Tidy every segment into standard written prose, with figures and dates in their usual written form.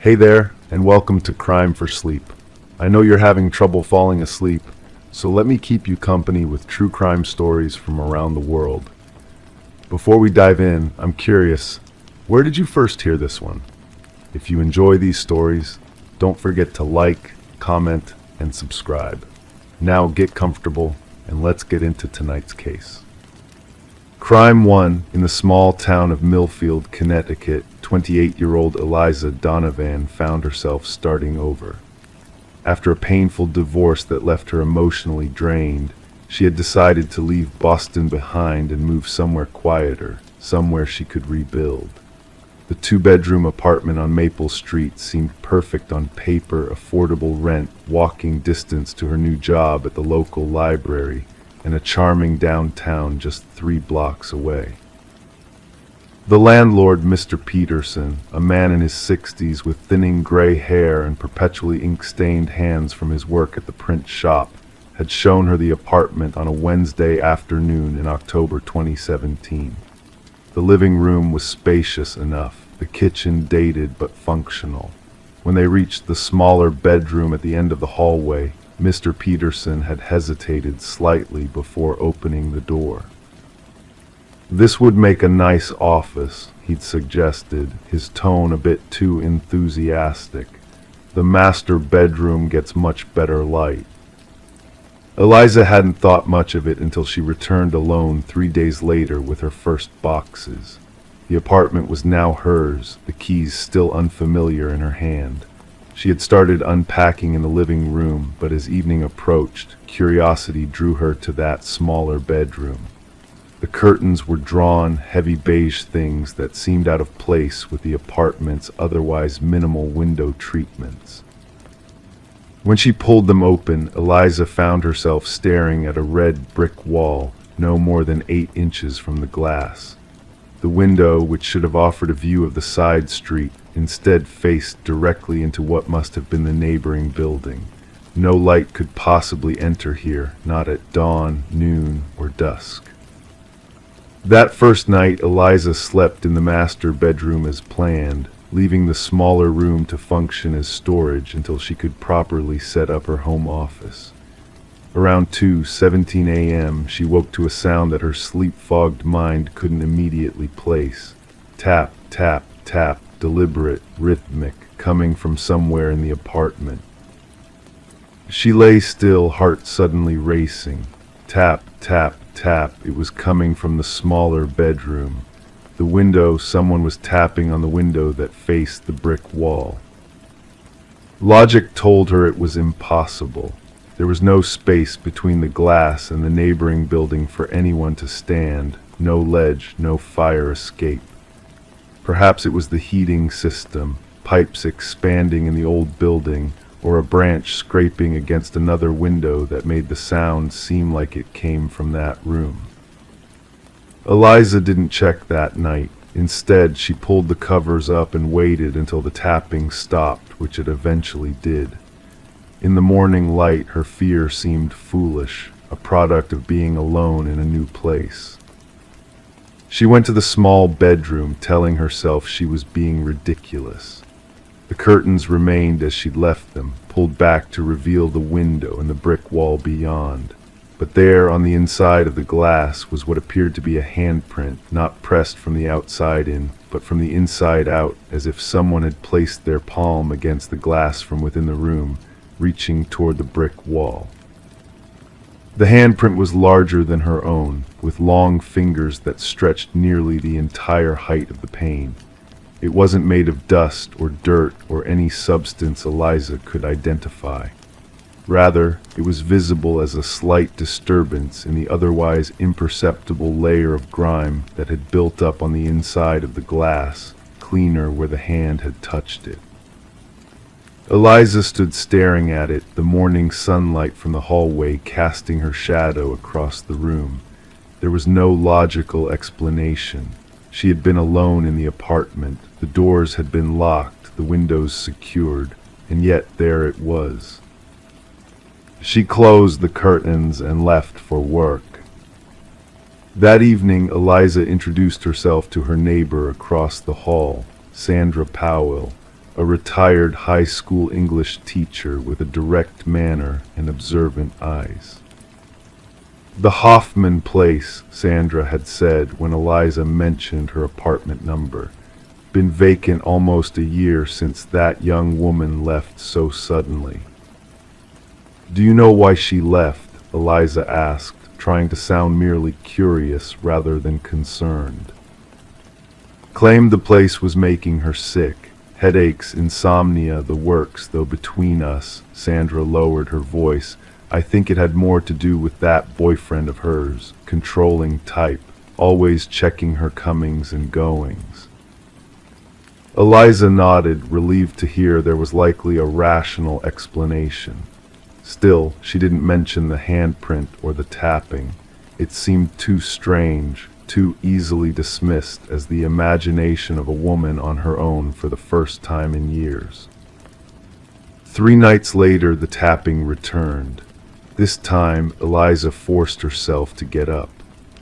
Hey there, and welcome to Crime for Sleep. I know you're having trouble falling asleep, so let me keep you company with true crime stories from around the world. Before we dive in, I'm curious, where did you first hear this one? If you enjoy these stories, don't forget to like, comment, and subscribe. Now get comfortable, and let's get into tonight's case. Crime 1 in the small town of Millfield, Connecticut. 28-year-old Eliza Donovan found herself starting over. After a painful divorce that left her emotionally drained, she had decided to leave Boston behind and move somewhere quieter, somewhere she could rebuild. The two-bedroom apartment on Maple Street seemed perfect on paper, affordable rent, walking distance to her new job at the local library, and a charming downtown just 3 blocks away. The landlord, Mr. Peterson, a man in his 60s with thinning gray hair and perpetually ink-stained hands from his work at the print shop, had shown her the apartment on a Wednesday afternoon in October 2017. The living room was spacious enough, the kitchen dated but functional. When they reached the smaller bedroom at the end of the hallway, Mr. Peterson had hesitated slightly before opening the door. "This would make a nice office," he'd suggested, his tone a bit too enthusiastic. "The master bedroom gets much better light." Eliza hadn't thought much of it until she returned alone 3 days later with her first boxes. The apartment was now hers, the keys still unfamiliar in her hand. She had started unpacking in the living room, but as evening approached, curiosity drew her to that smaller bedroom. The curtains were drawn, heavy beige things that seemed out of place with the apartment's otherwise minimal window treatments. When she pulled them open, Eliza found herself staring at a red brick wall, no more than 8 inches from the glass. The window, which should have offered a view of the side street, instead faced directly into what must have been the neighboring building. No light could possibly enter here, not at dawn, noon, or dusk. That first night, Eliza slept in the master bedroom as planned, leaving the smaller room to function as storage until she could properly set up her home office. Around 2:17 a.m., she woke to a sound that her sleep-fogged mind couldn't immediately place. Tap, tap, tap, deliberate, rhythmic, coming from somewhere in the apartment. She lay still, heart suddenly racing. Tap, tap, tap, it was coming from the smaller bedroom. The window, someone was tapping on the window that faced the brick wall. Logic told her it was impossible. There was no space between the glass and the neighboring building for anyone to stand, no ledge, no fire escape. Perhaps it was the heating system, pipes expanding in the old building, or a branch scraping against another window that made the sound seem like it came from that room. Eliza didn't check that night. Instead, she pulled the covers up and waited until the tapping stopped, which it eventually did. In the morning light, her fear seemed foolish, a product of being alone in a new place. She went to the small bedroom, telling herself she was being ridiculous. The curtains remained as she'd left them, pulled back to reveal the window and the brick wall beyond. But there, on the inside of the glass, was what appeared to be a handprint, not pressed from the outside in, but from the inside out, as if someone had placed their palm against the glass from within the room, reaching toward the brick wall. The handprint was larger than her own, with long fingers that stretched nearly the entire height of the pane. It wasn't made of dust or dirt or any substance Eliza could identify. Rather, it was visible as a slight disturbance in the otherwise imperceptible layer of grime that had built up on the inside of the glass, cleaner where the hand had touched it. Eliza stood staring at it, the morning sunlight from the hallway casting her shadow across the room. There was no logical explanation. She had been alone in the apartment, the doors had been locked, the windows secured, and yet there it was. She closed the curtains and left for work. That evening, Eliza introduced herself to her neighbor across the hall, Sandra Powell, a retired high school English teacher with a direct manner and observant eyes. The Hoffman place, Sandra had said when Eliza mentioned her apartment number. Been vacant almost a year since that young woman left so suddenly. Do you know why she left? Eliza asked, trying to sound merely curious rather than concerned. Claimed the place was making her sick. Headaches, insomnia, the works, though between us, Sandra lowered her voice, I think it had more to do with that boyfriend of hers, controlling type, always checking her comings and goings. Eliza nodded, relieved to hear there was likely a rational explanation. Still, she didn't mention the handprint or the tapping. It seemed too strange, too easily dismissed as the imagination of a woman on her own for the first time in years. 3 nights later, the tapping returned. This time, Eliza forced herself to get up.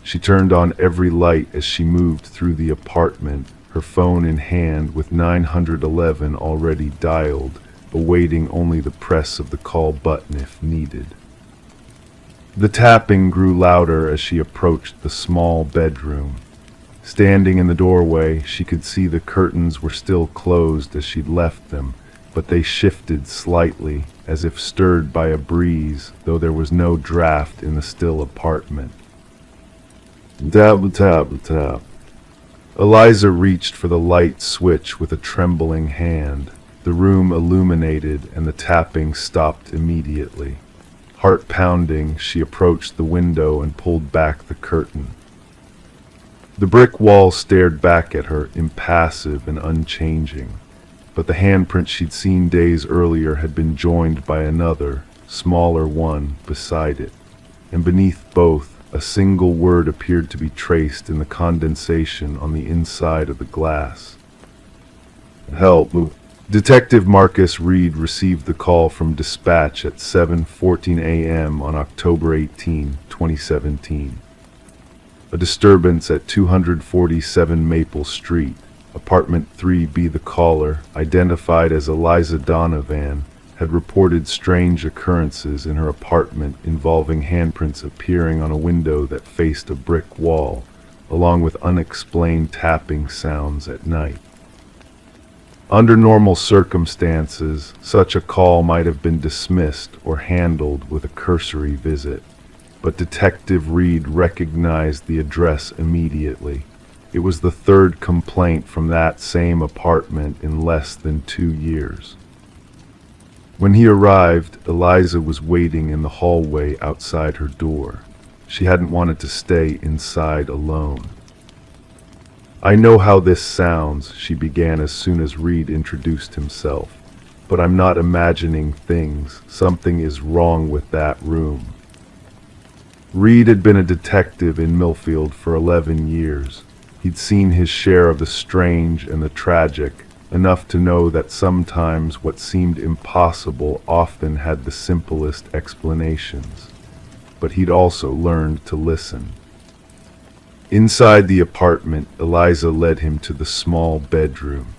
She turned on every light as she moved through the apartment, her phone in hand with 911 already dialed, awaiting only the press of the call button if needed. The tapping grew louder as she approached the small bedroom. Standing in the doorway, she could see the curtains were still closed as she'd left them, but they shifted slightly, as if stirred by a breeze, though there was no draft in the still apartment. Tap, tap, tap. Eliza reached for the light switch with a trembling hand. The room illuminated and the tapping stopped immediately. Heart pounding, she approached the window and pulled back the curtain. The brick wall stared back at her, impassive and unchanging, but the handprint she'd seen days earlier had been joined by another, smaller one, beside it, and beneath both, a single word appeared to be traced in the condensation on the inside of the glass. Help. Detective Marcus Reed received the call from dispatch at 7:14 a.m. on October 18, 2017. A disturbance at 247 Maple Street, apartment 3B. The caller, identified as Eliza Donovan, had reported strange occurrences in her apartment involving handprints appearing on a window that faced a brick wall, along with unexplained tapping sounds at night. Under normal circumstances, such a call might have been dismissed or handled with a cursory visit, but Detective Reed recognized the address immediately. It was the 3rd complaint from that same apartment in less than 2 years. When he arrived, Eliza was waiting in the hallway outside her door. She hadn't wanted to stay inside alone. I know how this sounds, she began as soon as Reed introduced himself, but I'm not imagining things. Something is wrong with that room. Reed had been a detective in Millfield for 11 years. He'd seen his share of the strange and the tragic, enough to know that sometimes what seemed impossible often had the simplest explanations. But he'd also learned to listen. Inside the apartment, Eliza led him to the small bedroom.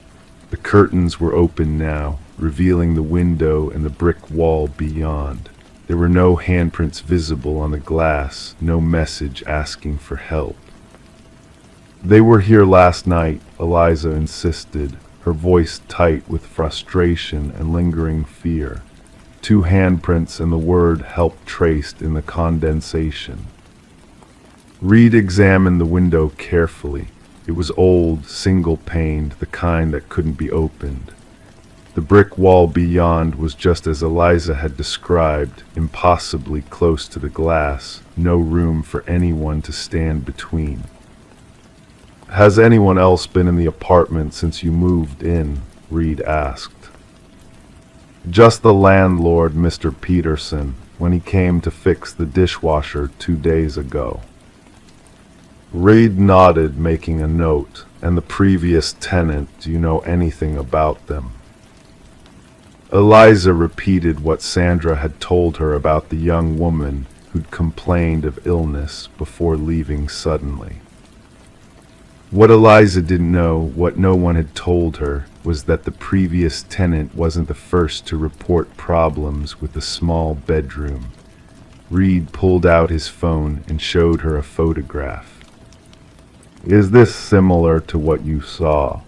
The curtains were open now, revealing the window and the brick wall beyond. There were no handprints visible on the glass, no message asking for help. They were here last night, Eliza insisted, her voice tight with frustration and lingering fear. 2 handprints and the word "help" traced in the condensation. Reed examined the window carefully. It was old, single-paned, the kind that couldn't be opened. The brick wall beyond was just as Eliza had described, impossibly close to the glass, no room for anyone to stand between. Has anyone else been in the apartment since you moved in? Reed asked. Just the landlord, Mr. Peterson, when he came to fix the dishwasher 2 days ago. Reed nodded, making a note. And the previous tenant, do you know anything about them? Eliza repeated what Sandra had told her about the young woman who'd complained of illness before leaving suddenly. What Eliza didn't know, what no one had told her, was that the previous tenant wasn't the first to report problems with the small bedroom. Reed pulled out his phone and showed her a photograph. "Is this similar to what you saw?"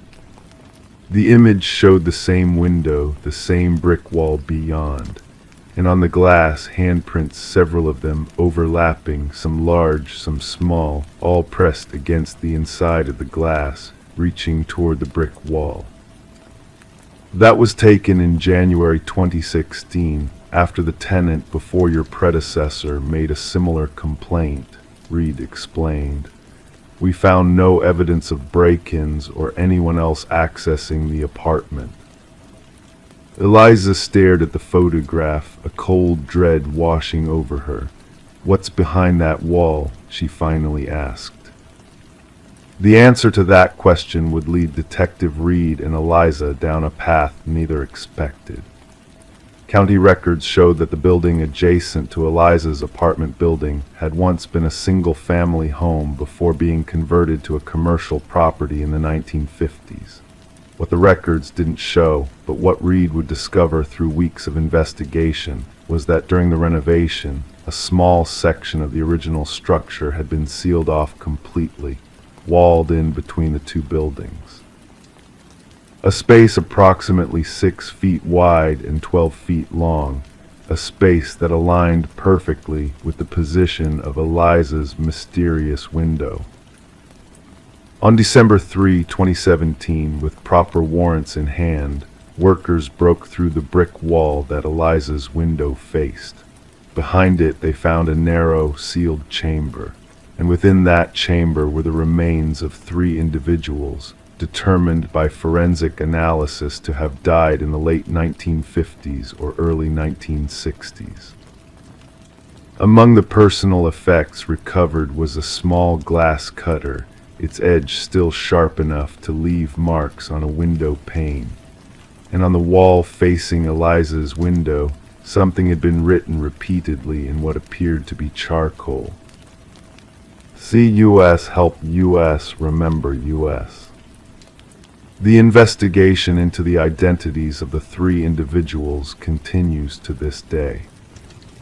The image showed the same window, the same brick wall beyond, and on the glass, handprints, several of them overlapping, some large, some small, all pressed against the inside of the glass, reaching toward the brick wall. "That was taken in January 2016, after the tenant before your predecessor made a similar complaint," Reed explained. "We found no evidence of break-ins or anyone else accessing the apartment." Eliza stared at the photograph, a cold dread washing over her. "What's behind that wall?" she finally asked. The answer to that question would lead Detective Reed and Eliza down a path neither expected. County records showed that the building adjacent to Eliza's apartment building had once been a single-family home before being converted to a commercial property in the 1950s. What the records didn't show, but what Reed would discover through weeks of investigation, was that during the renovation, a small section of the original structure had been sealed off completely, walled in between the two buildings. A space approximately 6 feet wide and 12 feet long, a space that aligned perfectly with the position of Eliza's mysterious window. On December 3, 2017, with proper warrants in hand, workers broke through the brick wall that Eliza's window faced. Behind it, they found a narrow, sealed chamber, and within that chamber were the remains of 3 individuals, determined by forensic analysis to have died in the late 1950s or early 1960s. Among the personal effects recovered was a small glass cutter, its edge still sharp enough to leave marks on a window pane. And on the wall facing Eliza's window, something had been written repeatedly in what appeared to be charcoal. "See U.S. Help U.S. Remember U.S." The investigation into the identities of the 3 individuals continues to this day.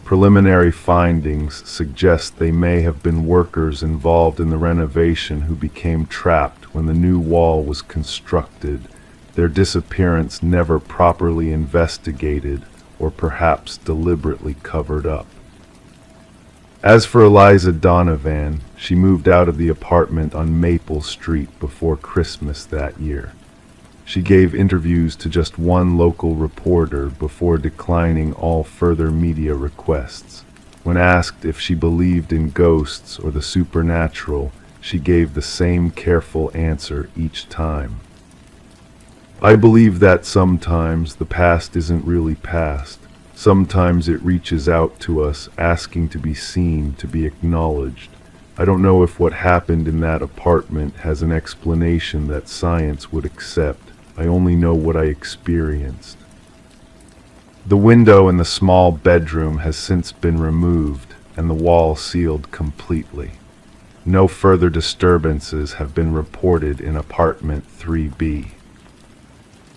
Preliminary findings suggest they may have been workers involved in the renovation who became trapped when the new wall was constructed, their disappearance never properly investigated or perhaps deliberately covered up. As for Eliza Donovan, she moved out of the apartment on Maple Street before Christmas that year. She gave interviews to just one local reporter before declining all further media requests. When asked if she believed in ghosts or the supernatural, she gave the same careful answer each time. "I believe that sometimes the past isn't really past. Sometimes it reaches out to us, asking to be seen, to be acknowledged. I don't know if what happened in that apartment has an explanation that science would accept. I only know what I experienced." The window in the small bedroom has since been removed and the wall sealed completely. No further disturbances have been reported in apartment 3B.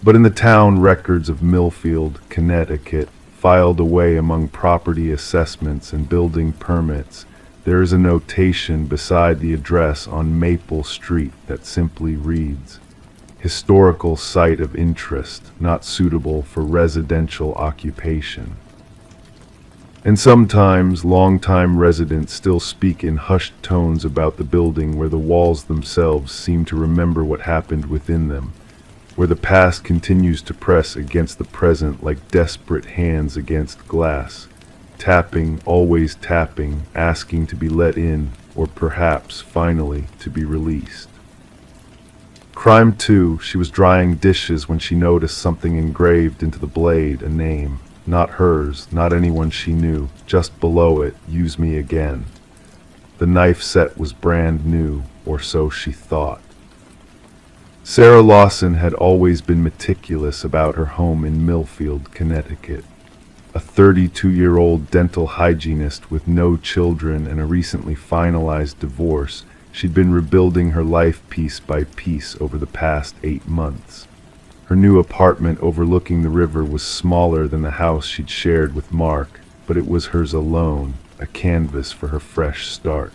But in the town records of Millfield, Connecticut, filed away among property assessments and building permits, there is a notation beside the address on Maple Street that simply reads, "Historical site of interest, not suitable for residential occupation." And sometimes longtime residents still speak in hushed tones about the building where the walls themselves seem to remember what happened within them, where the past continues to press against the present like desperate hands against glass, tapping, always tapping, asking to be let in, or perhaps, finally, to be released. Crime 2, she was drying dishes when she noticed something engraved into the blade, a name. Not hers, not anyone she knew, just below it, "Use me again." The knife set was brand new, or so she thought. Sarah Lawson had always been meticulous about her home in Millfield, Connecticut. A 32-year-old dental hygienist with no children and a recently finalized divorce, She'd been rebuilding her life piece by piece over the past 8 months. Her new apartment overlooking the river was smaller than the house she'd shared with Mark, but it was hers alone, a canvas for her fresh start.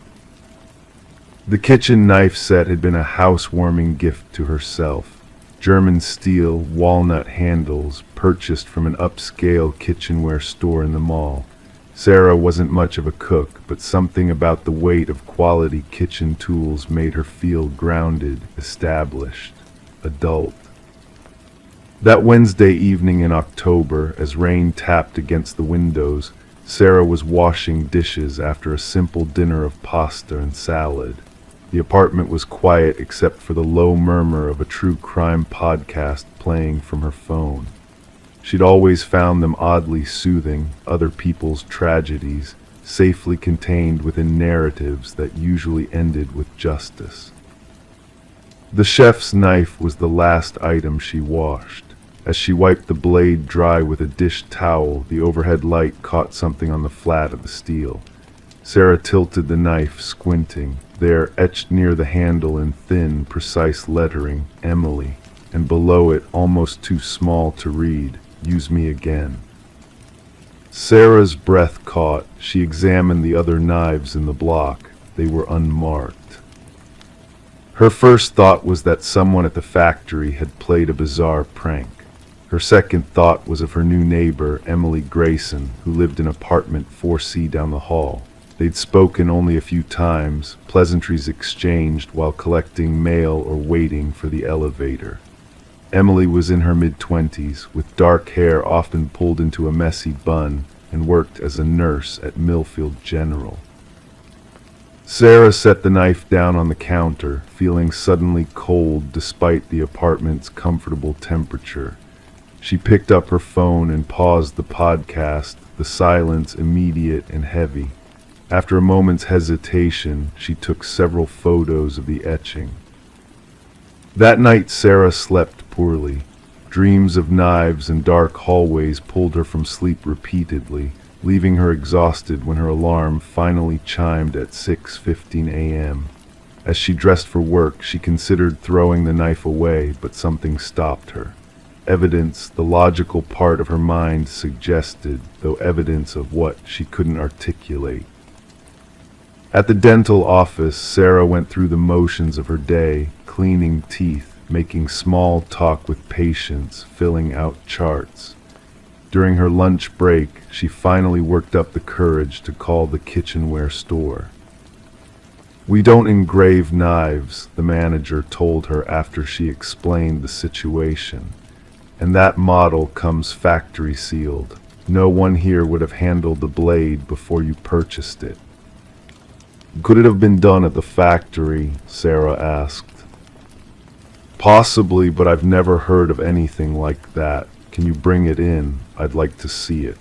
The kitchen knife set had been a housewarming gift to herself. German steel, walnut handles, purchased from an upscale kitchenware store in the mall. Sarah wasn't much of a cook, but something about the weight of quality kitchen tools made her feel grounded, established, adult. That Wednesday evening in October, as rain tapped against the windows, Sarah was washing dishes after a simple dinner of pasta and salad. The apartment was quiet except for the low murmur of a true crime podcast playing from her phone. She'd always found them oddly soothing, other people's tragedies, safely contained within narratives that usually ended with justice. The chef's knife was the last item she washed. As she wiped the blade dry with a dish towel, the overhead light caught something on the flat of the steel. Sarah tilted the knife, squinting. There, etched near the handle in thin, precise lettering, Emily, and below it, almost too small to read, "Use me again." Sarah's breath caught. She examined the other knives in the block. They were unmarked. Her first thought was that someone at the factory had played a bizarre prank. Her second thought was of her new neighbor, Emily Grayson, who lived in apartment 4C down the hall. They'd spoken only a few times, pleasantries exchanged while collecting mail or waiting for the elevator. Emily was in her mid-20s, with dark hair often pulled into a messy bun, and worked as a nurse at Millfield General. Sarah set the knife down on the counter, feeling suddenly cold despite the apartment's comfortable temperature. She picked up her phone and paused the podcast, the silence immediate and heavy. After a moment's hesitation, she took several photos of the etching. That night Sarah slept poorly. Dreams of knives and dark hallways pulled her from sleep repeatedly, leaving her exhausted when her alarm finally chimed at 6:15 a.m. As she dressed for work, she considered throwing the knife away, but something stopped her. Evidence, the logical part of her mind suggested, though evidence of what she couldn't articulate. At the dental office, Sarah went through the motions of her day, cleaning teeth, making small talk with patients, filling out charts. During her lunch break, she finally worked up the courage to call the kitchenware store. "We don't engrave knives," the manager told her after she explained the situation. "And that model comes factory sealed. No one here would have handled the blade before you purchased it." "Could it have been done at the factory?" Sarah asked. "Possibly, but I've never heard of anything like that. Can you bring it in? I'd like to see it."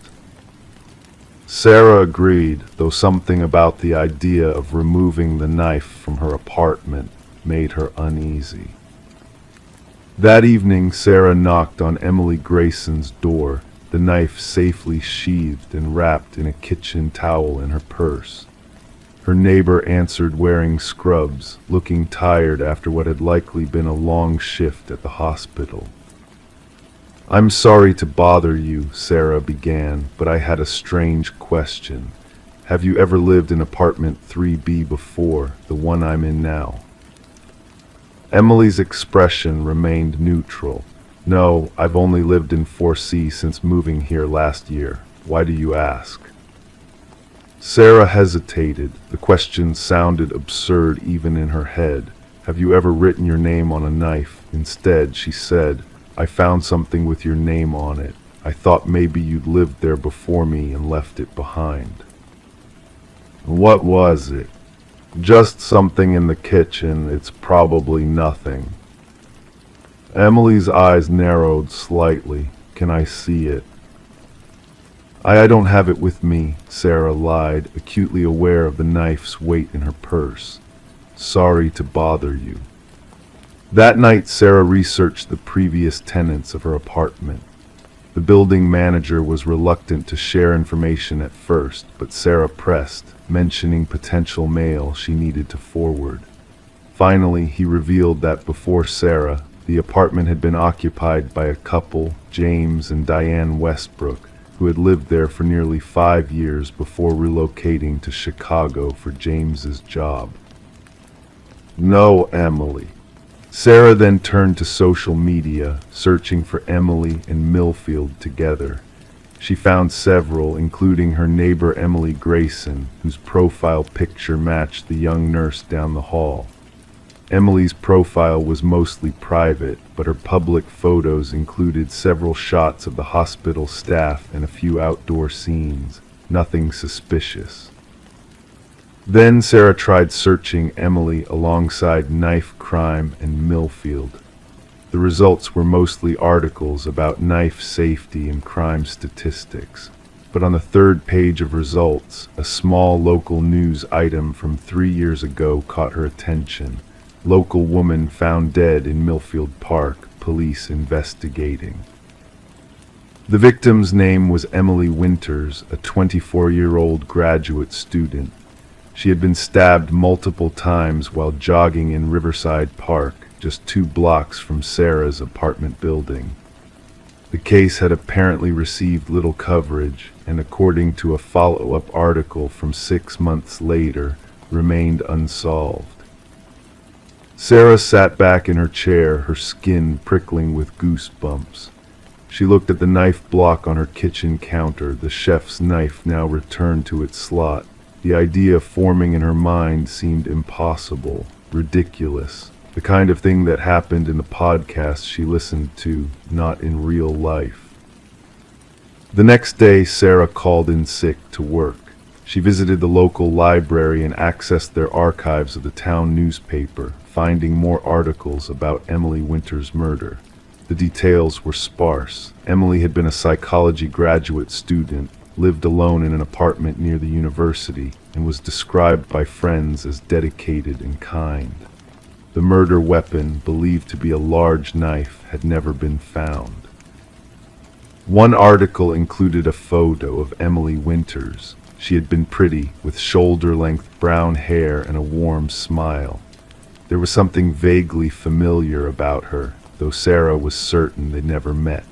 Sarah agreed, though something about the idea of removing the knife from her apartment made her uneasy. That evening, Sarah knocked on Emily Grayson's door, the knife safely sheathed and wrapped in a kitchen towel in her purse. Her neighbor answered wearing scrubs, looking tired after what had likely been a long shift at the hospital. "I'm sorry to bother you," Sarah began, "but I had a strange question. Have you ever lived in apartment 3B before, the one I'm in now?" Emily's expression remained neutral. "No, I've only lived in 4C since moving here last year. Why do you ask?" Sarah hesitated. The question sounded absurd even in her head. "Have you ever written your name on a knife?" Instead, she said, "I found something with your name on it. I thought maybe you'd lived there before me and left it behind." "What was it?" "Just something in the kitchen. It's probably nothing." Emily's eyes narrowed slightly. "Can I see it?" I don't have it with me," Sarah lied, acutely aware of the knife's weight in her purse. "Sorry to bother you." That night, Sarah researched the previous tenants of her apartment. The building manager was reluctant to share information at first, but Sarah pressed, mentioning potential mail she needed to forward. Finally, he revealed that before Sarah, the apartment had been occupied by a couple, James and Diane Westbrook, who had lived there for nearly 5 years before relocating to Chicago for James's job. No Emily. Sarah then turned to social media, searching for Emily and Millfield together. She found several, including her neighbor Emily Grayson, whose profile picture matched the young nurse down the hall. Emily's profile was mostly private, but her public photos included several shots of the hospital staff and a few outdoor scenes. Nothing suspicious. Then Sarah tried searching Emily alongside knife crime and Millfield. The results were mostly articles about knife safety and crime statistics. But on the third page of results, a small local news item from 3 years ago caught her attention. Local woman found dead in Millfield Park, police investigating. The victim's name was Emily Winters, a 24-year-old graduate student. She had been stabbed multiple times while jogging in Riverside Park, just 2 blocks from Sarah's apartment building. The case had apparently received little coverage, and according to a follow-up article from 6 months later, remained unsolved. Sarah sat back in her chair, her skin prickling with goosebumps. She looked at the knife block on her kitchen counter, the chef's knife now returned to its slot. The idea forming in her mind seemed impossible, ridiculous, the kind of thing that happened in the podcast she listened to, not in real life. The next day, Sarah called in sick to work. She visited the local library and accessed their archives of the town newspaper, finding more articles about Emily Winters' murder. The details were sparse. Emily had been a psychology graduate student, lived alone in an apartment near the university, and was described by friends as dedicated and kind. The murder weapon, believed to be a large knife, had never been found. One article included a photo of Emily Winters. She had been pretty, with shoulder-length brown hair and a warm smile. There was something vaguely familiar about her, though Sarah was certain they never met.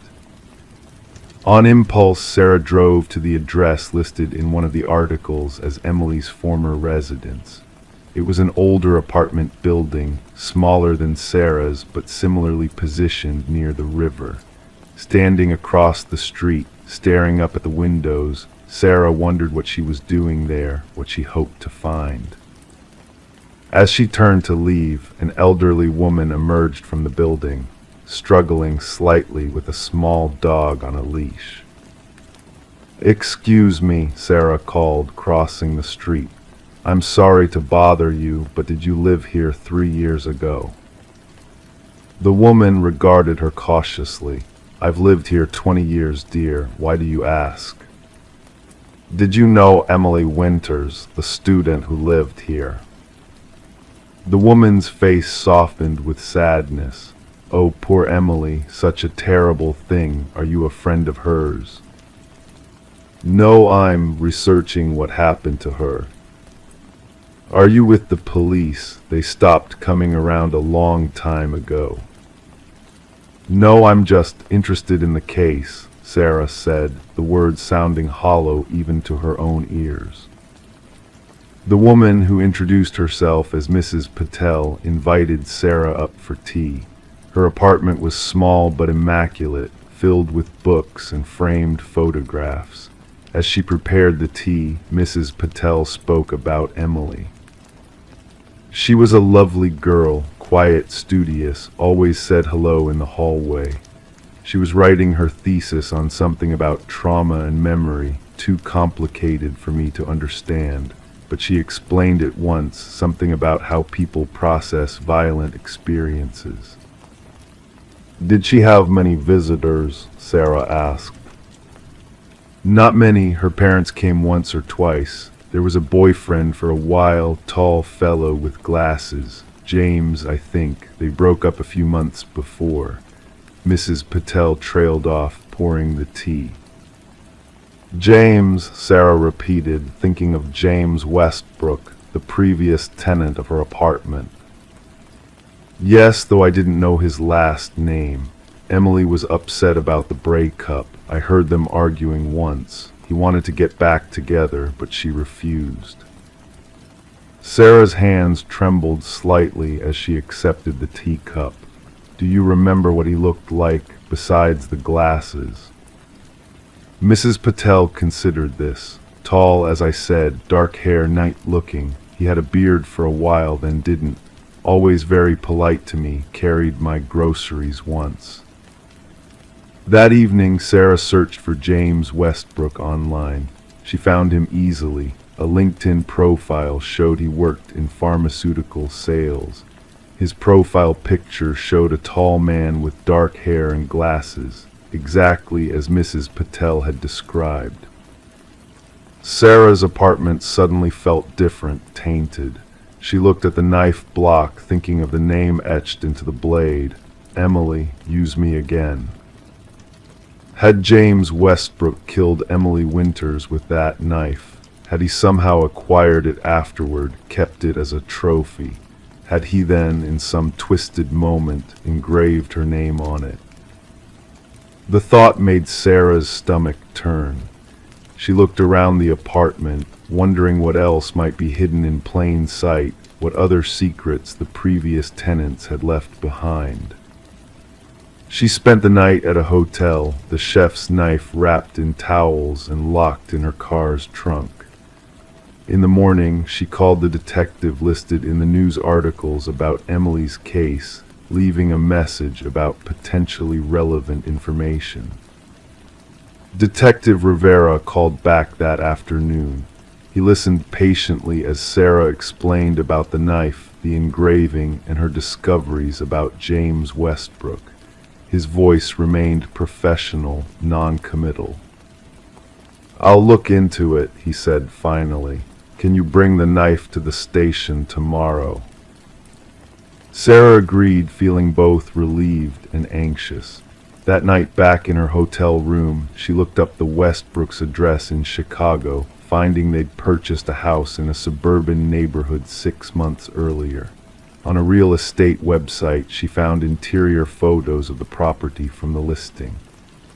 On impulse, Sarah drove to the address listed in one of the articles as Emily's former residence. It was an older apartment building, smaller than Sarah's, but similarly positioned near the river. Standing across the street, staring up at the windows, Sarah wondered what she was doing there, what she hoped to find. As she turned to leave, an elderly woman emerged from the building, struggling slightly with a small dog on a leash. "Excuse me," Sarah called, crossing the street. "I'm sorry to bother you, but did you live here 3 years ago?" The woman regarded her cautiously. "I've lived here 20 years, dear. Why do you ask?" "Did you know Emily Winters, the student who lived here?" The woman's face softened with sadness. "Oh, poor Emily, such a terrible thing. Are you a friend of hers?" "No, I'm researching what happened to her." "Are you with the police? They stopped coming around a long time ago." "No, I'm just interested in the case," Sarah said, the words sounding hollow even to her own ears. The woman, who introduced herself as Mrs. Patel, invited Sarah up for tea. Her apartment was small but immaculate, filled with books and framed photographs. As she prepared the tea, Mrs. Patel spoke about Emily. She was a lovely girl, quiet, studious, always said hello in the hallway. She was writing her thesis on something about trauma and memory, too complicated for me to understand, but she explained it once, something about how people process violent experiences. "Did she have many visitors?" Sarah asked. "Not many. Her parents came once or twice. There was a boyfriend for a while, tall fellow with glasses. James, I think. They broke up a few months before." Mrs. Patel trailed off, pouring the tea. "James," Sarah repeated, thinking of James Westbrook, the previous tenant of her apartment. Yes, though I didn't know his last name. Emily was upset about the breakup. I heard them arguing once. He wanted to get back together, but she refused. Sarah's hands trembled slightly as she accepted the teacup. Do you remember what he looked like besides the glasses? Mrs. Patel considered this. Tall, as I said, dark hair, night-looking. He had a beard for a while, then didn't. Always very polite to me, carried my groceries once. That evening, Sarah searched for James Westbrook online. She found him easily. A LinkedIn profile showed he worked in pharmaceutical sales. His profile picture showed a tall man with dark hair and glasses, exactly as Mrs. Patel had described. Sarah's apartment suddenly felt different, tainted. She looked at the knife block, thinking of the name etched into the blade. Emily, use me again. Had James Westbrook killed Emily Winters with that knife? Had he somehow acquired it afterward, kept it as a trophy? Had he then, in some twisted moment, engraved her name on it? The thought made Sarah's stomach turn. She looked around the apartment, wondering what else might be hidden in plain sight, what other secrets the previous tenants had left behind. She spent the night at a hotel, the chef's knife wrapped in towels and locked in her car's trunk. In the morning, she called the detective listed in the news articles about Emily's case, leaving a message about potentially relevant information. Detective Rivera called back that afternoon. He listened patiently as Sarah explained about the knife, the engraving, and her discoveries about James Westbrook. His voice remained professional, non-committal. "I'll look into it," he said finally. "Can you bring the knife to the station tomorrow?" Sarah agreed, feeling both relieved and anxious. That night, back in her hotel room, she looked up the Westbrooks' address in Chicago, finding they'd purchased a house in a suburban neighborhood 6 months earlier. On a real estate website, she found interior photos of the property from the listing.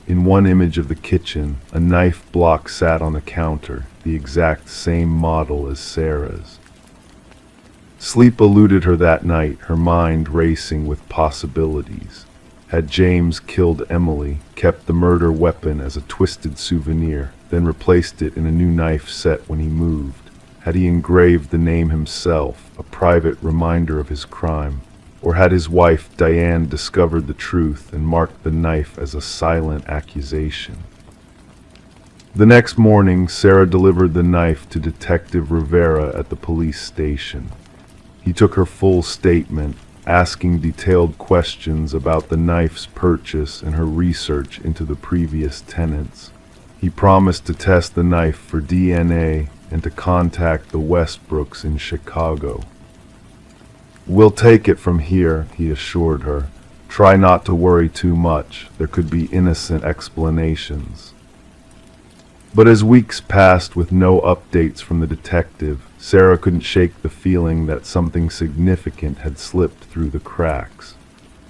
In one image of the kitchen, a knife block sat on the counter, the exact same model as Sarah's. Sleep eluded her that night, her mind racing with possibilities. Had James killed Emily, kept the murder weapon as a twisted souvenir, then replaced it in a new knife set when he moved? Had he engraved the name himself, a private reminder of his crime? Or had his wife, Diane, discovered the truth and marked the knife as a silent accusation? The next morning, Sarah delivered the knife to Detective Rivera at the police station. He took her full statement, asking detailed questions about the knife's purchase and her research into the previous tenants. He promised to test the knife for DNA and to contact the Westbrooks in Chicago. "We'll take it from here," he assured her. "Try not to worry too much. There could be innocent explanations." But as weeks passed with no updates from the detective, Sarah couldn't shake the feeling that something significant had slipped through the cracks.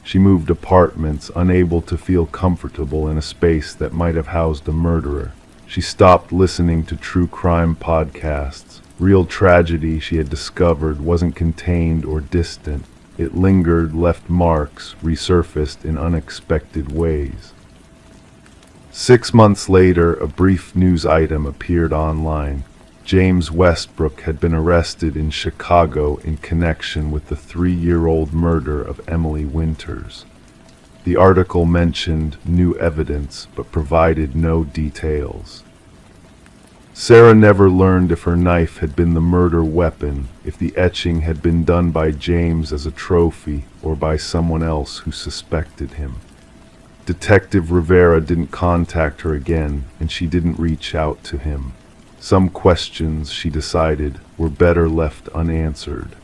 She moved apartments, unable to feel comfortable in a space that might have housed a murderer. She stopped listening to true crime podcasts. Real tragedy, she had discovered, wasn't contained or distant. It lingered, left marks, resurfaced in unexpected ways. 6 months later, a brief news item appeared online. James Westbrook had been arrested in Chicago in connection with the 3-year-old murder of Emily Winters. The article mentioned new evidence, but provided no details. Sarah never learned if her knife had been the murder weapon, if the etching had been done by James as a trophy, or by someone else who suspected him. Detective Rivera didn't contact her again, and she didn't reach out to him. Some questions, she decided, were better left unanswered.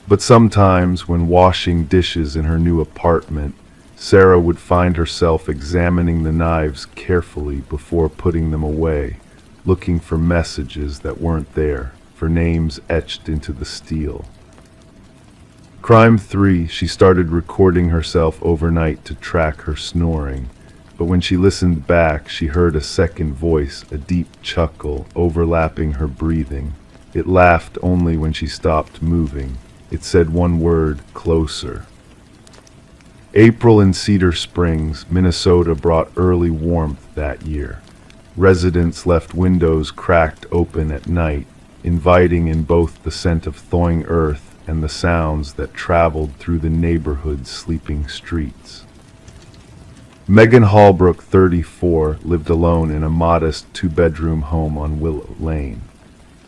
But sometimes, when washing dishes in her new apartment, Sarah would find herself examining the knives carefully before putting them away, looking for messages that weren't there, for names etched into the steel. Crime 3, she started recording herself overnight to track her snoring. But when she listened back, she heard a second voice, a deep chuckle, overlapping her breathing. It laughed only when she stopped moving. It said one word, closer. April in Cedar Springs, Minnesota brought early warmth that year. Residents left windows cracked open at night, inviting in both the scent of thawing earth and the sounds that traveled through the neighborhood's sleeping streets. Megan Hallbrook, 34, lived alone in a modest two-bedroom home on Willow Lane.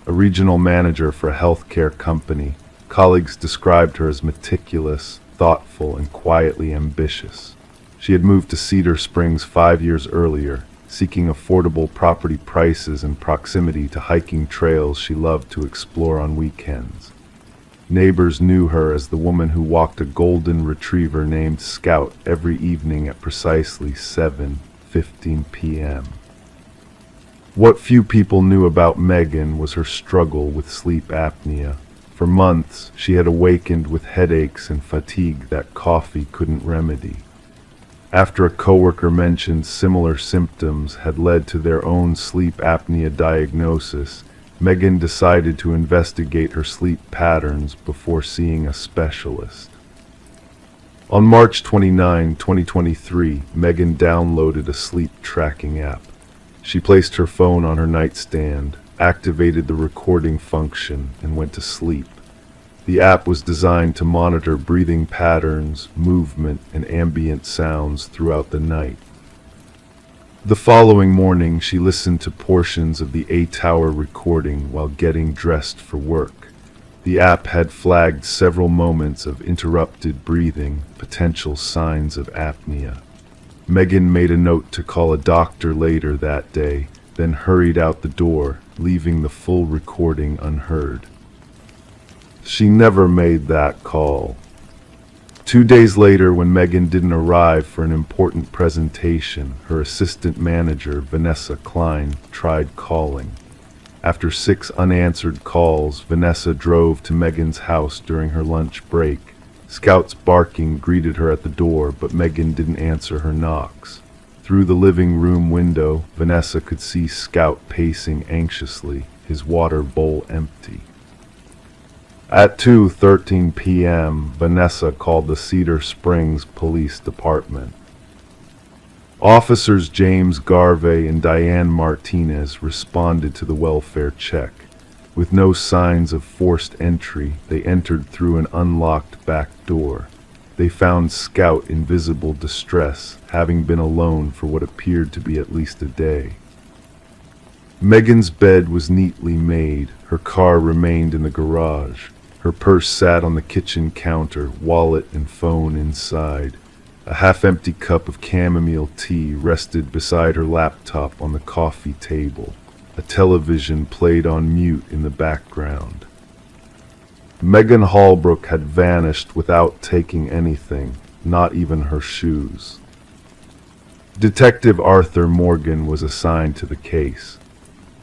A regional manager for a healthcare company, colleagues described her as meticulous, thoughtful, and quietly ambitious. She had moved to Cedar Springs 5 years earlier, seeking affordable property prices and proximity to hiking trails she loved to explore on weekends. Neighbors knew her as the woman who walked a golden retriever named Scout every evening at precisely 7:15 p.m. What few people knew about Megan was her struggle with sleep apnea. For months, she had awakened with headaches and fatigue that coffee couldn't remedy. After a coworker mentioned similar symptoms had led to their own sleep apnea diagnosis, Megan decided to investigate her sleep patterns before seeing a specialist. On March 29, 2023, Megan downloaded a sleep tracking app. She placed her phone on her nightstand, activated the recording function, and went to sleep. The app was designed to monitor breathing patterns, movement, and ambient sounds throughout the night. The following morning, she listened to portions of the 8-hour recording while getting dressed for work. The app had flagged several moments of interrupted breathing, potential signs of apnea. Megan made a note to call a doctor later that day, then hurried out the door, leaving the full recording unheard. She never made that call. 2 days later, when Megan didn't arrive for an important presentation, her assistant manager, Vanessa Klein, tried calling. After 6 unanswered calls, Vanessa drove to Megan's house during her lunch break. Scout's barking greeted her at the door, but Megan didn't answer her knocks. Through the living room window, Vanessa could see Scout pacing anxiously, his water bowl empty. At 2:13 p.m., Vanessa called the Cedar Springs Police Department. Officers James Garvey and Diane Martinez responded to the welfare check. With no signs of forced entry, they entered through an unlocked back door. They found Scout in visible distress, having been alone for what appeared to be at least a day. Megan's bed was neatly made. Her car remained in the garage. Her purse sat on the kitchen counter, wallet and phone inside. A half-empty cup of chamomile tea rested beside her laptop on the coffee table. A television played on mute in the background. Megan Hallbrook had vanished without taking anything, not even her shoes. Detective Arthur Morgan was assigned to the case.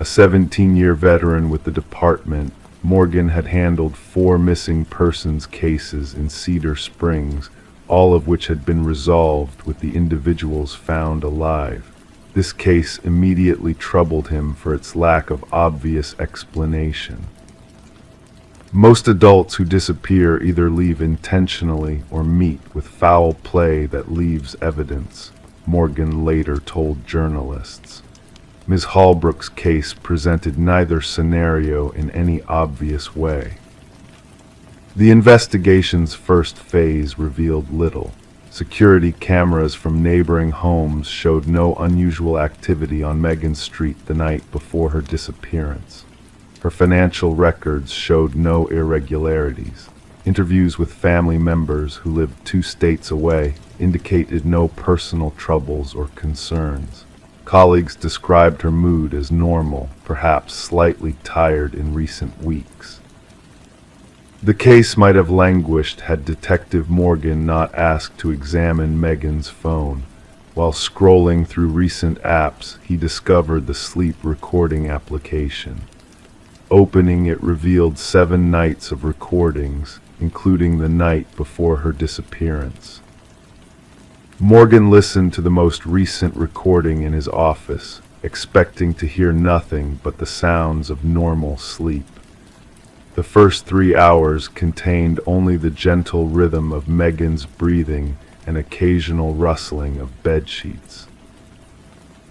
A 17-year veteran with the department, Morgan had handled 4 missing persons cases in Cedar Springs, all of which had been resolved with the individuals found alive. This case immediately troubled him for its lack of obvious explanation. Most adults who disappear either leave intentionally or meet with foul play that leaves evidence, Morgan later told journalists. Ms. Hallbrook's case presented neither scenario in any obvious way. The investigation's first phase revealed little. Security cameras from neighboring homes showed no unusual activity on Megan Street the night before her disappearance. Her financial records showed no irregularities. Interviews with family members who lived 2 states away indicated no personal troubles or concerns. Colleagues described her mood as normal, perhaps slightly tired in recent weeks. The case might have languished had Detective Morgan not asked to examine Megan's phone. While scrolling through recent apps, he discovered the sleep recording application. Opening it revealed 7 nights of recordings, including the night before her disappearance. Morgan listened to the most recent recording in his office, expecting to hear nothing but the sounds of normal sleep. The first 3 hours contained only the gentle rhythm of Megan's breathing and occasional rustling of bed sheets.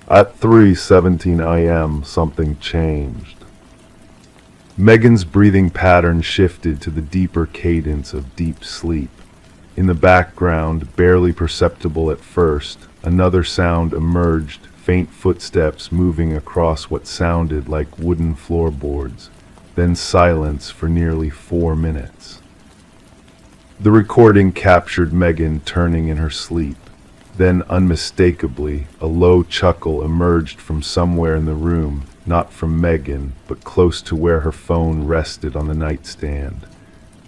At 3:17 a.m., something changed. Megan's breathing pattern shifted to the deeper cadence of deep sleep. In the background, barely perceptible at first, another sound emerged, faint footsteps moving across what sounded like wooden floorboards, then silence for nearly 4 minutes. The recording captured Megan turning in her sleep. Then, unmistakably, a low chuckle emerged from somewhere in the room, not from Megan, but close to where her phone rested on the nightstand.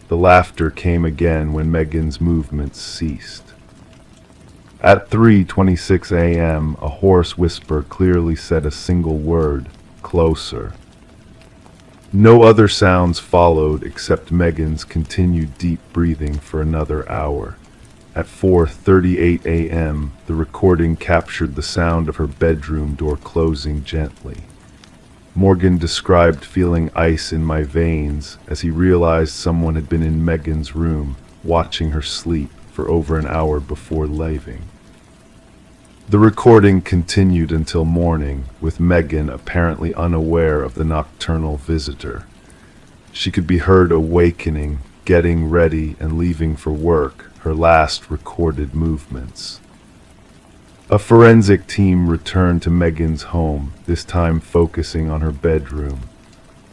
The laughter came again when Megan's movements ceased. At 3:26 a.m., a hoarse whisper clearly said a single word: closer. No other sounds followed except Megan's continued deep breathing for another hour. At 4:38 a.m., the recording captured the sound of her bedroom door closing gently. Morgan described feeling ice in my veins as he realized someone had been in Megan's room, watching her sleep for over an hour before leaving. The recording continued until morning, with Megan apparently unaware of the nocturnal visitor. She could be heard awakening, getting ready, and leaving for work, her last recorded movements. A forensic team returned to Megan's home, this time focusing on her bedroom.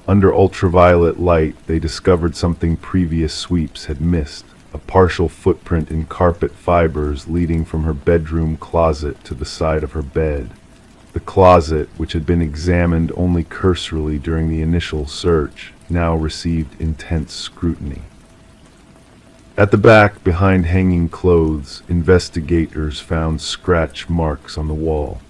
Under ultraviolet light, they discovered something previous sweeps had missed: a partial footprint in carpet fibers leading from her bedroom closet to the side of her bed. The closet, which had been examined only cursorily during the initial search, now received intense scrutiny. At the back, behind hanging clothes, investigators found scratch marks on the wall.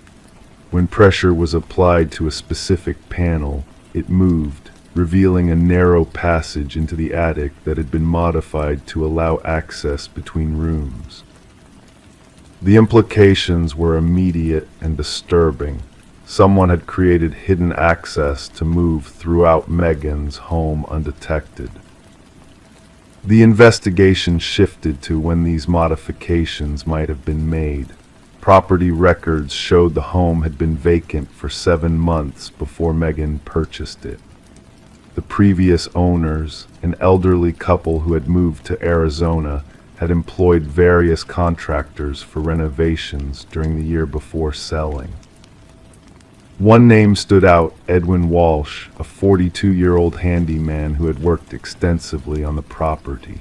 When pressure was applied to a specific panel, it moved, revealing a narrow passage into the attic that had been modified to allow access between rooms. The implications were immediate and disturbing. Someone had created hidden access to move throughout Megan's home undetected. The investigation shifted to when these modifications might have been made. Property records showed the home had been vacant for 7 months before Megan purchased it. The previous owners, an elderly couple who had moved to Arizona, had employed various contractors for renovations during the year before selling. One name stood out: Edwin Walsh, a 42-year-old handyman who had worked extensively on the property.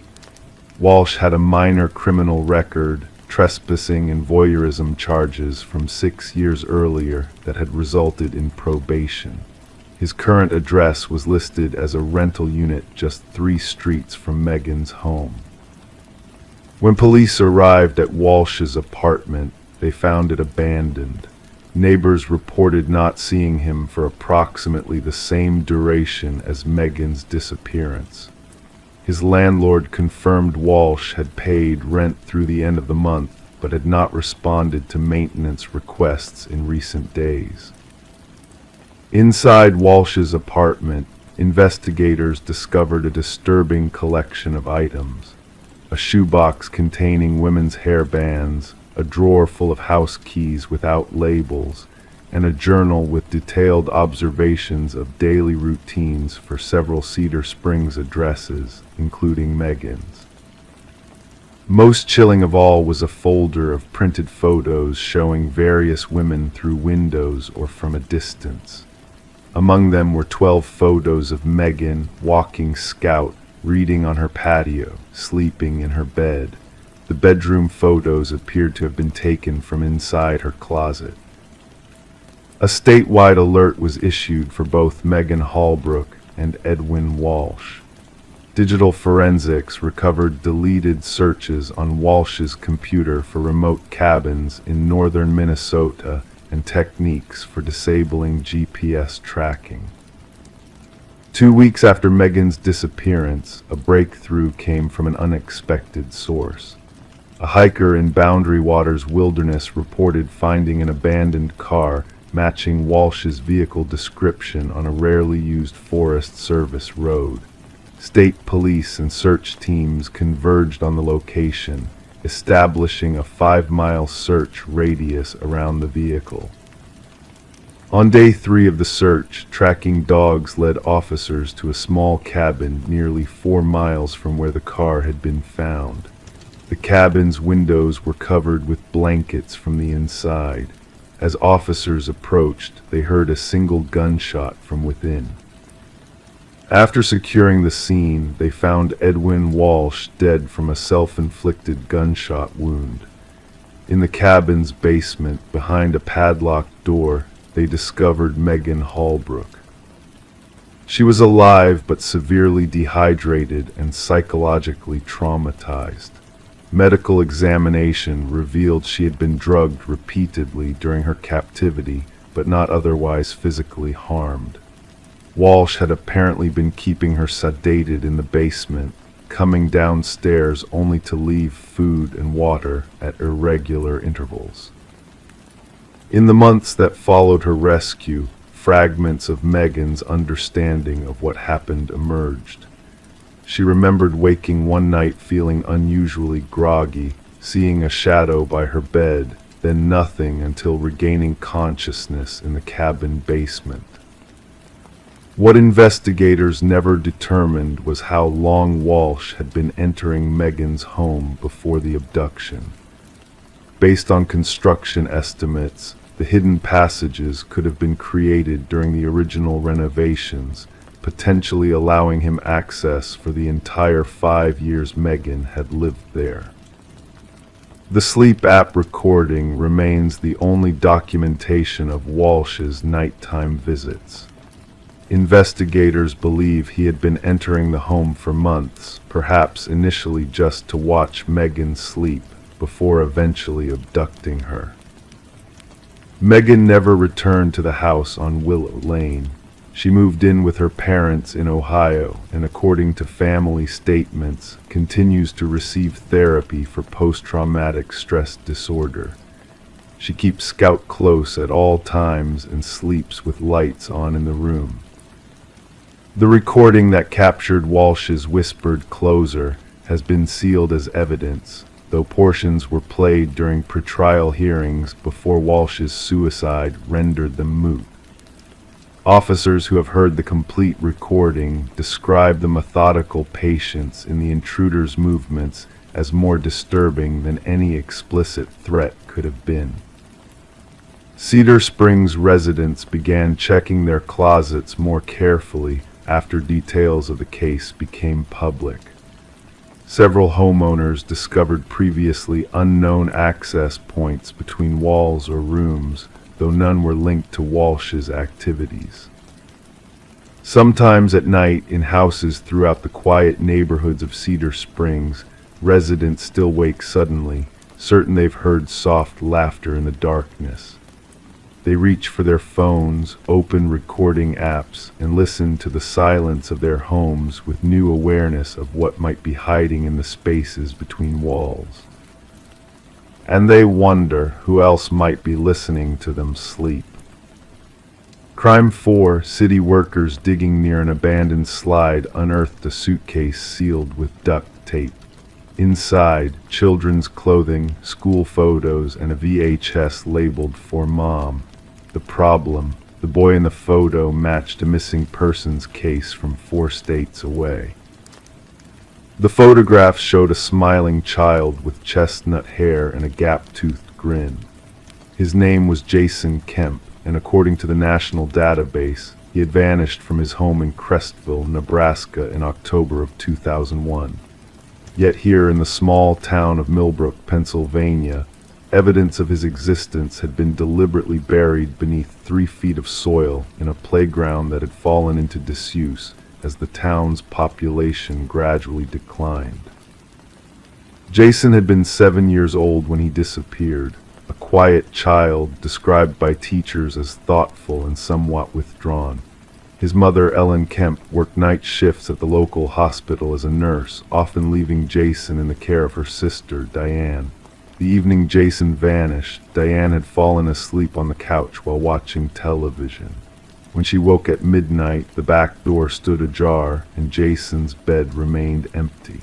Walsh had a minor criminal record, trespassing and voyeurism charges from 6 years earlier that had resulted in probation. His current address was listed as a rental unit just 3 streets from Megan's home. When police arrived at Walsh's apartment, they found it abandoned. Neighbors reported not seeing him for approximately the same duration as Megan's disappearance. His landlord confirmed Walsh had paid rent through the end of the month, but had not responded to maintenance requests in recent days. Inside Walsh's apartment, investigators discovered a disturbing collection of items: a shoebox containing women's hairbands, a drawer full of house keys without labels, and a journal with detailed observations of daily routines for several Cedar Springs addresses, including Megan's. Most chilling of all was a folder of printed photos showing various women through windows or from a distance. Among them were 12 photos of Megan walking scout, reading on her patio, sleeping in her bed. The bedroom photos appeared to have been taken from inside her closet. A statewide alert was issued for both Megan Hallbrook and Edwin Walsh. Digital forensics recovered deleted searches on Walsh's computer for remote cabins in northern Minnesota and techniques for disabling GPS tracking. 2 weeks after Megan's disappearance, a breakthrough came from an unexpected source. A hiker in Boundary Waters Wilderness reported finding an abandoned car matching Walsh's vehicle description on a rarely used Forest Service road. State police and search teams converged on the location, establishing a 5-mile search radius around the vehicle. On day 3 of the search, tracking dogs led officers to a small cabin nearly 4 miles from where the car had been found. The cabin's windows were covered with blankets from the inside. As officers approached, they heard a single gunshot from within. After securing the scene, they found Edwin Walsh dead from a self-inflicted gunshot wound. In the cabin's basement, behind a padlocked door, they discovered Megan Holbrook. She was alive but severely dehydrated and psychologically traumatized. Medical examination revealed she had been drugged repeatedly during her captivity, but not otherwise physically harmed. Walsh had apparently been keeping her sedated in the basement, coming downstairs only to leave food and water at irregular intervals. In the months that followed her rescue, fragments of Megan's understanding of what happened emerged. She remembered waking one night feeling unusually groggy, seeing a shadow by her bed, then nothing until regaining consciousness in the cabin basement. What investigators never determined was how long Walsh had been entering Megan's home before the abduction. Based on construction estimates, the hidden passages could have been created during the original renovations, potentially allowing him access for the entire 5 years Megan had lived there. The sleep app recording remains the only documentation of Walsh's nighttime visits. Investigators believe he had been entering the home for months, perhaps initially just to watch Megan sleep, before eventually abducting her. Megan never returned to the house on Willow Lane. She moved in with her parents in Ohio and, according to family statements, continues to receive therapy for post-traumatic stress disorder. She keeps Scout close at all times and sleeps with lights on in the room. The recording that captured Walsh's whispered closer has been sealed as evidence, though portions were played during pretrial hearings before Walsh's suicide rendered them moot. Officers who have heard the complete recording describe the methodical patience in the intruder's movements as more disturbing than any explicit threat could have been. Cedar Springs residents began checking their closets more carefully after details of the case became public. Several homeowners discovered previously unknown access points between walls or rooms, though none were linked to Walsh's activities. Sometimes at night, in houses throughout the quiet neighborhoods of Cedar Springs, residents still wake suddenly, certain they've heard soft laughter in the darkness. They reach for their phones, open recording apps, and listen to the silence of their homes with new awareness of what might be hiding in the spaces between walls. And they wonder who else might be listening to them sleep. Crime 4, city workers digging near an abandoned slide unearthed a suitcase sealed with duct tape. Inside, children's clothing, school photos, and a VHS labeled "For Mom." The problem, the boy in the photo matched a missing persons case from 4 states away. The photograph showed a smiling child with chestnut hair and a gap-toothed grin. His name was Jason Kemp, and according to the national database, he had vanished from his home in Crestville, Nebraska in October of 2001. Yet here in the small town of Millbrook, Pennsylvania, evidence of his existence had been deliberately buried beneath 3 feet of soil in a playground that had fallen into disuse as the town's population gradually declined. Jason had been 7 years old when he disappeared, a quiet child described by teachers as thoughtful and somewhat withdrawn. His mother, Ellen Kemp, worked night shifts at the local hospital as a nurse, often leaving Jason in the care of her sister, Diane. The evening Jason vanished, Diane had fallen asleep on the couch while watching television. When she woke at midnight, the back door stood ajar and Jason's bed remained empty.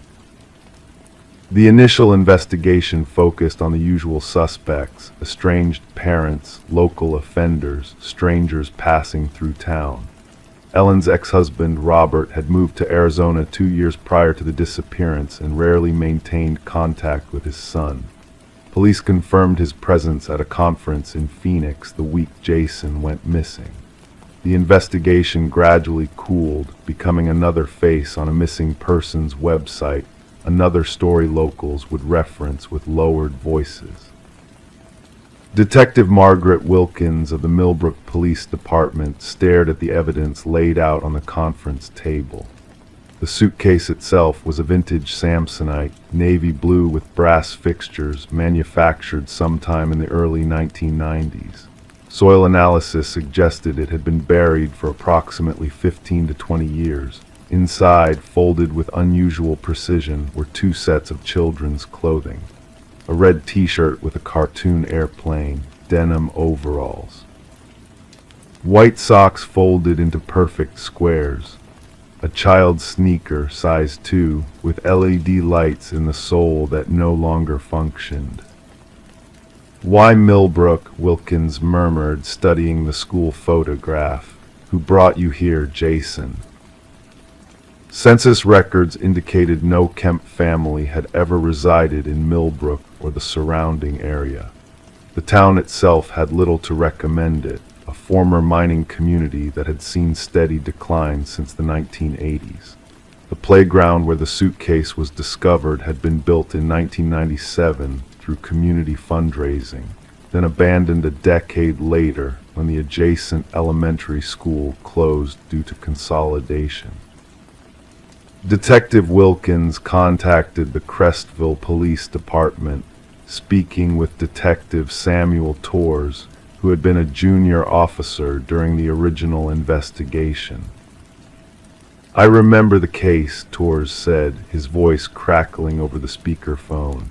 The initial investigation focused on the usual suspects: estranged parents, local offenders, strangers passing through town. Ellen's ex-husband, Robert, had moved to Arizona 2 years prior to the disappearance and rarely maintained contact with his son. Police confirmed his presence at a conference in Phoenix the week Jason went missing. The investigation gradually cooled, becoming another face on a missing persons website, another story locals would reference with lowered voices. Detective Margaret Wilkins of the Millbrook Police Department stared at the evidence laid out on the conference table. The suitcase itself was a vintage Samsonite, navy blue with brass fixtures, manufactured sometime in the early 1990s. Soil analysis suggested it had been buried for approximately 15 to 20 years. Inside, folded with unusual precision, were 2 sets of children's clothing. A red t-shirt with a cartoon airplane, denim overalls. White socks folded into perfect squares. A child's sneaker, size 2, with LED lights in the sole that no longer functioned. "Why Millbrook?" Wilkins murmured, studying the school photograph. "Who brought you here, Jason?" Census records indicated no Kemp family had ever resided in Millbrook or the surrounding area. The town itself had little to recommend it, a former mining community that had seen steady decline since the 1980s. The playground where the suitcase was discovered had been built in 1997 through community fundraising, then abandoned a decade later when the adjacent elementary school closed due to consolidation. Detective Wilkins contacted the Crestville Police Department, speaking with Detective Samuel Torres, who had been a junior officer during the original investigation. "I remember the case," Torres said, his voice crackling over the speakerphone.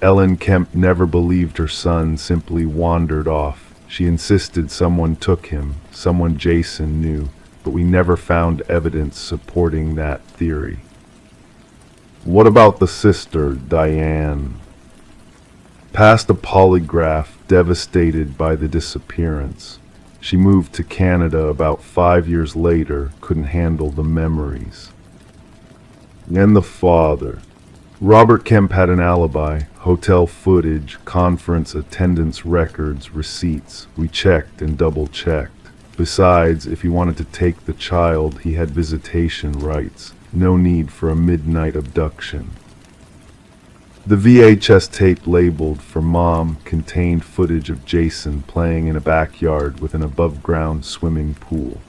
"Ellen Kemp never believed her son simply wandered off. She insisted someone took him, someone Jason knew, but we never found evidence supporting that theory." "What about the sister, Diane?" "Passed a polygraph, devastated by the disappearance. She moved to Canada about 5 years later, couldn't handle the memories." "And the father?" "Robert Kemp had an alibi, hotel footage, conference attendance records, receipts. We checked and double-checked. Besides, if he wanted to take the child, he had visitation rights. No need for a midnight abduction." The VHS tape labeled "For Mom" contained footage of Jason playing in a backyard with an above-ground swimming pool.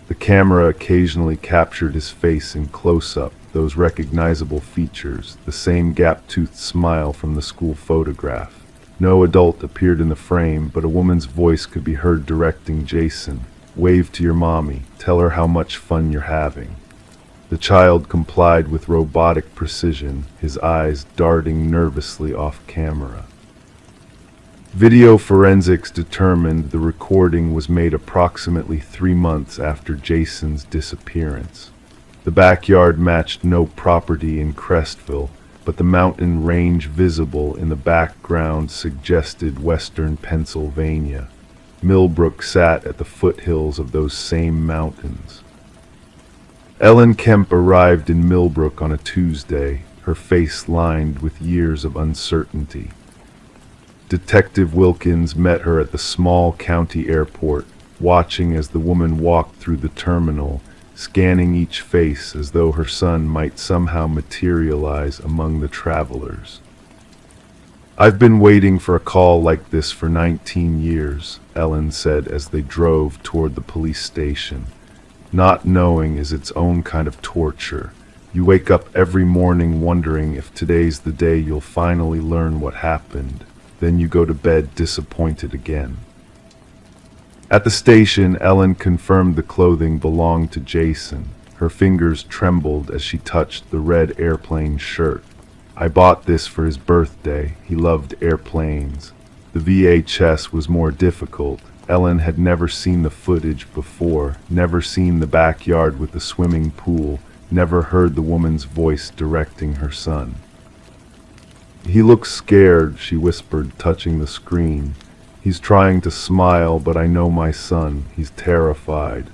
The camera occasionally captured his face in close-up, those recognizable features, the same gap-toothed smile from the school photograph. No adult appeared in the frame, but a woman's voice could be heard directing Jason. "Wave to your mommy. Tell her how much fun you're having." The child complied with robotic precision, his eyes darting nervously off camera. Video forensics determined the recording was made approximately 3 months after Jason's disappearance. The backyard matched no property in Crestville, but the mountain range visible in the background suggested western Pennsylvania. Millbrook sat at the foothills of those same mountains. Ellen Kemp arrived in Millbrook on a Tuesday, her face lined with years of uncertainty. Detective Wilkins met her at the small county airport, watching as the woman walked through the terminal, scanning each face as though her son might somehow materialize among the travelers. "I've been waiting for a call like this for 19 years, Ellen said as they drove toward the police station. "Not knowing is its own kind of torture. You wake up every morning wondering if today's the day you'll finally learn what happened. Then you go to bed disappointed again." At the station, Ellen confirmed the clothing belonged to Jason. Her fingers trembled as she touched the red airplane shirt. "I bought this for his birthday. He loved airplanes." The VHS was more difficult. Ellen had never seen the footage before, never seen the backyard with the swimming pool, never heard the woman's voice directing her son. "He looks scared," she whispered, touching the screen. "He's trying to smile, but I know my son. He's terrified."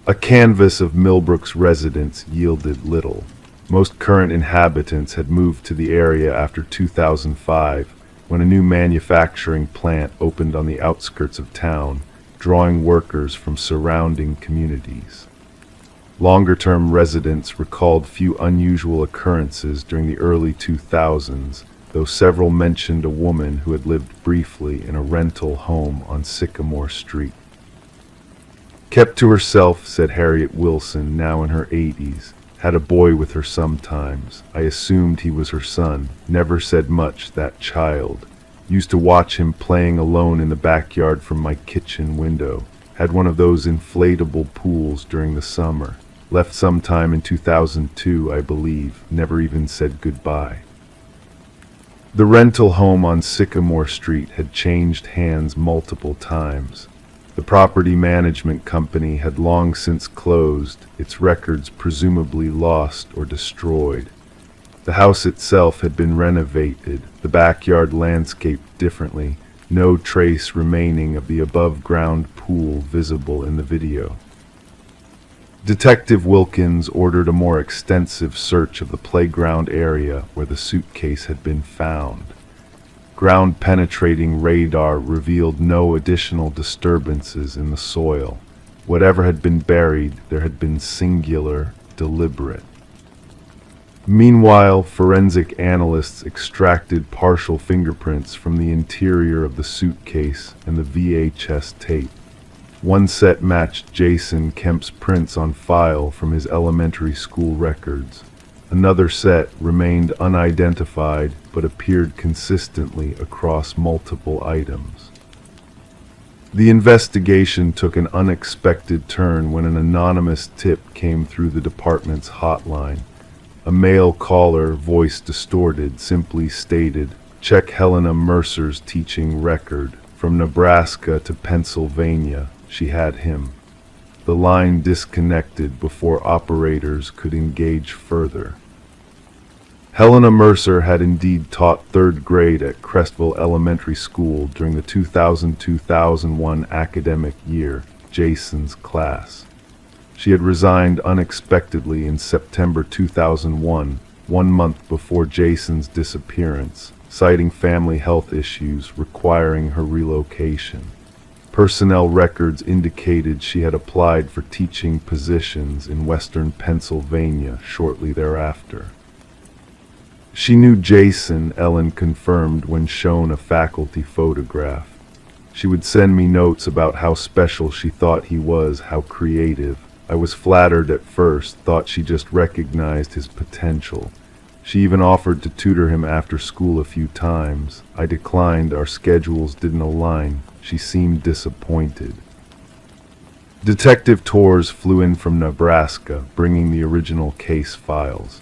A canvass of Millbrook's residents yielded little. Most current inhabitants had moved to the area after 2005, when a new manufacturing plant opened on the outskirts of town, drawing workers from surrounding communities. Longer-term residents recalled few unusual occurrences during the early 2000s, though several mentioned a woman who had lived briefly in a rental home on Sycamore Street. "Kept to herself," said Harriet Wilson, now in her 80s. "Had a boy with her sometimes. I assumed he was her son. Never said much, that child. Used to watch him playing alone in the backyard from my kitchen window. Had one of those inflatable pools during the summer. Left sometime in 2002, I believe. Never even said goodbye." The rental home on Sycamore Street had changed hands multiple times. The property management company had long since closed, its records presumably lost or destroyed. The house itself had been renovated, the backyard landscaped differently, no trace remaining of the above-ground pool visible in the video. Detective Wilkins ordered a more extensive search of the playground area where the suitcase had been found. Ground-penetrating radar revealed no additional disturbances in the soil. Whatever had been buried, there had been singular, deliberate. Meanwhile, forensic analysts extracted partial fingerprints from the interior of the suitcase and the VHS tape. One set matched Jason Kemp's prints on file from his elementary school records. Another set remained unidentified but appeared consistently across multiple items. The investigation took an unexpected turn when an anonymous tip came through the department's hotline. A male caller, voice distorted, simply stated, "Check Helena Mercer's teaching record. From Nebraska to Pennsylvania, she had him." The line disconnected before operators could engage further. Helena Mercer had indeed taught third grade at Crestville Elementary School during the 2000-2001 academic year, Jason's class. She had resigned unexpectedly in September 2001, 1 month before Jason's disappearance, citing family health issues requiring her relocation. Personnel records indicated she had applied for teaching positions in western Pennsylvania shortly thereafter. She knew Jason, Ellen confirmed when shown a faculty photograph. She would send me notes about how special she thought he was, how creative. I was flattered at first, thought she just recognized his potential. She even offered to tutor him after school a few times. I declined, our schedules didn't align. She seemed disappointed. Detective Torres flew in from Nebraska, bringing the original case files.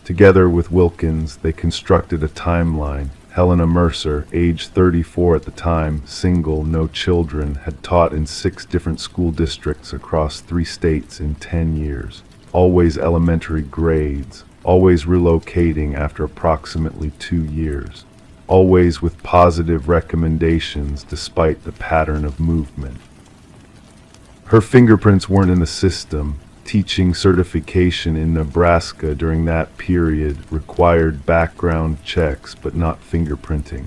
Together with Wilkins, they constructed a timeline. Helena Mercer, age 34 at the time, single, no children, had taught in 6 different school districts across 3 states in 10 years. Always elementary grades, always relocating after approximately 2 years. Always with positive recommendations despite the pattern of movement. Her fingerprints weren't in the system. Teaching certification in Nebraska during that period required background checks but not fingerprinting.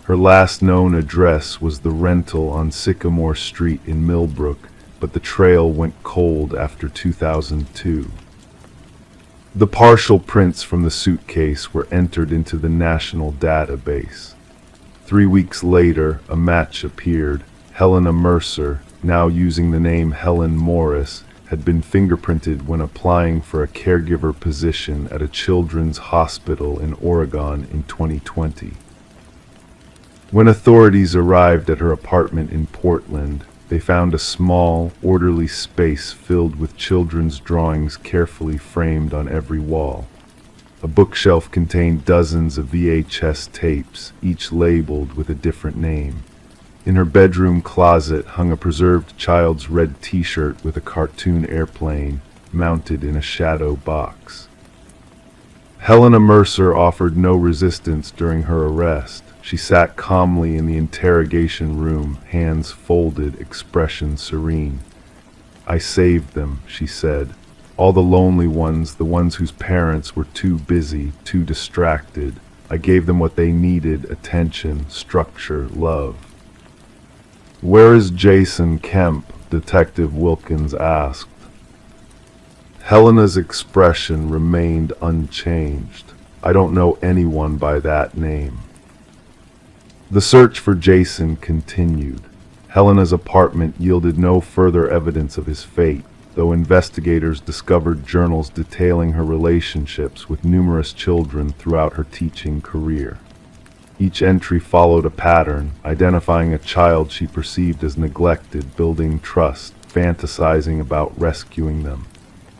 Her last known address was the rental on Sycamore Street in Millbrook, but the trail went cold after 2002. The partial prints from the suitcase were entered into the national database. 3 weeks later, a match appeared. Helena Mercer, now using the name Helen Morris, had been fingerprinted when applying for a caregiver position at a children's hospital in Oregon in 2020. When authorities arrived at her apartment in Portland, they found a small, orderly space filled with children's drawings carefully framed on every wall. A bookshelf contained dozens of VHS tapes, each labeled with a different name. In her bedroom closet hung a preserved child's red t-shirt with a cartoon airplane mounted in a shadow box. Helena Mercer offered no resistance during her arrest. She sat calmly in the interrogation room, hands folded, expression serene. "I saved them," she said. "All the lonely ones, the ones whose parents were too busy, too distracted. I gave them what they needed: attention, structure, love." "Where is Jason Kemp?" Detective Wilkins asked. Helena's expression remained unchanged. "I don't know anyone by that name." The search for Jason continued. Helena's apartment yielded no further evidence of his fate, though investigators discovered journals detailing her relationships with numerous children throughout her teaching career. Each entry followed a pattern, identifying a child she perceived as neglected, building trust, fantasizing about rescuing them.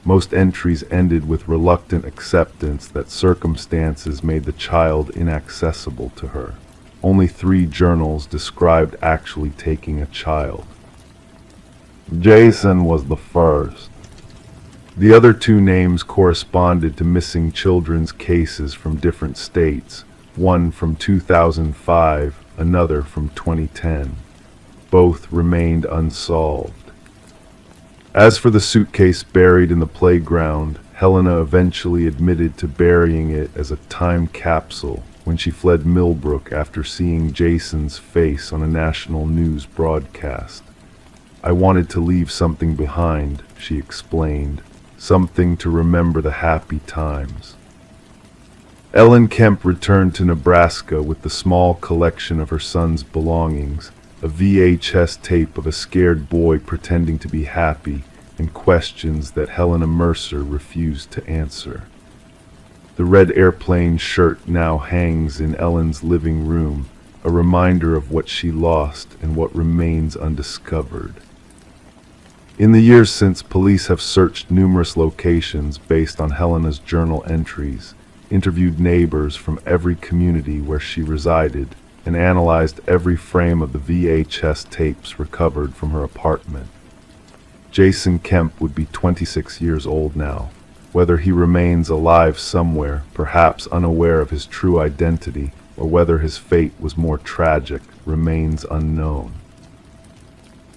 Most entries ended with reluctant acceptance that circumstances made the child inaccessible to her. Only 3 journals described actually taking a child. Jason was the first. The other 2 names corresponded to missing children's cases from different states, one from 2005, another from 2010. Both remained unsolved. As for the suitcase buried in the playground, Helena eventually admitted to burying it as a time capsule when she fled Millbrook after seeing Jason's face on a national news broadcast. "I wanted to leave something behind," she explained, "something to remember the happy times." Ellen Kemp returned to Nebraska with the small collection of her son's belongings, a VHS tape of a scared boy pretending to be happy, and questions that Helena Mercer refused to answer. The red airplane shirt now hangs in Ellen's living room, a reminder of what she lost and what remains undiscovered. In the years since, police have searched numerous locations based on Helena's journal entries, interviewed neighbors from every community where she resided, and analyzed every frame of the VHS tapes recovered from her apartment. Jason Kemp would be 26 years old now. Whether he remains alive somewhere, perhaps unaware of his true identity, or whether his fate was more tragic, remains unknown.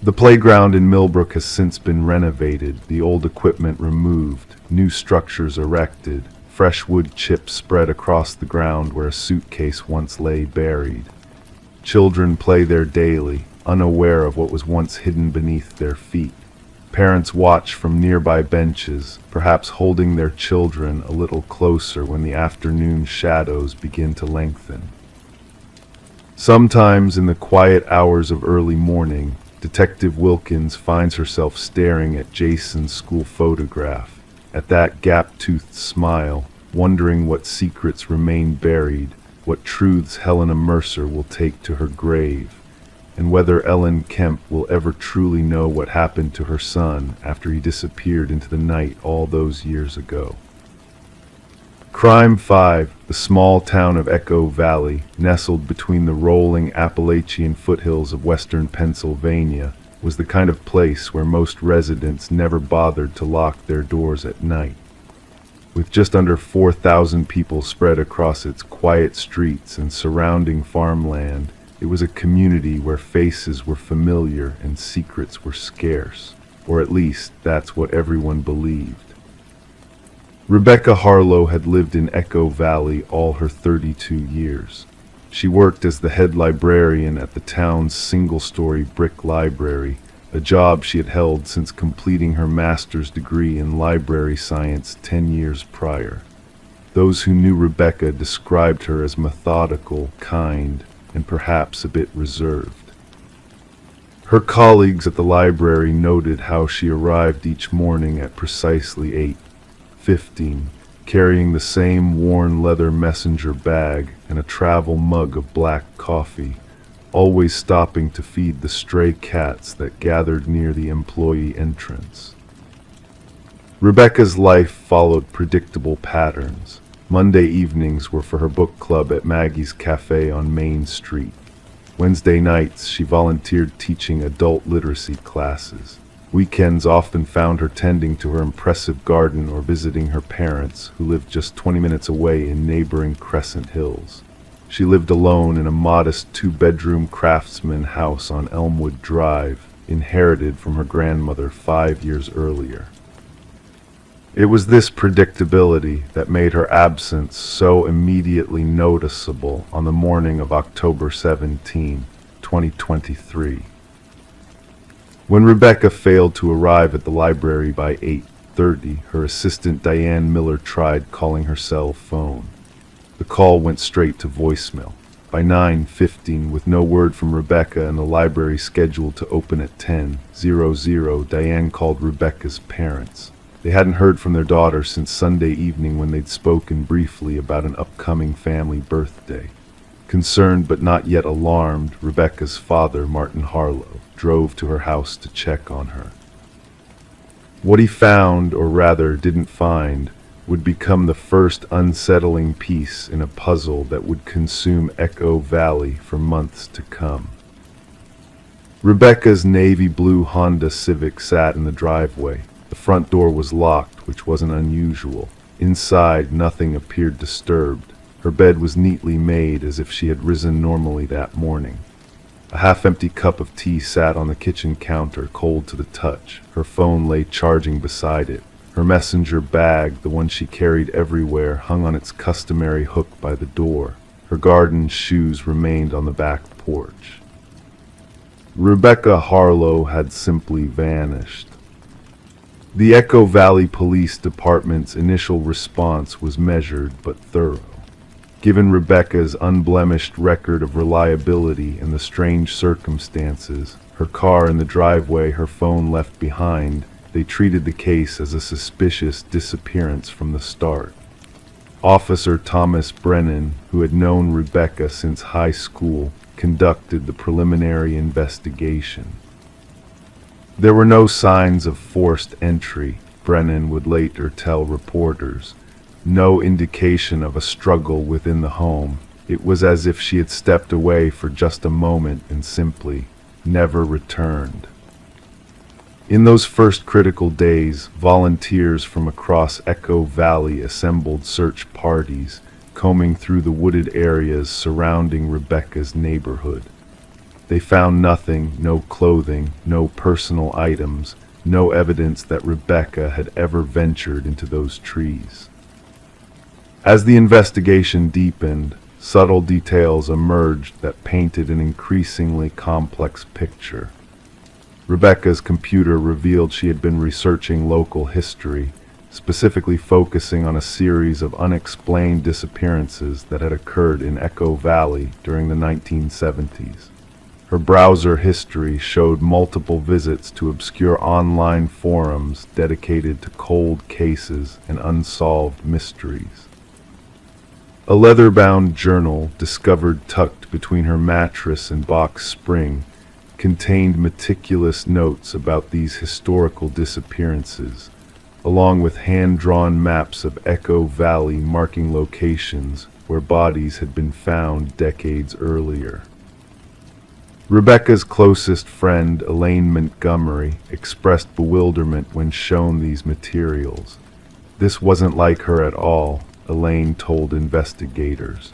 The playground in Millbrook has since been renovated, the old equipment removed, new structures erected, fresh wood chips spread across the ground where a suitcase once lay buried. Children play there daily, unaware of what was once hidden beneath their feet. Parents watch from nearby benches, perhaps holding their children a little closer when the afternoon shadows begin to lengthen. Sometimes in the quiet hours of early morning, Detective Wilkins finds herself staring at Jason's school photograph, at that gap-toothed smile, wondering what secrets remain buried, what truths Helena Mercer will take to her grave, and whether Ellen Kemp will ever truly know what happened to her son after he disappeared into the night all those years ago. Crime 5, the small town of Echo Valley, nestled between the rolling Appalachian foothills of western Pennsylvania, was the kind of place where most residents never bothered to lock their doors at night. With just under 4,000 people spread across its quiet streets and surrounding farmland, it was a community where faces were familiar and secrets were scarce, or at least that's what everyone believed. Rebecca Harlow had lived in Echo Valley all her 32 years. She worked as the head librarian at the town's single-story brick library, a job she had held since completing her master's degree in library science 10 years prior. Those who knew Rebecca described her as methodical, kind, and perhaps a bit reserved. Her colleagues at the library noted how she arrived each morning at precisely 8:15, carrying the same worn leather messenger bag and a travel mug of black coffee, always stopping to feed the stray cats that gathered near the employee entrance. Rebecca's life followed predictable patterns. Monday evenings were for her book club at Maggie's Cafe on Main Street. Wednesday nights, she volunteered teaching adult literacy classes. Weekends often found her tending to her impressive garden or visiting her parents, who lived just 20 minutes away in neighboring Crescent Hills. She lived alone in a modest two-bedroom craftsman house on Elmwood Drive, inherited from her grandmother 5 years earlier. It was this predictability that made her absence so immediately noticeable on the morning of October 17, 2023. When Rebecca failed to arrive at the library by 8:30, her assistant Diane Miller tried calling her cell phone. The call went straight to voicemail. By 9:15, with no word from Rebecca and the library scheduled to open at 10:00, Diane called Rebecca's parents. They hadn't heard from their daughter since Sunday evening when they'd spoken briefly about an upcoming family birthday. Concerned but not yet alarmed, Rebecca's father, Martin Harlow, drove to her house to check on her. What he found, or rather didn't find, would become the first unsettling piece in a puzzle that would consume Echo Valley for months to come. Rebecca's navy blue Honda Civic sat in the driveway. The front door was locked, which wasn't unusual. Inside, nothing appeared disturbed. Her bed was neatly made, as if she had risen normally that morning. A half-empty cup of tea sat on the kitchen counter, cold to the touch. Her phone lay charging beside it. Her messenger bag, the one she carried everywhere, hung on its customary hook by the door. Her garden shoes remained on the back porch. Rebecca Harlow had simply vanished. The Echo Valley Police Department's initial response was measured but thorough. Given Rebecca's unblemished record of reliability and the strange circumstances, her car in the driveway, her phone left behind, they treated the case as a suspicious disappearance from the start. Officer Thomas Brennan, who had known Rebecca since high school, conducted the preliminary investigation. There were no signs of forced entry, Brennan would later tell reporters. No indication of a struggle within the home. It was as if she had stepped away for just a moment and simply never returned. In those first critical days, volunteers from across Echo Valley assembled search parties, combing through the wooded areas surrounding Rebecca's neighborhood. They found nothing, no clothing, no personal items, no evidence that Rebecca had ever ventured into those trees. As the investigation deepened, subtle details emerged that painted an increasingly complex picture. Rebecca's computer revealed she had been researching local history, specifically focusing on a series of unexplained disappearances that had occurred in Echo Valley during the 1970s. Her browser history showed multiple visits to obscure online forums dedicated to cold cases and unsolved mysteries. A leather-bound journal, discovered tucked between her mattress and box spring, contained meticulous notes about these historical disappearances, along with hand-drawn maps of Echo Valley marking locations where bodies had been found decades earlier. Rebecca's closest friend, Elaine Montgomery, expressed bewilderment when shown these materials. This wasn't like her at all, Elaine told investigators.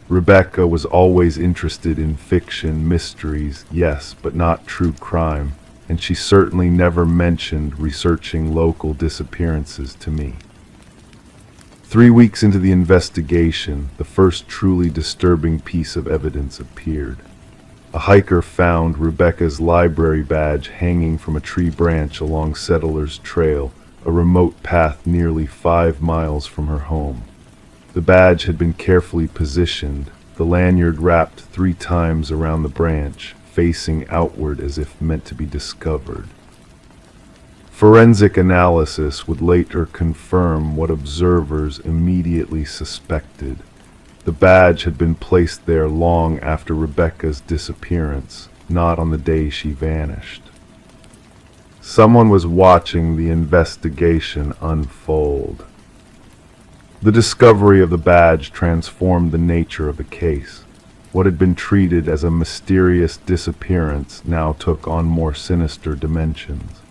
Rebecca was always interested in fiction, mysteries, yes, but not true crime, and she certainly never mentioned researching local disappearances to me. 3 weeks into the investigation, the first truly disturbing piece of evidence appeared. A hiker found Rebecca's library badge hanging from a tree branch along Settlers Trail, a remote path nearly 5 miles from her home. The badge had been carefully positioned, the lanyard wrapped 3 times around the branch, facing outward as if meant to be discovered. Forensic analysis would later confirm what observers immediately suspected. The badge had been placed there long after Rebecca's disappearance, not on the day she vanished. Someone was watching the investigation unfold. The discovery of the badge transformed the nature of the case. What had been treated as a mysterious disappearance now took on more sinister dimensions.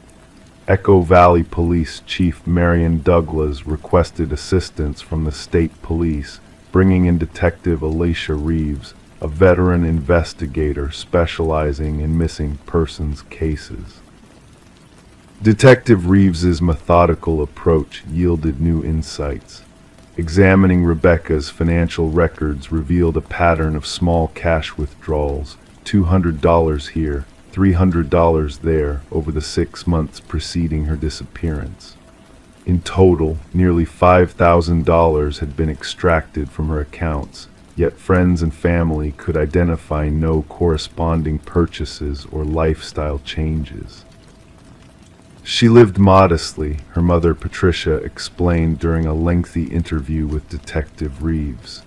Echo Valley Police Chief Marion Douglas requested assistance from the state police, bringing in Detective Alicia Reeves, a veteran investigator specializing in missing persons cases. Detective Reeves's methodical approach yielded new insights. Examining Rebecca's financial records revealed a pattern of small cash withdrawals, $200 here, $300 there, over the 6 months preceding her disappearance. In total, nearly $5,000 had been extracted from her accounts, yet friends and family could identify no corresponding purchases or lifestyle changes. She lived modestly, her mother Patricia explained during a lengthy interview with Detective Reeves.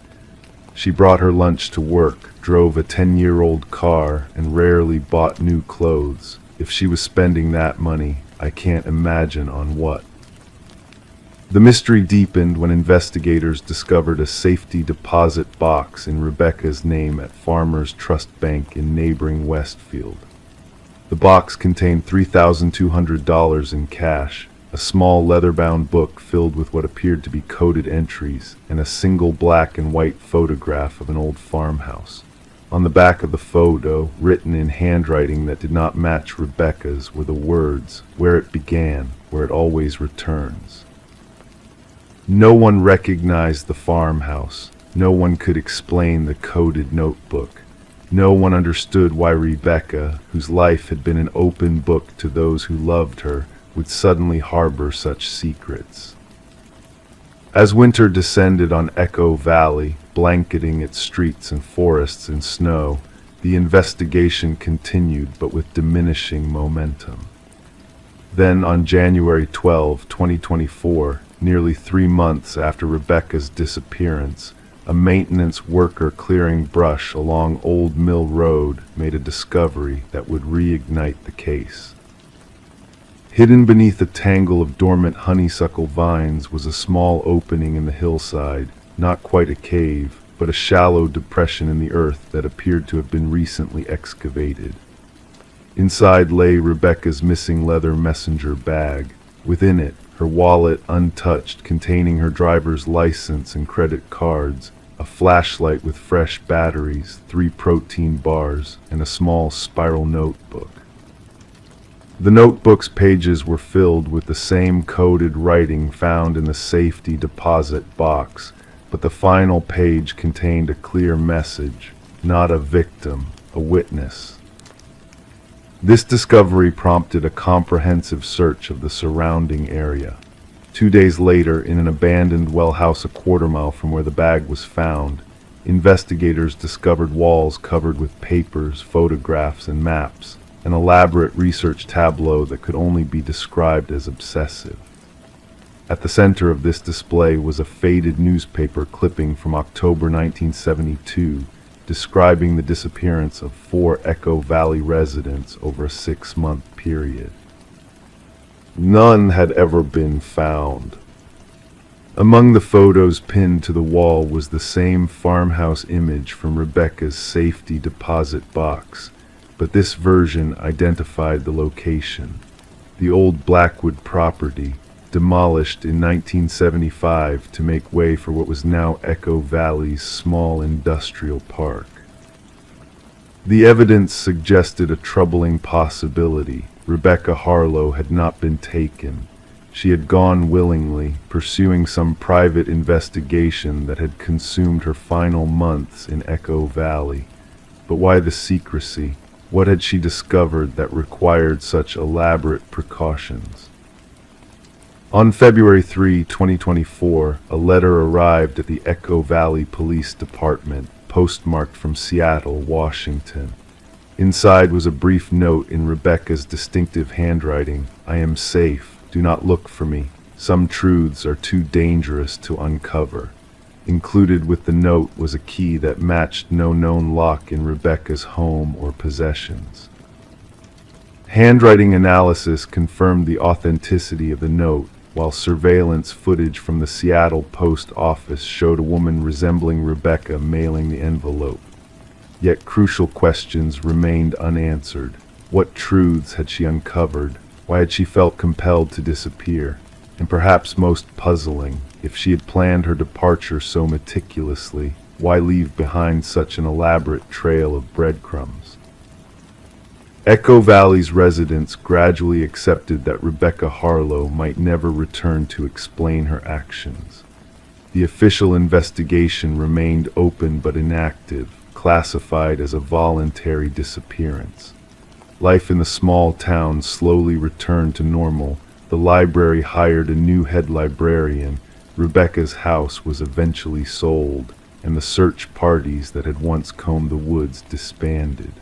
She brought her lunch to work, drove a 10-year-old car, and rarely bought new clothes. If she was spending that money, I can't imagine on what. The mystery deepened when investigators discovered a safety deposit box in Rebecca's name at Farmers Trust Bank in neighboring Westfield. The box contained $3,200 in cash, a small leather-bound book filled with what appeared to be coded entries, and a single black and white photograph of an old farmhouse. On the back of the photo, written in handwriting that did not match Rebecca's, were the words, "Where it began, where it always returns." No one recognized the farmhouse. No one could explain the coded notebook. No one understood why Rebecca, whose life had been an open book to those who loved her, would suddenly harbor such secrets. As winter descended on Echo Valley, blanketing its streets and forests in snow, the investigation continued, but with diminishing momentum. Then, on January 12, 2024, nearly 3 months after Rebecca's disappearance, a maintenance worker clearing brush along Old Mill Road made a discovery that would reignite the case. Hidden beneath a tangle of dormant honeysuckle vines was a small opening in the hillside, not quite a cave, but a shallow depression in the earth that appeared to have been recently excavated. Inside lay Rebecca's missing leather messenger bag. Within it, her wallet untouched containing her driver's license and credit cards, a flashlight with fresh batteries, 3 protein bars, and a small spiral notebook. The notebook's pages were filled with the same coded writing found in the safety deposit box, but the final page contained a clear message, not a victim, a witness. This discovery prompted a comprehensive search of the surrounding area. 2 days later, in an abandoned well house a quarter-mile from where the bag was found, investigators discovered walls covered with papers, photographs, and maps, an elaborate research tableau that could only be described as obsessive. At the center of this display was a faded newspaper clipping from October 1972, describing the disappearance of 4 Echo Valley residents over a 6-month period. None had ever been found. Among the photos pinned to the wall was the same farmhouse image from Rebecca's safety deposit box, but this version identified the location. The old Blackwood property, demolished in 1975 to make way for what was now Echo Valley's small industrial park. The evidence suggested a troubling possibility. Rebecca Harlow had not been taken. She had gone willingly, pursuing some private investigation that had consumed her final months in Echo Valley. But why the secrecy? What had she discovered that required such elaborate precautions? On February 3, 2024, a letter arrived at the Echo Valley Police Department, postmarked from Seattle, Washington. Inside was a brief note in Rebecca's distinctive handwriting. "I am safe. Do not look for me. Some truths are too dangerous to uncover." Included with the note was a key that matched no known lock in Rebecca's home or possessions. Handwriting analysis confirmed the authenticity of the note, while surveillance footage from the Seattle post office showed a woman resembling Rebecca mailing the envelope. Yet crucial questions remained unanswered. What truths had she uncovered? Why had she felt compelled to disappear? And perhaps most puzzling, if she had planned her departure so meticulously, why leave behind such an elaborate trail of breadcrumbs? Echo Valley's residents gradually accepted that Rebecca Harlow might never return to explain her actions. The official investigation remained open but inactive, classified as a voluntary disappearance. Life in the small town slowly returned to normal. The library hired a new head librarian. Rebecca's house was eventually sold, and the search parties that had once combed the woods disbanded.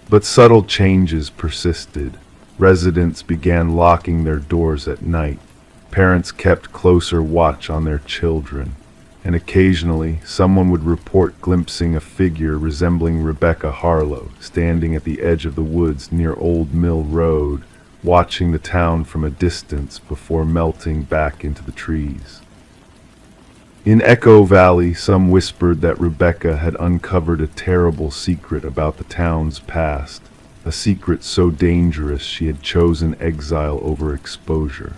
But subtle changes persisted. Residents began locking their doors at night. Parents kept closer watch on their children, and occasionally someone would report glimpsing a figure resembling Rebecca Harlow standing at the edge of the woods near Old Mill Road, watching the town from a distance before melting back into the trees. In Echo Valley, some whispered that Rebecca had uncovered a terrible secret about the town's past, a secret so dangerous she had chosen exile over exposure.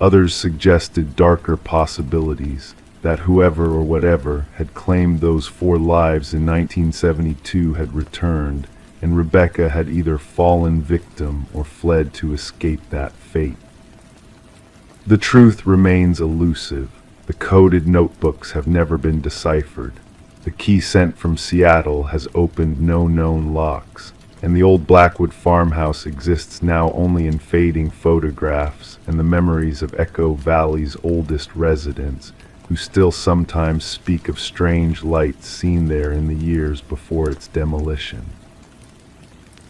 Others suggested darker possibilities, that whoever or whatever had claimed those 4 lives in 1972 had returned, and Rebecca had either fallen victim or fled to escape that fate. The truth remains elusive. The coded notebooks have never been deciphered. The key sent from Seattle has opened no known locks, and the old Blackwood farmhouse exists now only in fading photographs and the memories of Echo Valley's oldest residents, who still sometimes speak of strange lights seen there in the years before its demolition.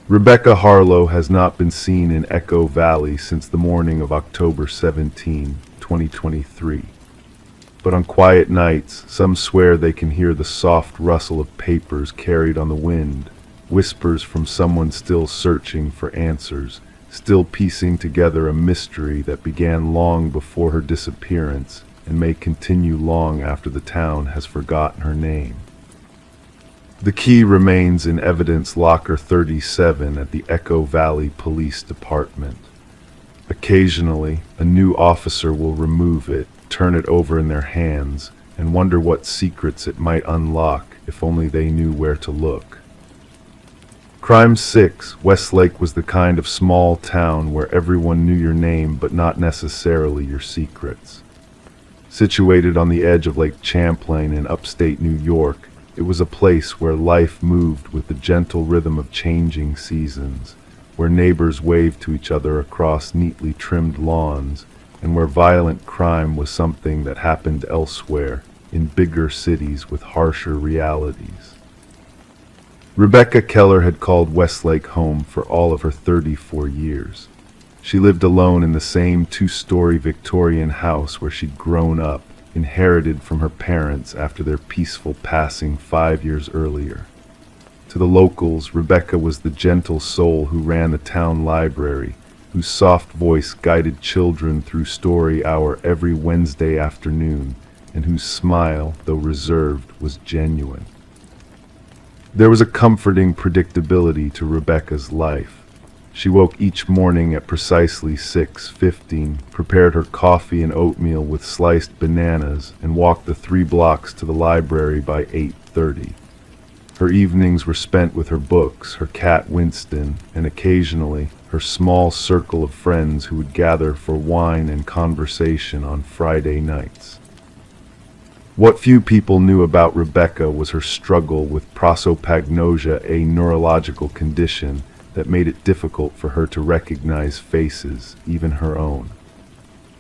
Rebecca Harlow has not been seen in Echo Valley since the morning of October 17, 2023. But on quiet nights, some swear they can hear the soft rustle of papers carried on the wind, whispers from someone still searching for answers, still piecing together a mystery that began long before her disappearance and may continue long after the town has forgotten her name. The key remains in evidence locker 37 at the Echo Valley Police Department. Occasionally, a new officer will remove it, turn it over in their hands, and wonder what secrets it might unlock if only they knew where to look. Crime 6, Westlake was the kind of small town where everyone knew your name but not necessarily your secrets. Situated on the edge of Lake Champlain in upstate New York, it was a place where life moved with the gentle rhythm of changing seasons, where neighbors waved to each other across neatly trimmed lawns, and where violent crime was something that happened elsewhere, in bigger cities with harsher realities. Rebecca Keller had called Westlake home for all of her 34 years. She lived alone in the same 2-story Victorian house where she'd grown up, inherited from her parents after their peaceful passing 5 years earlier. To the locals, Rebecca was the gentle soul who ran the town library, whose soft voice guided children through story hour every Wednesday afternoon, and whose smile, though reserved, was genuine. There was a comforting predictability to Rebecca's life. She woke each morning at precisely 6:15, prepared her coffee and oatmeal with sliced bananas, and walked the 3 blocks to the library by 8:30. Her evenings were spent with her books, her cat Winston, and occasionally her small circle of friends who would gather for wine and conversation on Friday nights. What few people knew about Rebecca was her struggle with prosopagnosia, a neurological condition that made it difficult for her to recognize faces, even her own.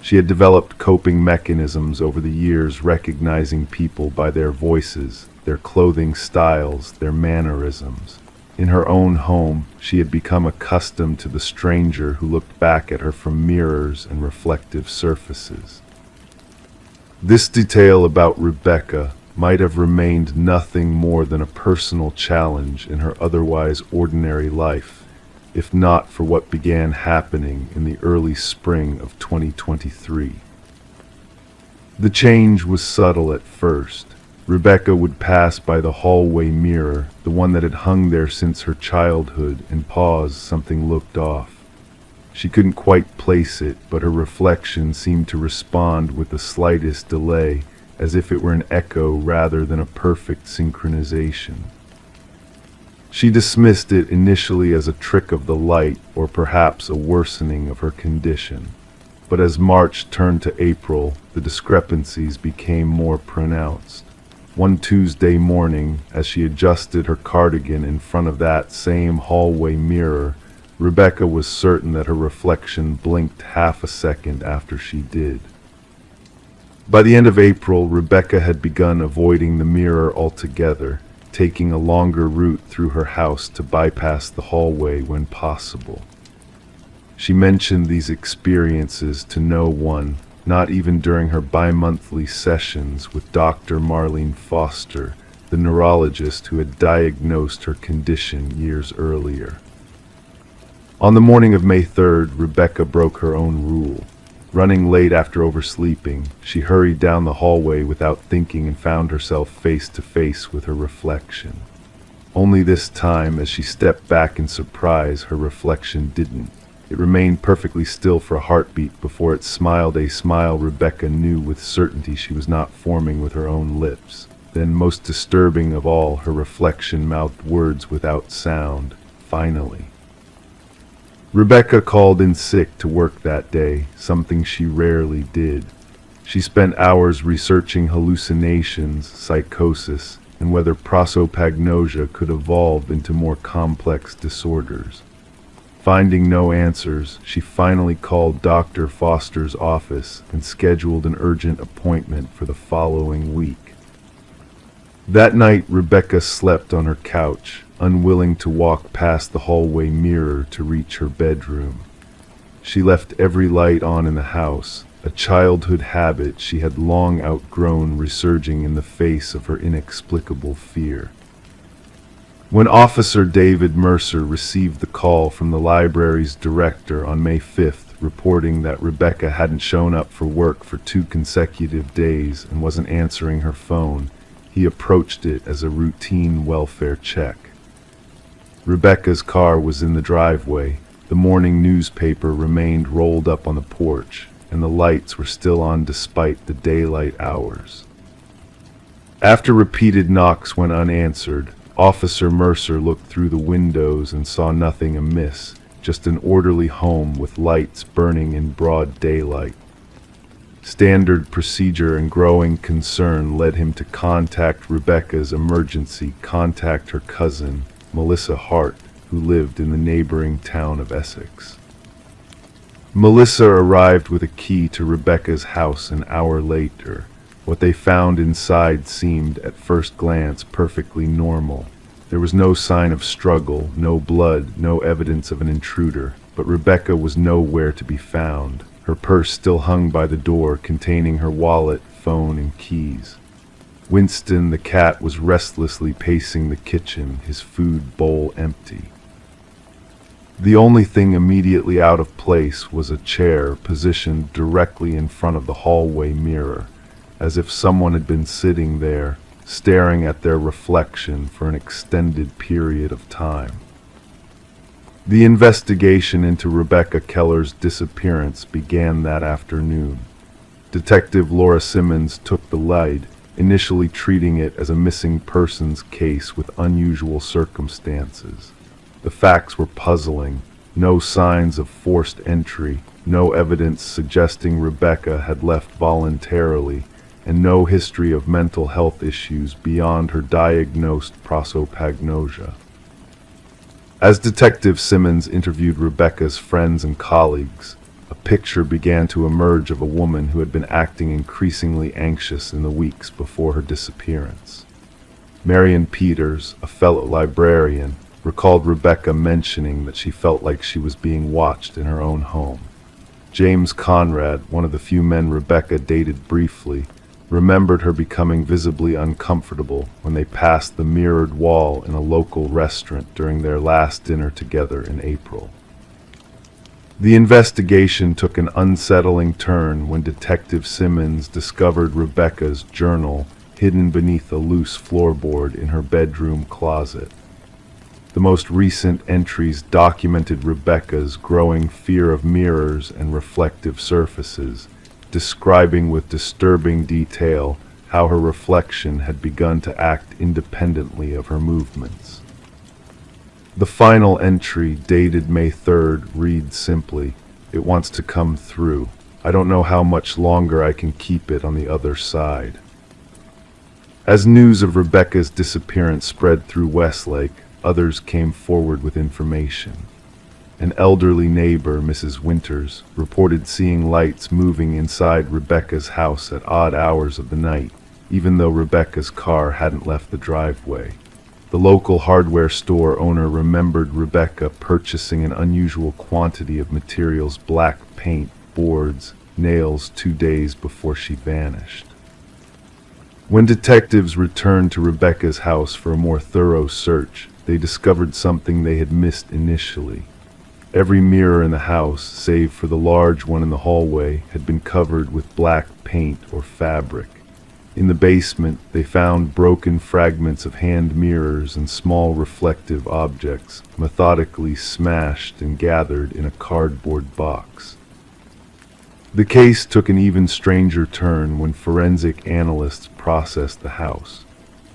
She had developed coping mechanisms over the years, recognizing people by their voices, their clothing styles, their mannerisms. In her own home, she had become accustomed to the stranger who looked back at her from mirrors and reflective surfaces. This detail about Rebecca might have remained nothing more than a personal challenge in her otherwise ordinary life, if not for what began happening in the early spring of 2023. The change was subtle at first. Rebecca would pass by the hallway mirror, the one that had hung there since her childhood, and pause. Something looked off. She couldn't quite place it, but her reflection seemed to respond with the slightest delay, as if it were an echo rather than a perfect synchronization. She dismissed it initially as a trick of the light, or perhaps a worsening of her condition. But as March turned to April, the discrepancies became more pronounced. One Tuesday morning, as she adjusted her cardigan in front of that same hallway mirror, Rebecca was certain that her reflection blinked half a second after she did. By the end of April, Rebecca had begun avoiding the mirror altogether, taking a longer route through her house to bypass the hallway when possible. She mentioned these experiences to no one, not even during her bi-monthly sessions with Dr. Marlene Foster, the neurologist who had diagnosed her condition years earlier. On the morning of May 3rd, Rebecca broke her own rule. Running late after oversleeping, she hurried down the hallway without thinking and found herself face to face with her reflection. Only this time, as she stepped back in surprise, her reflection didn't. It remained perfectly still for a heartbeat before it smiled a smile Rebecca knew with certainty she was not forming with her own lips. Then, most disturbing of all, her reflection mouthed words without sound. Finally. Rebecca called in sick to work that day, something she rarely did. She spent hours researching hallucinations, psychosis, and whether prosopagnosia could evolve into more complex disorders. Finding no answers, she finally called Dr. Foster's office and scheduled an urgent appointment for the following week. That night, Rebecca slept on her couch, unwilling to walk past the hallway mirror to reach her bedroom. She left every light on in the house, a childhood habit she had long outgrown resurging in the face of her inexplicable fear. When Officer David Mercer received the call from the library's director on May 5th, reporting that Rebecca hadn't shown up for work for 2 consecutive days and wasn't answering her phone, he approached it as a routine welfare check. Rebecca's car was in the driveway, the morning newspaper remained rolled up on the porch, and the lights were still on despite the daylight hours. After repeated knocks went unanswered, Officer Mercer looked through the windows and saw nothing amiss, just an orderly home with lights burning in broad daylight. Standard procedure and growing concern led him to contact Rebecca's emergency, contact her cousin, Melissa Hart, who lived in the neighboring town of Essex. Melissa arrived with a key to Rebecca's house an hour later. What they found inside seemed, at first glance, perfectly normal. There was no sign of struggle, no blood, no evidence of an intruder, but Rebecca was nowhere to be found. Her purse still hung by the door, containing her wallet, phone, and keys. Winston, the cat, was restlessly pacing the kitchen, his food bowl empty. The only thing immediately out of place was a chair positioned directly in front of the hallway mirror, as if someone had been sitting there, staring at their reflection for an extended period of time. The investigation into Rebecca Keller's disappearance began that afternoon. Detective Laura Simmons took the lead, initially treating it as a missing persons case with unusual circumstances. The facts were puzzling. No signs of forced entry, no evidence suggesting Rebecca had left voluntarily, and no history of mental health issues beyond her diagnosed prosopagnosia. As Detective Simmons interviewed Rebecca's friends and colleagues, a picture began to emerge of a woman who had been acting increasingly anxious in the weeks before her disappearance. Marion Peters, a fellow librarian, recalled Rebecca mentioning that she felt like she was being watched in her own home. James Conrad, one of the few men Rebecca dated briefly, remembered her becoming visibly uncomfortable when they passed the mirrored wall in a local restaurant during their last dinner together in April. The investigation took an unsettling turn when Detective Simmons discovered Rebecca's journal hidden beneath a loose floorboard in her bedroom closet. The most recent entries documented Rebecca's growing fear of mirrors and reflective surfaces, describing with disturbing detail how her reflection had begun to act independently of her movements. The final entry, dated May 3rd, reads simply, "It wants to come through. I don't know how much longer I can keep it on the other side." As news of Rebecca's disappearance spread through Westlake, others came forward with information. An elderly neighbor, Mrs. Winters, reported seeing lights moving inside Rebecca's house at odd hours of the night, even though Rebecca's car hadn't left the driveway. The local hardware store owner remembered Rebecca purchasing an unusual quantity of materials: black paint, boards, nails 2 days before she vanished. When detectives returned to Rebecca's house for a more thorough search, they discovered something they had missed initially. Every mirror in the house, save for the large one in the hallway, had been covered with black paint or fabric. In the basement, they found broken fragments of hand mirrors and small reflective objects, methodically smashed and gathered in a cardboard box. The case took an even stranger turn when forensic analysts processed the house.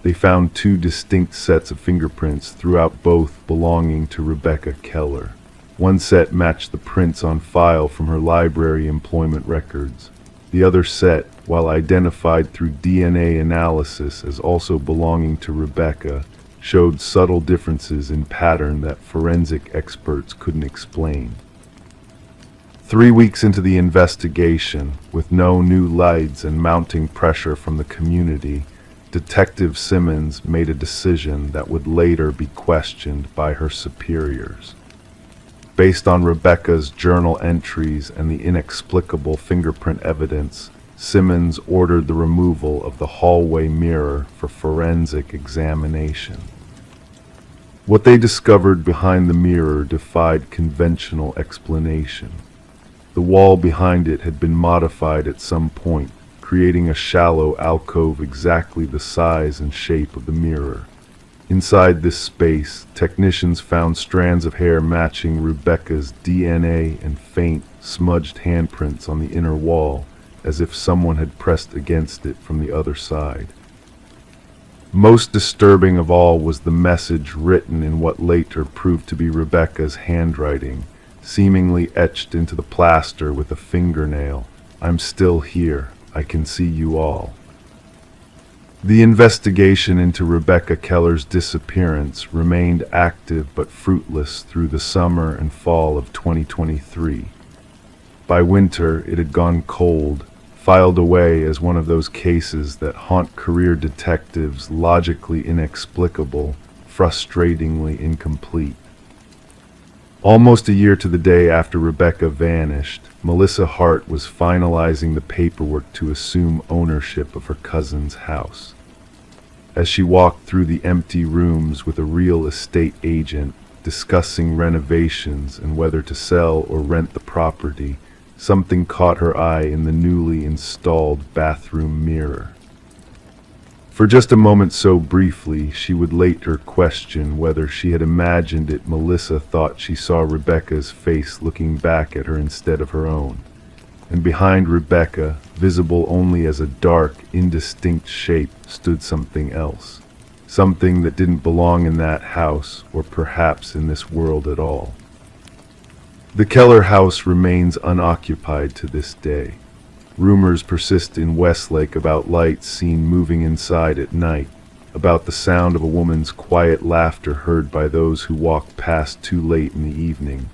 They found 2 distinct sets of fingerprints throughout, both belonging to Rebecca Keller. One set matched the prints on file from her library employment records. The other set, while identified through DNA analysis as also belonging to Rebecca, showed subtle differences in pattern that forensic experts couldn't explain. 3 weeks into the investigation, with no new leads and mounting pressure from the community, Detective Simmons made a decision that would later be questioned by her superiors. Based on Rebecca's journal entries and the inexplicable fingerprint evidence, Simmons ordered the removal of the hallway mirror for forensic examination. What they discovered behind the mirror defied conventional explanation. The wall behind it had been modified at some point, creating a shallow alcove exactly the size and shape of the mirror. Inside this space, technicians found strands of hair matching Rebecca's DNA and faint, smudged handprints on the inner wall, as if someone had pressed against it from the other side. Most disturbing of all was the message written in what later proved to be Rebecca's handwriting, seemingly etched into the plaster with a fingernail. "I'm still here. I can see you all." The investigation into Rebecca Keller's disappearance remained active but fruitless through the summer and fall of 2023. By winter, it had gone cold, filed away as one of those cases that haunt career detectives, logically inexplicable, frustratingly incomplete. Almost a year to the day after Rebecca vanished, Melissa Hart was finalizing the paperwork to assume ownership of her cousin's house. As she walked through the empty rooms with a real estate agent, discussing renovations and whether to sell or rent the property, something caught her eye in the newly installed bathroom mirror. For just a moment, so briefly, she would later question whether she had imagined it. Melissa thought she saw Rebecca's face looking back at her instead of her own. And behind Rebecca, visible only as a dark, indistinct shape, stood something else. Something that didn't belong in that house, or perhaps in this world at all. The Keller house remains unoccupied to this day. Rumors persist in Westlake about lights seen moving inside at night, about the sound of a woman's quiet laughter heard by those who walk past too late in the evening,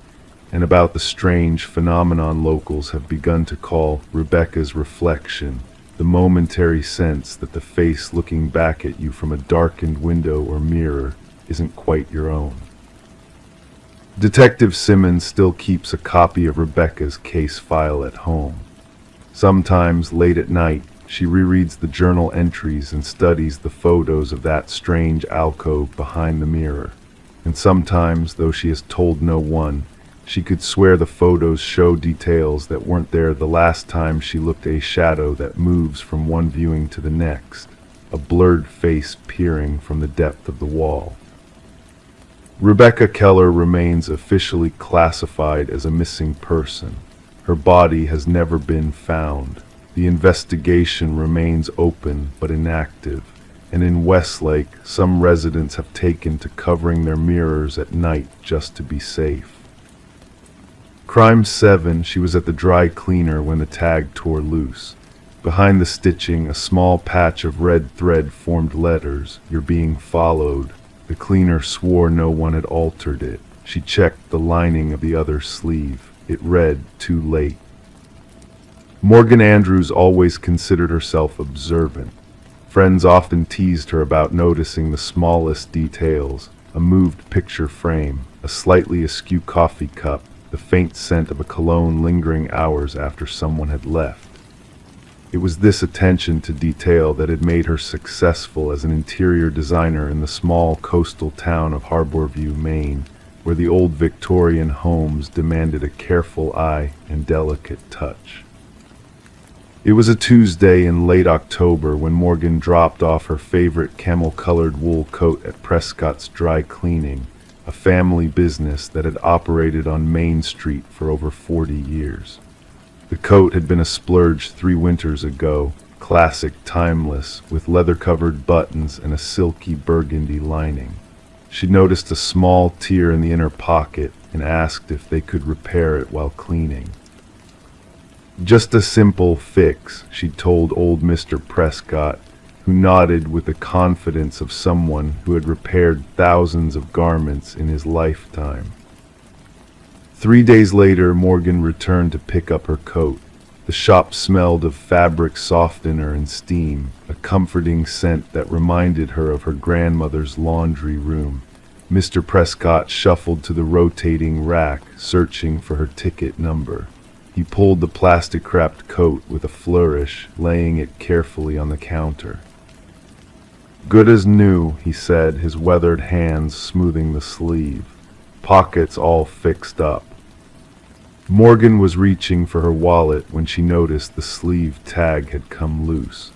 and about the strange phenomenon locals have begun to call Rebecca's reflection, the momentary sense that the face looking back at you from a darkened window or mirror isn't quite your own. Detective Simmons still keeps a copy of Rebecca's case file at home. Sometimes, late at night, She rereads the journal entries and studies the photos of that strange alcove behind the mirror. And sometimes, though she has told no one, she could swear the photos show details that weren't there the last time she looked, a shadow that moves from one viewing to the next, a blurred face peering from the depth of the wall. Rebecca Keller remains officially classified as a missing person. Her body has never been found. The investigation remains open but inactive, and in Westlake, some residents have taken to covering their mirrors at night just to be safe. Crime 7, she was at the dry cleaner when the tag tore loose. Behind the stitching, a small patch of red thread formed letters, "You're being followed." The cleaner swore no one had altered it. She checked the lining of the other sleeve. It read, "Too late." Morgan Andrews always considered herself observant. Friends often teased her about noticing the smallest details: a moved picture frame, a slightly askew coffee cup, the faint scent of a cologne lingering hours after someone had left. It was this attention to detail that had made her successful as an interior designer in the small coastal town of Harborview, Maine, where the old Victorian homes demanded a careful eye and delicate touch. It was a Tuesday in late October when Morgan dropped off her favorite camel-colored wool coat at Prescott's Dry Cleaning, a family business that had operated on Main Street for over 40 years. The coat had been a splurge 3 winters ago, classic, timeless, with leather-covered buttons and a silky burgundy lining. She noticed a small tear in the inner pocket and asked if they could repair it while cleaning. Just a simple fix, she told old Mr. Prescott, who nodded with the confidence of someone who had repaired thousands of garments in his lifetime. 3 days later, Morgan returned to pick up her coat. The shop smelled of fabric softener and steam, a comforting scent that reminded her of her grandmother's laundry room. Mr. Prescott shuffled to the rotating rack, searching for her ticket number. He pulled the plastic-wrapped coat with a flourish, laying it carefully on the counter. "Good as new," he said, his weathered hands smoothing the sleeve. "Pockets all fixed up." Morgan was reaching for her wallet when she noticed the sleeve tag had come loose.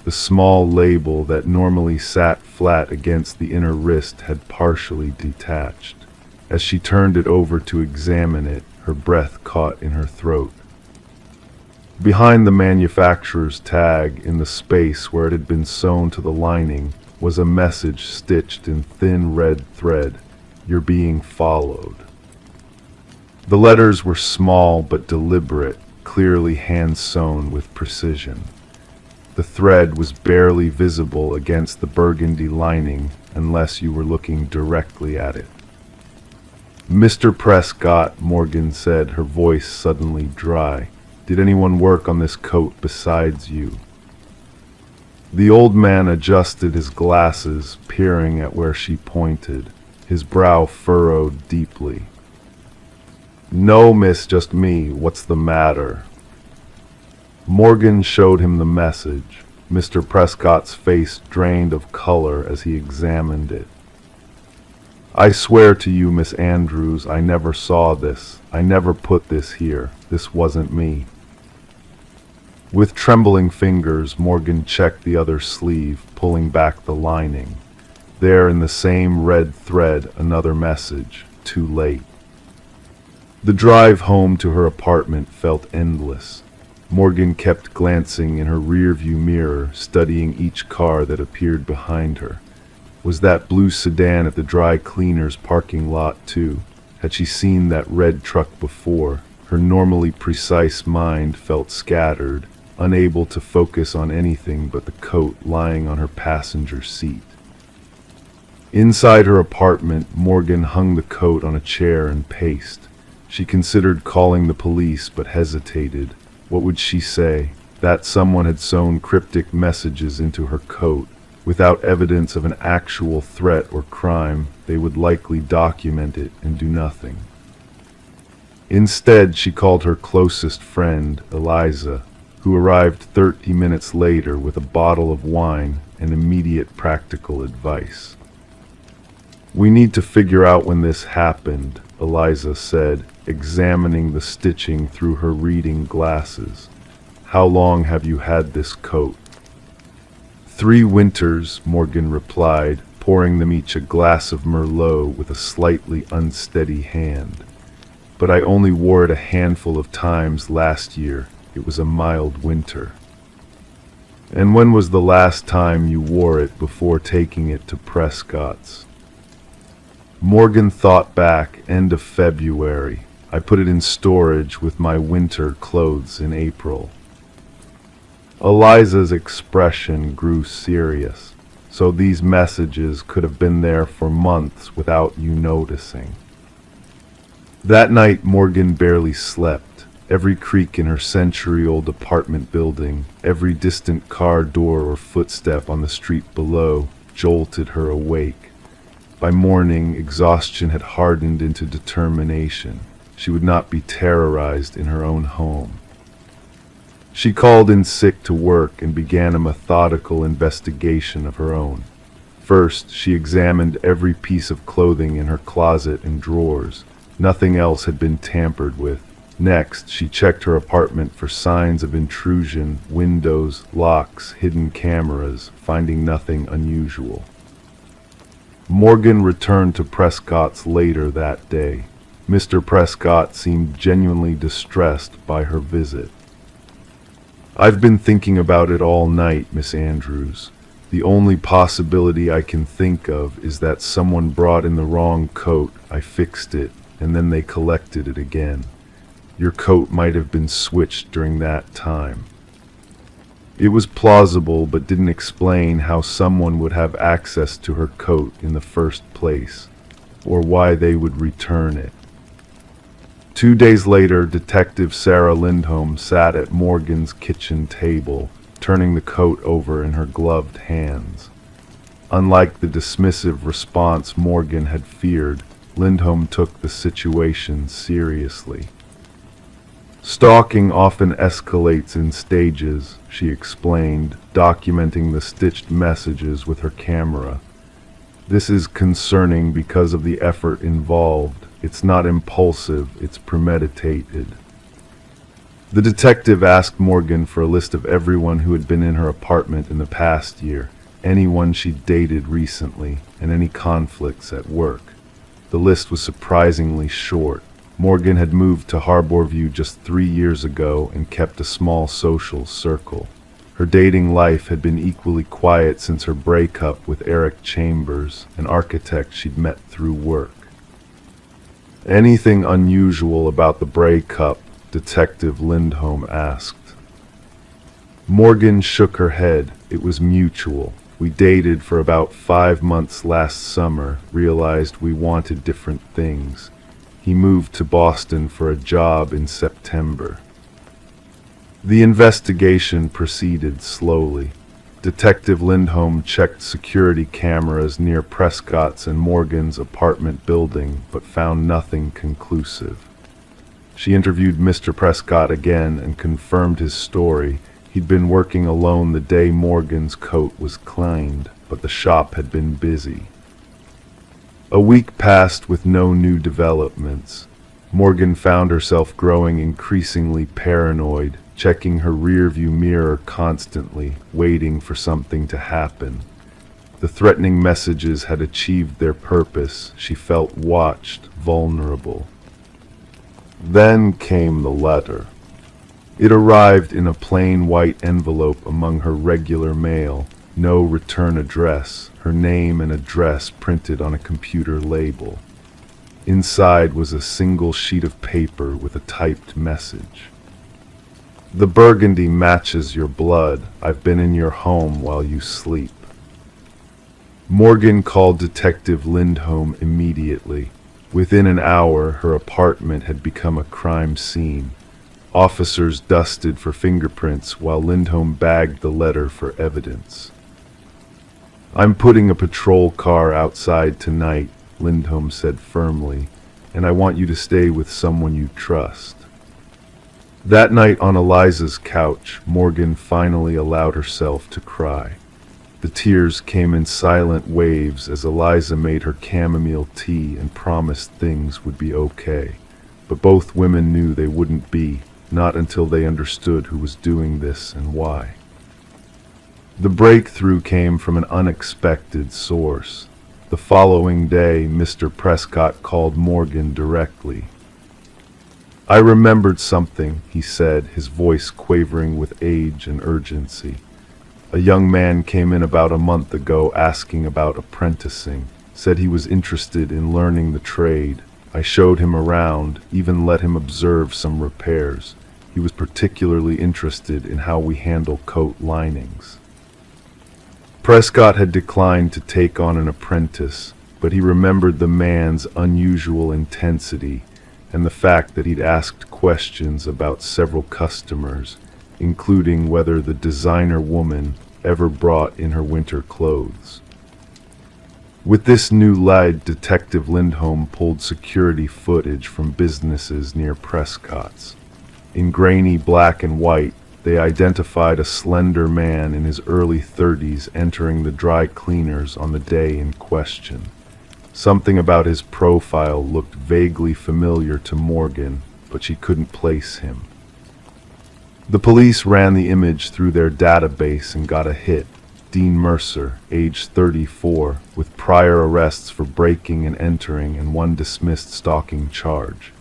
The small label that normally sat flat against the inner wrist had partially detached. As she turned it over to examine it, her breath caught in her throat. Behind the manufacturer's tag, in the space where it had been sewn to the lining, was a message stitched in thin red thread: "You're being followed." The letters were small but deliberate, clearly hand-sewn with precision. The thread was barely visible against the burgundy lining unless you were looking directly at it. "Mr. Prescott," Morgan said, her voice suddenly dry, "did anyone work on this coat besides you?" The old man adjusted his glasses, peering at where she pointed, his brow furrowed deeply. "No, miss, just me. What's the matter?" Morgan showed him the message. Mr. Prescott's face drained of color as he examined it. "I swear to you, Miss Andrews, I never saw this. I never put this here. This wasn't me." With trembling fingers, Morgan checked the other sleeve, pulling back the lining. There, in the same red thread, another message: "Too late." The drive home to her apartment felt endless. Morgan kept glancing in her rearview mirror, studying each car that appeared behind her. Was that blue sedan at the dry cleaner's parking lot too? Had she seen that red truck before? Her normally precise mind felt scattered, unable to focus on anything but the coat lying on her passenger seat. Inside her apartment, Morgan hung the coat on a chair and paced. She considered calling the police but hesitated. What would she say? That someone had sewn cryptic messages into her coat. Without evidence of an actual threat or crime, they would likely document it and do nothing. Instead, she called her closest friend, Eliza, who arrived 30 minutes later with a bottle of wine and immediate practical advice. "We need to figure out when this happened," Eliza said, examining the stitching through her reading glasses. "How long have you had this coat?" "3 winters," Morgan replied, pouring them each a glass of Merlot with a slightly unsteady hand. "But I only wore it a handful of times last year. It was a mild winter." "And when was the last time you wore it before taking it to Prescott's?" Morgan thought back. "End of February. I put it in storage with my winter clothes in April." Eliza's expression grew serious. "So these messages could have been there for months without you noticing." That night Morgan barely slept. Every creak in her century-old apartment building, every distant car door or footstep on the street below, jolted her awake. By morning, exhaustion had hardened into determination. She would not be terrorized in her own home. She called in sick to work and began a methodical investigation of her own. First, she examined every piece of clothing in her closet and drawers. Nothing else had been tampered with. Next, she checked her apartment for signs of intrusion, windows, locks, hidden cameras, finding nothing unusual. Morgan returned to Prescott's later that day. Mr. Prescott seemed genuinely distressed by her visit. "I've been thinking about it all night, Miss Andrews. The only possibility I can think of is that someone brought in the wrong coat, I fixed it, and then they collected it again. Your coat might have been switched during that time." It was plausible, but didn't explain how someone would have access to her coat in the first place, or why they would return it. 2 days later, Detective Sarah Lindholm sat at Morgan's kitchen table, turning the coat over in her gloved hands. Unlike the dismissive response Morgan had feared, Lindholm took the situation seriously. "Stalking often escalates in stages," she explained, documenting the stitched messages with her camera. "This is concerning because of the effort involved. It's not impulsive, it's premeditated." The detective asked Morgan for a list of everyone who had been in her apartment in the past year, anyone she'd dated recently, and any conflicts at work. The list was surprisingly short. Morgan had moved to Harborview just 3 years ago and kept a small social circle. Her dating life had been equally quiet since her breakup with Eric Chambers, an architect she'd met through work. "Anything unusual about the breakup?" Detective Lindholm asked. Morgan shook her head. "It was mutual. We dated for about 5 months last summer, realized we wanted different things. He moved to Boston for a job in September." The investigation proceeded slowly. Detective Lindholm checked security cameras near Prescott's and Morgan's apartment building, but found nothing conclusive. She interviewed Mr. Prescott again and confirmed his story. He'd been working alone the day Morgan's coat was cleaned, but the shop had been busy. A week passed with no new developments. Morgan found herself growing increasingly paranoid, checking her rearview mirror constantly, waiting for something to happen. The threatening messages had achieved their purpose. She felt watched, vulnerable. Then came the letter. It arrived in a plain white envelope among her regular mail. No return address, her name and address printed on a computer label. Inside was a single sheet of paper with a typed message. "The burgundy matches your blood. I've been in your home while you sleep." Morgan called Detective Lindholm immediately. Within an hour, her apartment had become a crime scene. Officers dusted for fingerprints while Lindholm bagged the letter for evidence. "I'm putting a patrol car outside tonight," Lindholm said firmly, "and I want you to stay with someone you trust." That night on Eliza's couch, Morgan finally allowed herself to cry. The tears came in silent waves as Eliza made her chamomile tea and promised things would be okay. But both women knew they wouldn't be, not until they understood who was doing this and why. The breakthrough came from an unexpected source. The following day, Mr. Prescott called Morgan directly. "I remembered something," he said, his voice quavering with age and urgency. "A young man came in about a month ago asking about apprenticing, said he was interested in learning the trade. I showed him around, even let him observe some repairs. He was particularly interested in how we handle coat linings." Prescott had declined to take on an apprentice, but he remembered the man's unusual intensity and the fact that he'd asked questions about several customers, including whether the designer woman ever brought in her winter clothes. With this new lead, Detective Lindholm pulled security footage from businesses near Prescott's. In grainy black and white, they identified a slender man in his early 30s entering the dry cleaners on the day in question. Something about his profile looked vaguely familiar to Morgan, but she couldn't place him. The police ran the image through their database and got a hit. Dean Mercer, age 34, with prior arrests for breaking and entering and one dismissed stalking charge.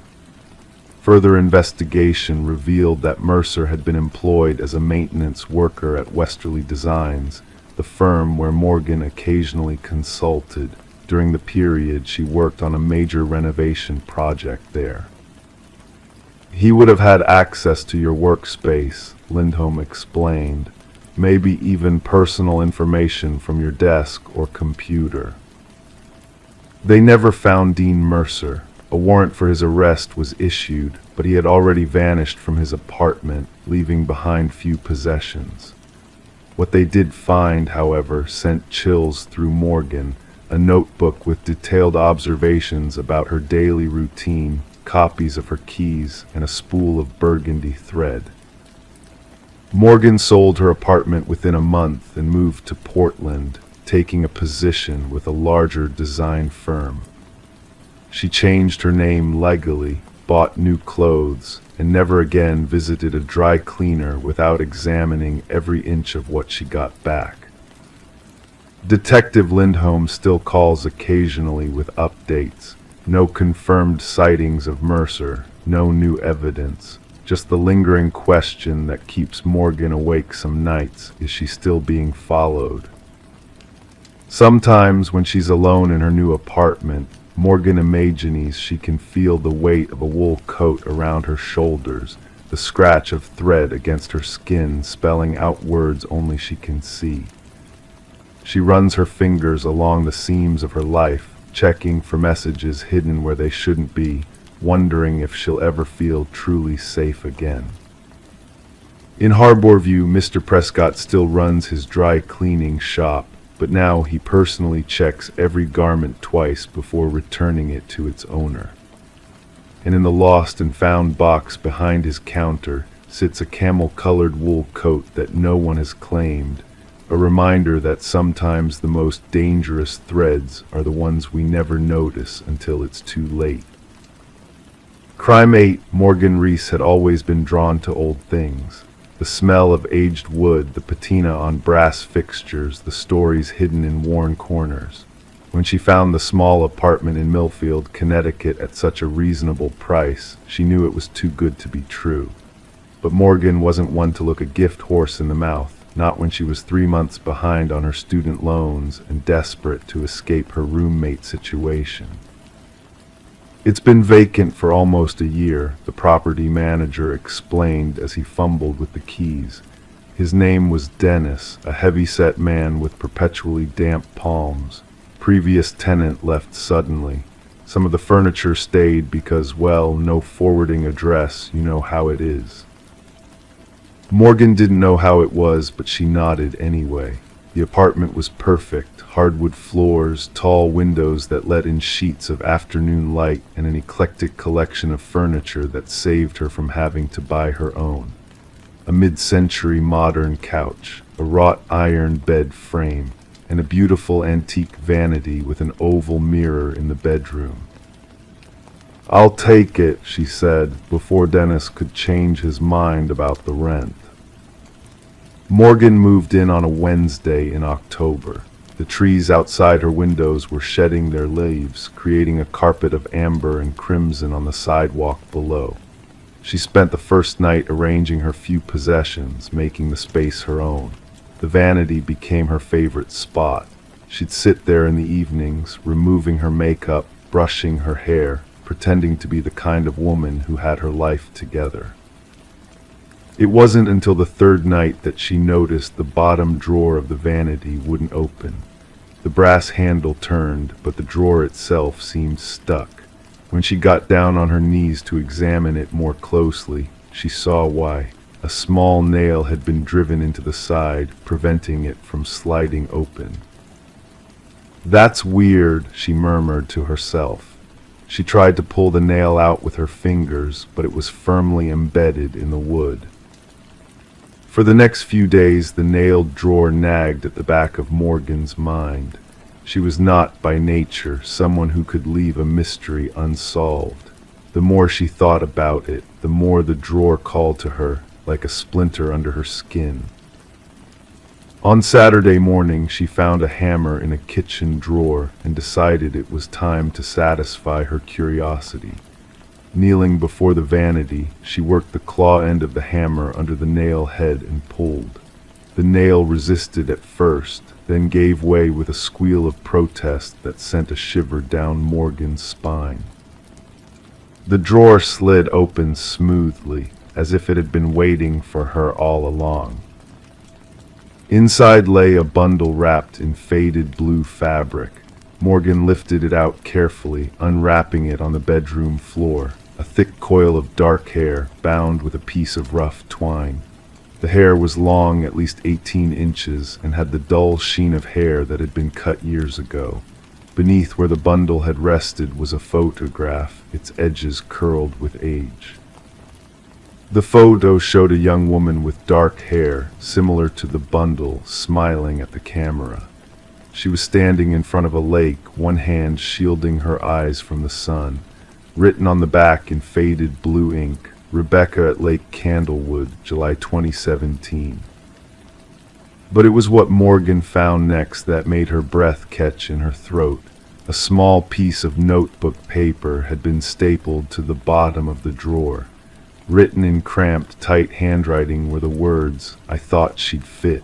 Further investigation revealed that Mercer had been employed as a maintenance worker at Westerly Designs, the firm where Morgan occasionally consulted during the period she worked on a major renovation project there. "He would have had access to your workspace," Lindholm explained, "maybe even personal information from your desk or computer." They never found Dean Mercer. A warrant for his arrest was issued, but he had already vanished from his apartment, leaving behind few possessions. What they did find, however, sent chills through Morgan, a notebook with detailed observations about her daily routine, copies of her keys, and a spool of burgundy thread. Morgan sold her apartment within a month and moved to Portland, taking a position with a larger design firm. She changed her name legally, bought new clothes, and never again visited a dry cleaner without examining every inch of what she got back. Detective Lindholm still calls occasionally with updates. No confirmed sightings of Mercer, no new evidence, just the lingering question that keeps Morgan awake some nights: is she still being followed? Sometimes when she's alone in her new apartment, Morgan imagines she can feel the weight of a wool coat around her shoulders, the scratch of thread against her skin spelling out words only she can see. She runs her fingers along the seams of her life, checking for messages hidden where they shouldn't be, wondering if she'll ever feel truly safe again. In Harborview, Mr. Prescott still runs his dry cleaning shop, but now he personally checks every garment twice before returning it to its owner. And in the lost and found box behind his counter sits a camel-colored wool coat that no one has claimed, a reminder that sometimes the most dangerous threads are the ones we never notice until it's too late. Crime 8, Morgan Reese had always been drawn to old things. The smell of aged wood, the patina on brass fixtures, the stories hidden in worn corners. When she found the small apartment in Millfield, Connecticut at such a reasonable price, she knew it was too good to be true. But Morgan wasn't one to look a gift horse in the mouth, not when she was 3 months behind on her student loans and desperate to escape her roommate situation. "It's been vacant for almost a year," the property manager explained as he fumbled with the keys. His name was Dennis, a heavy-set man with perpetually damp palms. Previous tenant left suddenly. Some of the furniture stayed because, well, no forwarding address, you know how it is. Morgan didn't know how it was, but she nodded anyway. The apartment was perfect, hardwood floors, tall windows that let in sheets of afternoon light, and an eclectic collection of furniture that saved her from having to buy her own. A mid-century modern couch, a wrought iron bed frame, and a beautiful antique vanity with an oval mirror in the bedroom. "I'll take it," she said, before Dennis could change his mind about the rent. Morgan moved in on a Wednesday in October. The trees outside her windows were shedding their leaves, creating a carpet of amber and crimson on the sidewalk below. She spent the first night arranging her few possessions, making the space her own. The vanity became her favorite spot. She'd sit there in the evenings, removing her makeup, brushing her hair, pretending to be the kind of woman who had her life together. It wasn't until the third night that she noticed the bottom drawer of the vanity wouldn't open. The brass handle turned, but the drawer itself seemed stuck. When she got down on her knees to examine it more closely, she saw why. A small nail had been driven into the side, preventing it from sliding open. "That's weird," she murmured to herself. She tried to pull the nail out with her fingers, but it was firmly embedded in the wood. For the next few days, the nailed drawer nagged at the back of Morgan's mind. She was not, by nature, someone who could leave a mystery unsolved. The more she thought about it, the more the drawer called to her, like a splinter under her skin. On Saturday morning, she found a hammer in a kitchen drawer and decided it was time to satisfy her curiosity. Kneeling before the vanity, she worked the claw end of the hammer under the nail head and pulled. The nail resisted at first, then gave way with a squeal of protest that sent a shiver down Morgan's spine. The drawer slid open smoothly, as if it had been waiting for her all along. Inside lay a bundle wrapped in faded blue fabric. Morgan lifted it out carefully, unwrapping it on the bedroom floor. A thick coil of dark hair, bound with a piece of rough twine. The hair was long, at least 18 inches, and had the dull sheen of hair that had been cut years ago. Beneath where the bundle had rested was a photograph, its edges curled with age. The photo showed a young woman with dark hair, similar to the bundle, smiling at the camera. She was standing in front of a lake, one hand shielding her eyes from the sun. Written on the back in faded blue ink, "Rebecca at Lake Candlewood, July 2017. But it was what Morgan found next that made her breath catch in her throat. A small piece of notebook paper had been stapled to the bottom of the drawer. Written in cramped, tight handwriting were the words, "I thought she'd fit."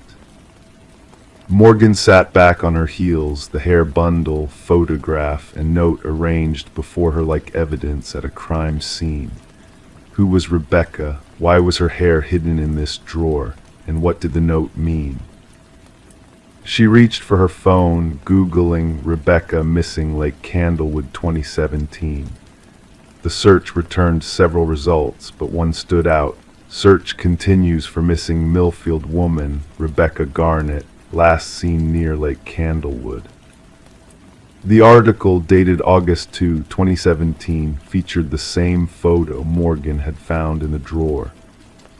Morgan sat back on her heels, the hair bundle, photograph, and note arranged before her like evidence at a crime scene. Who was Rebecca? Why was her hair hidden in this drawer? And what did the note mean? She reached for her phone, Googling Rebecca missing Lake Candlewood 2017. The search returned several results, but one stood out. Search continues for missing Millfield woman, Rebecca Garnett, last seen near Lake Candlewood. The article, dated August 2, 2017, featured the same photo Morgan had found in the drawer.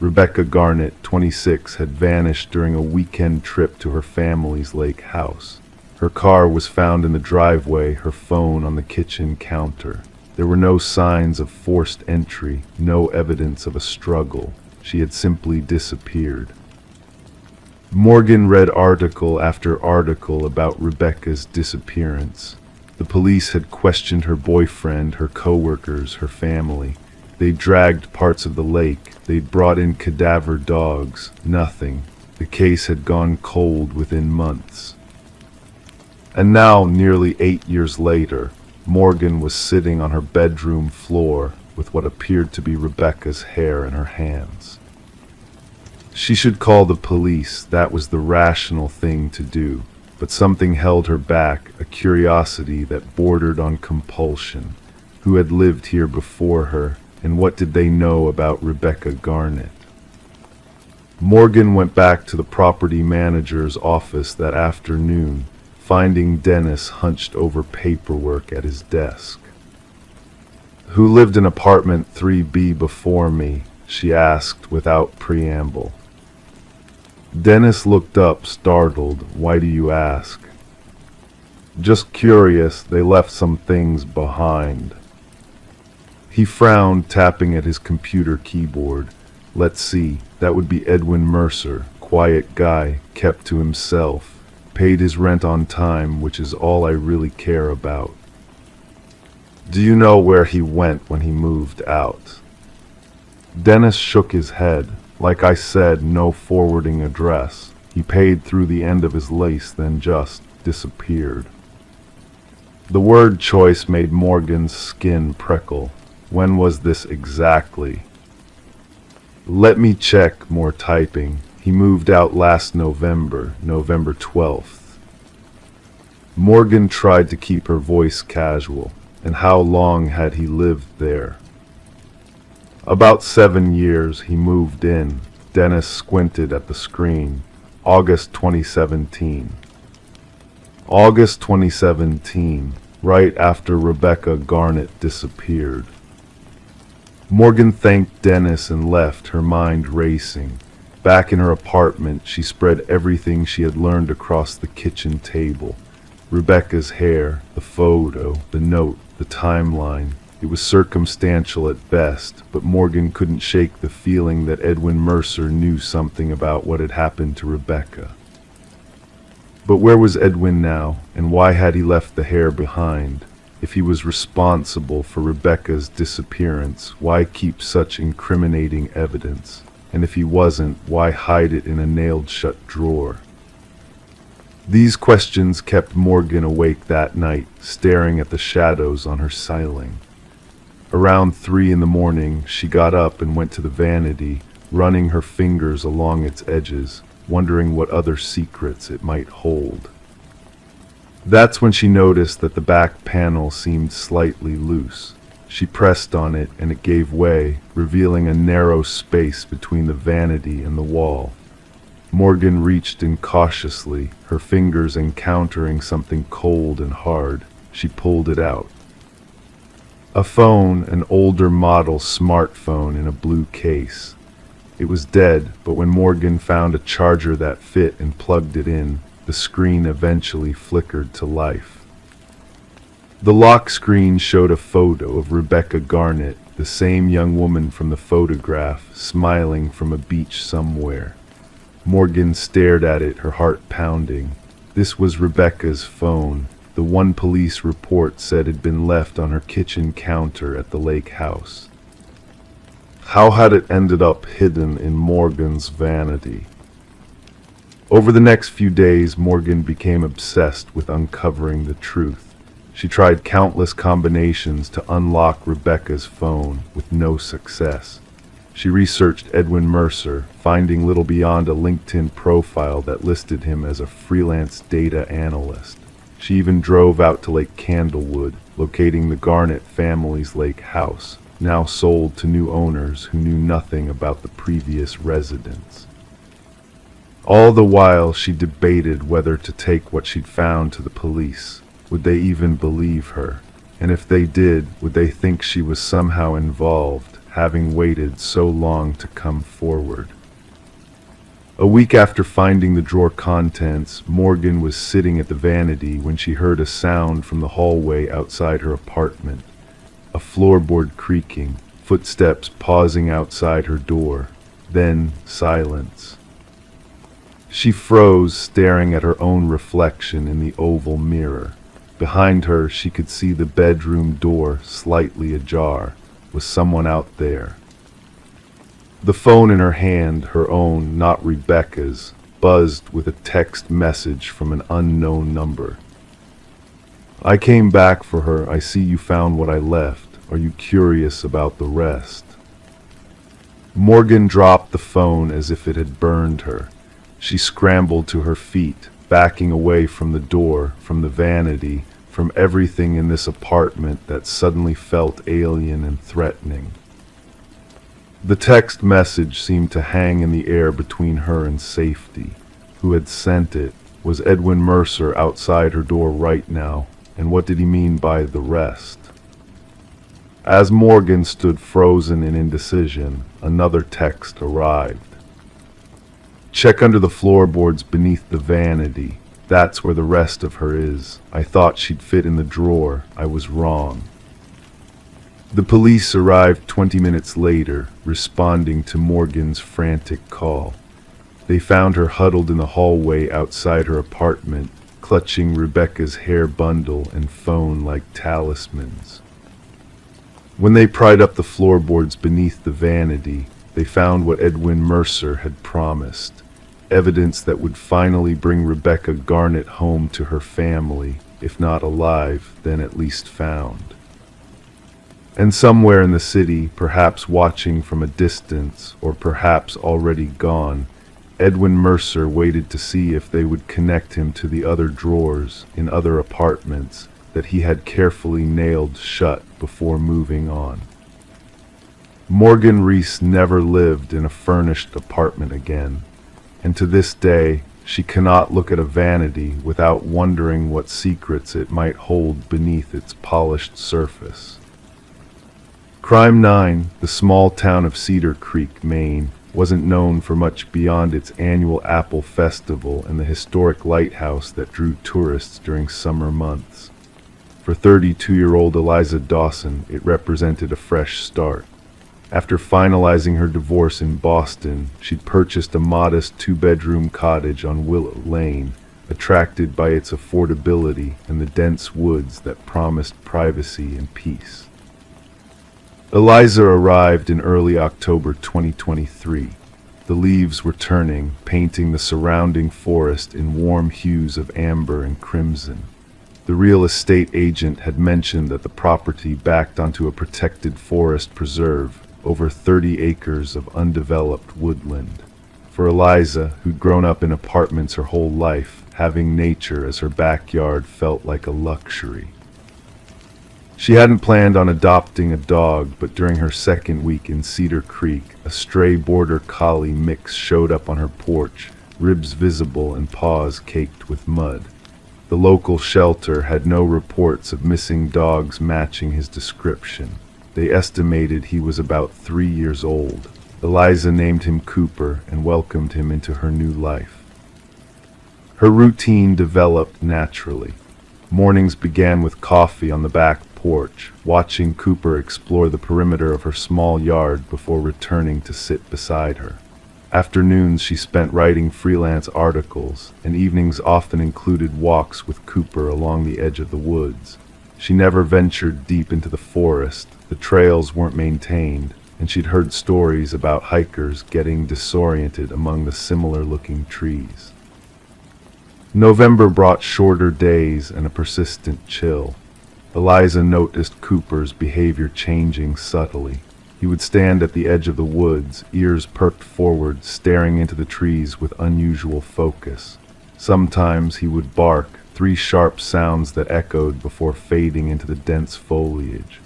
Rebecca Garnett, 26, had vanished during a weekend trip to her family's lake house. Her car was found in the driveway, her phone on the kitchen counter. There were no signs of forced entry, no evidence of a struggle. She had simply disappeared. Morgan read article after article about Rebecca's disappearance. The police had questioned her boyfriend, her co-workers, her family. They dragged parts of the lake. They'd brought in cadaver dogs. Nothing. The case had gone cold within months. And now, nearly 8 years later, Morgan was sitting on her bedroom floor with what appeared to be Rebecca's hair in her hands. She should call the police, that was the rational thing to do, but something held her back, a curiosity that bordered on compulsion. Who had lived here before her, and what did they know about Rebecca Garnett? Morgan went back to the property manager's office that afternoon, finding Dennis hunched over paperwork at his desk. "Who lived in apartment 3B before me?" she asked without preamble. Dennis looked up, startled. "Why do you ask?" "Just curious. They left some things behind." He frowned, tapping at his computer keyboard. "Let's see, that would be Edwin Mercer, quiet guy, kept to himself, paid his rent on time, which is all I really care about." "Do you know where he went when he moved out?" Dennis shook his head. "Like I said, no forwarding address. He paid through the end of his lease, then just disappeared." The word choice made Morgan's skin prickle. When was this exactly? "Let me check," more typing. "He moved out last November, November 12th. Morgan tried to keep her voice casual. "And how long had he lived there?" "About 7 years. He moved in." Dennis squinted at the screen. "August 2017. August 2017, right after Rebecca Garnett disappeared. Morgan thanked Dennis and left, her mind racing. Back in her apartment, she spread everything she had learned across the kitchen table. Rebecca's hair, the photo, the note, the timeline. It was circumstantial at best, but Morgan couldn't shake the feeling that Edwin Mercer knew something about what had happened to Rebecca. But where was Edwin now, and why had he left the hair behind? If he was responsible for Rebecca's disappearance, why keep such incriminating evidence? And if he wasn't, why hide it in a nailed-shut drawer? These questions kept Morgan awake that night, staring at the shadows on her ceiling. Around 3 in the morning, she got up and went to the vanity, running her fingers along its edges, wondering what other secrets it might hold. That's when she noticed that the back panel seemed slightly loose. She pressed on it and it gave way, revealing a narrow space between the vanity and the wall. Morgan reached in cautiously, her fingers encountering something cold and hard. She pulled it out. A phone, an older model smartphone in a blue case. It was dead, but when Morgan found a charger that fit and plugged it in, the screen eventually flickered to life. The lock screen showed a photo of Rebecca Garnett, the same young woman from the photograph, smiling from a beach somewhere. Morgan stared at it, her heart pounding. This was Rebecca's phone. The one police report said had been left on her kitchen counter at the lake house. How had it ended up hidden in Morgan's vanity? Over the next few days, Morgan became obsessed with uncovering the truth. She tried countless combinations to unlock Rebecca's phone, with no success. She researched Edwin Mercer, finding little beyond a LinkedIn profile that listed him as a freelance data analyst. She even drove out to Lake Candlewood, locating the Garnett family's lake house, now sold to new owners who knew nothing about the previous residents. All the while, she debated whether to take what she'd found to the police. Would they even believe her? And if they did, would they think she was somehow involved, having waited so long to come forward? A week after finding the drawer contents, Morgan was sitting at the vanity when she heard a sound from the hallway outside her apartment. A floorboard creaking, footsteps pausing outside her door, then silence. She froze, staring at her own reflection in the oval mirror. Behind her, she could see the bedroom door slightly ajar. Was someone out there? The phone in her hand, her own, not Rebecca's, buzzed with a text message from an unknown number. "I came back for her. I see you found what I left. Are you curious about the rest?" Morgan dropped the phone as if it had burned her. She scrambled to her feet, backing away from the door, from the vanity, from everything in this apartment that suddenly felt alien and threatening. The text message seemed to hang in the air between her and safety. Who had sent it? Was Edwin Mercer outside her door right now? And what did he mean by the rest? As Morgan stood frozen in indecision, another text arrived. Check under the floorboards beneath the vanity. That's where the rest of her is. I thought she'd fit in the drawer. I was wrong. The police arrived 20 minutes later, responding to Morgan's frantic call. They found her huddled in the hallway outside her apartment, clutching Rebecca's hair bundle and phone like talismans. When they pried up the floorboards beneath the vanity, they found what Edwin Mercer had promised, evidence that would finally bring Rebecca Garnett home to her family, if not alive, then at least found. And somewhere in the city, perhaps watching from a distance, or perhaps already gone, Edwin Mercer waited to see if they would connect him to the other drawers in other apartments that he had carefully nailed shut before moving on. Morgan Reese never lived in a furnished apartment again, and to this day she cannot look at a vanity without wondering what secrets it might hold beneath its polished surface. Crime 9, the small town of Cedar Creek, Maine, wasn't known for much beyond its annual Apple Festival and the historic lighthouse that drew tourists during summer months. For 32-year-old Eliza Dawson, it represented a fresh start. After finalizing her divorce in Boston, she'd purchased a modest 2-bedroom cottage on Willow Lane, attracted by its affordability and the dense woods that promised privacy and peace. Eliza arrived in early October 2023. The leaves were turning, painting the surrounding forest in warm hues of amber and crimson. The real estate agent had mentioned that the property backed onto a protected forest preserve, over 30 acres of undeveloped woodland. For Eliza, who'd grown up in apartments her whole life, having nature as her backyard felt like a luxury. She hadn't planned on adopting a dog, but during her second week in Cedar Creek, a stray border collie mix showed up on her porch, ribs visible and paws caked with mud. The local shelter had no reports of missing dogs matching his description. They estimated he was about 3 years old. Eliza named him Cooper and welcomed him into her new life. Her routine developed naturally. Mornings began with coffee on the back porch, watching Cooper explore the perimeter of her small yard before returning to sit beside her. Afternoons she spent writing freelance articles, and evenings often included walks with Cooper along the edge of the woods. She never ventured deep into the forest. The trails weren't maintained, and she'd heard stories about hikers getting disoriented among the similar-looking trees. November brought shorter days and a persistent chill. Eliza noticed Cooper's behavior changing subtly. He would stand at the edge of the woods, ears perked forward, staring into the trees with unusual focus. Sometimes he would bark, 3 sharp sounds that echoed before fading into the dense foliage.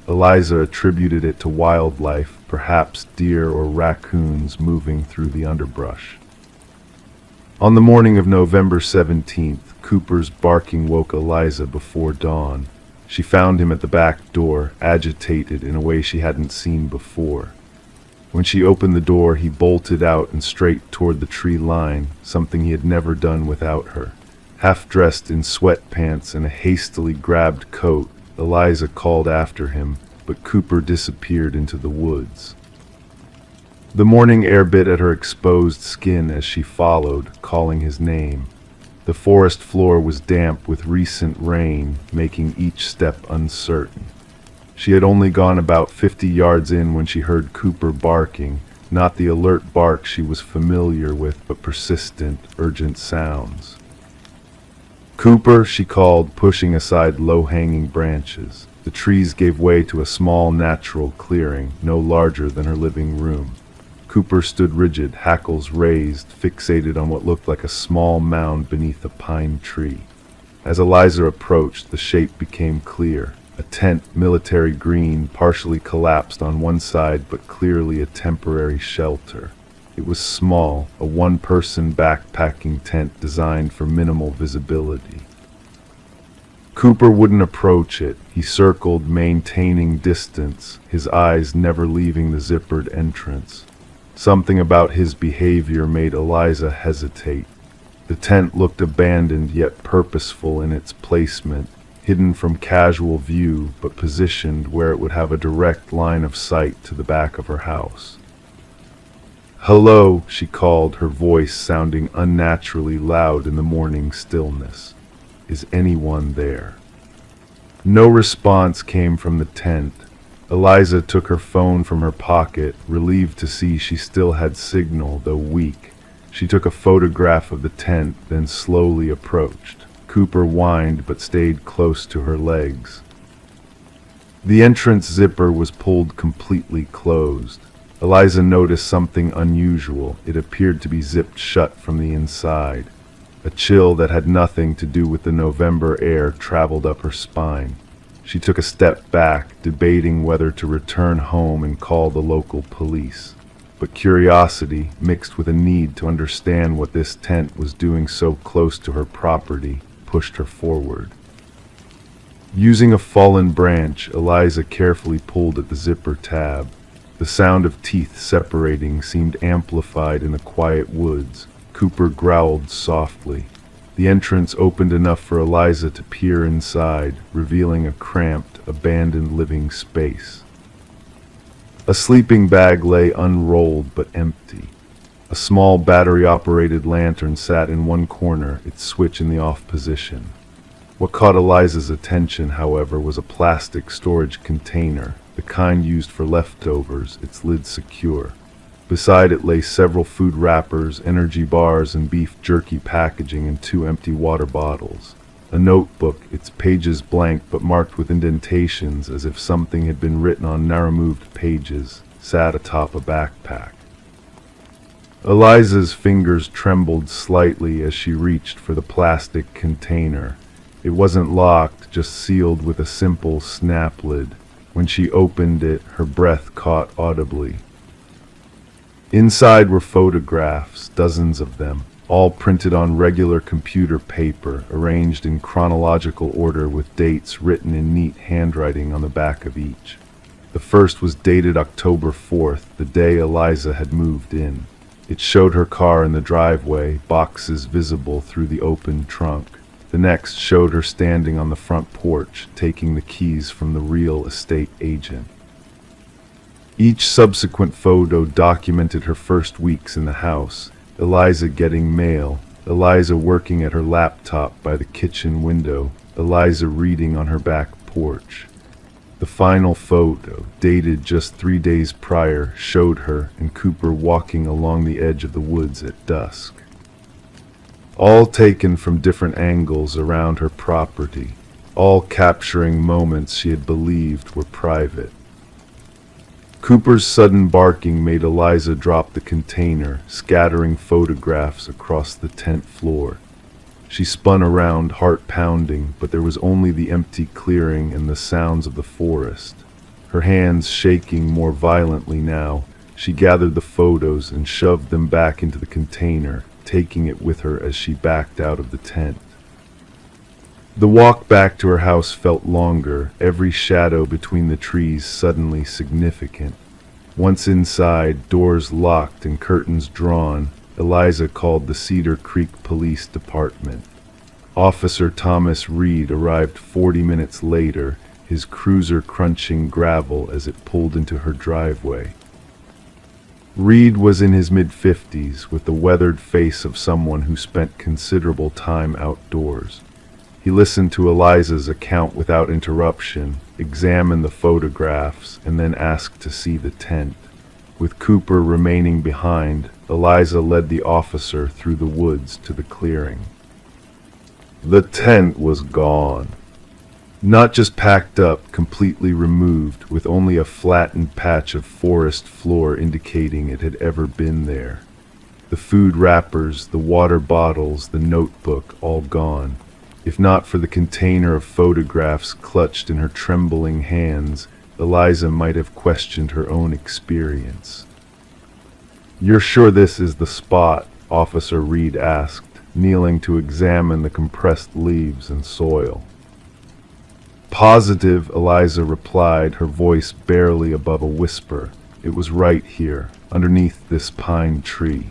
Eliza attributed it to wildlife, perhaps deer or raccoons moving through the underbrush. On the morning of November 17th, Cooper's barking woke Eliza before dawn. She found him at the back door, agitated in a way she hadn't seen before. When she opened the door, he bolted out and straight toward the tree line, something he had never done without her. Half dressed in sweatpants and a hastily grabbed coat, Eliza called after him, but Cooper disappeared into the woods. The morning air bit at her exposed skin as she followed, calling his name. The forest floor was damp with recent rain, making each step uncertain. She had only gone about 50 yards in when she heard Cooper barking, not the alert bark she was familiar with, but persistent, urgent sounds. "Cooper," she called, pushing aside low-hanging branches. The trees gave way to a small natural clearing, no larger than her living room. Cooper stood rigid, hackles raised, fixated on what looked like a small mound beneath a pine tree. As Eliza approached, the shape became clear. A tent, military green, partially collapsed on one side but clearly a temporary shelter. It was small, a one-person backpacking tent designed for minimal visibility. Cooper wouldn't approach it. He circled, maintaining distance, his eyes never leaving the zippered entrance. Something about his behavior made Eliza hesitate. The tent looked abandoned yet purposeful in its placement, hidden from casual view but positioned where it would have a direct line of sight to the back of her house. "Hello," she called, her voice sounding unnaturally loud in the morning stillness. "Is anyone there?" No response came from the tent. Eliza took her phone from her pocket, relieved to see she still had signal, though weak. She took a photograph of the tent, then slowly approached. Cooper whined but stayed close to her legs. The entrance zipper was pulled completely closed. Eliza noticed something unusual. It appeared to be zipped shut from the inside. A chill that had nothing to do with the November air traveled up her spine. She took a step back, debating whether to return home and call the local police. But curiosity, mixed with a need to understand what this tent was doing so close to her property, pushed her forward. Using a fallen branch, Eliza carefully pulled at the zipper tab. The sound of teeth separating seemed amplified in the quiet woods. Cooper growled softly. The entrance opened enough for Eliza to peer inside, revealing a cramped, abandoned living space. A sleeping bag lay unrolled but empty. A small battery-operated lantern sat in one corner, its switch in the off position. What caught Eliza's attention, however, was a plastic storage container, the kind used for leftovers, its lid secure. Beside it lay several food wrappers, energy bars, and beef jerky packaging in 2 empty water bottles. A notebook, its pages blank but marked with indentations as if something had been written on now-removed pages, sat atop a backpack. Eliza's fingers trembled slightly as she reached for the plastic container. It wasn't locked, just sealed with a simple snap lid. When she opened it, her breath caught audibly. Inside were photographs, dozens of them, all printed on regular computer paper, arranged in chronological order with dates written in neat handwriting on the back of each. The first was dated October 4th, the day Eliza had moved in. It showed her car in the driveway, boxes visible through the open trunk. The next showed her standing on the front porch, taking the keys from the real estate agent. Each subsequent photo documented her first weeks in the house. Eliza getting mail, Eliza working at her laptop by the kitchen window, Eliza reading on her back porch. The final photo, dated just 3 days prior, showed her and Cooper walking along the edge of the woods at dusk. All taken from different angles around her property, all capturing moments she had believed were private. Cooper's sudden barking made Eliza drop the container, scattering photographs across the tent floor. She spun around, heart pounding, but there was only the empty clearing and the sounds of the forest. Her hands shaking more violently now, she gathered the photos and shoved them back into the container, taking it with her as she backed out of the tent. The walk back to her house felt longer, every shadow between the trees suddenly significant. Once inside, doors locked and curtains drawn, Eliza called the Cedar Creek Police Department. Officer Thomas Reed arrived 40 minutes later, his cruiser crunching gravel as it pulled into her driveway. Reed was in his mid-50s, with the weathered face of someone who spent considerable time outdoors. He listened to Eliza's account without interruption, examined the photographs, and then asked to see the tent. With Cooper remaining behind, Eliza led the officer through the woods to the clearing. The tent was gone. Not just packed up, completely removed, with only a flattened patch of forest floor indicating it had ever been there. The food wrappers, the water bottles, the notebook, all gone. If not for the container of photographs clutched in her trembling hands, Eliza might have questioned her own experience. "You're sure this is the spot?" Officer Reed asked, kneeling to examine the compressed leaves and soil. "Positive," Eliza replied, her voice barely above a whisper. "It was right here, underneath this pine tree."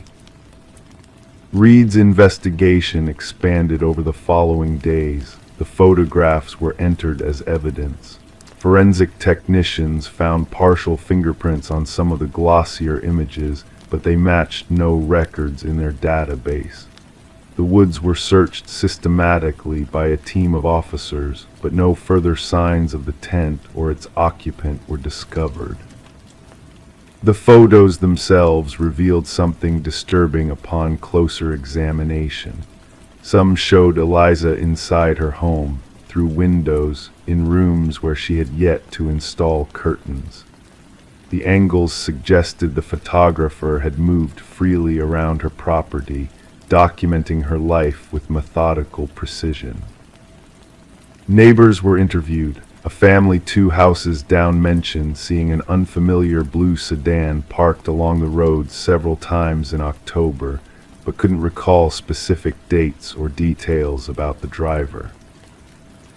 Reed's investigation expanded over the following days. The photographs were entered as evidence. Forensic technicians found partial fingerprints on some of the glossier images, but they matched no records in their database. The woods were searched systematically by a team of officers, but no further signs of the tent or its occupant were discovered. The photos themselves revealed something disturbing upon closer examination. Some showed Eliza inside her home, through windows, in rooms where she had yet to install curtains. The angles suggested the photographer had moved freely around her property, documenting her life with methodical precision. Neighbors were interviewed. A family 2 houses down mentioned seeing an unfamiliar blue sedan parked along the road several times in October, but couldn't recall specific dates or details about the driver.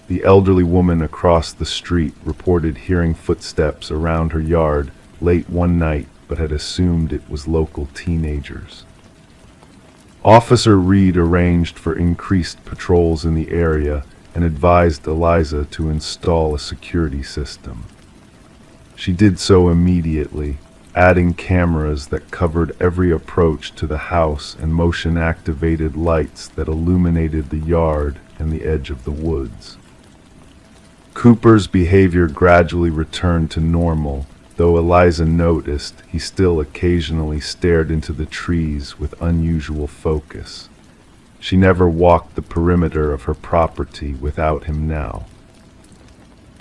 The elderly woman across the street reported hearing footsteps around her yard late one night, but had assumed it was local teenagers. Officer Reed arranged for increased patrols in the area and advised Eliza to install a security system. She did so immediately, adding cameras that covered every approach to the house and motion-activated lights that illuminated the yard and the edge of the woods. Cooper's behavior gradually returned to normal, though Eliza noticed he still occasionally stared into the trees with unusual focus. She never walked the perimeter of her property without him now.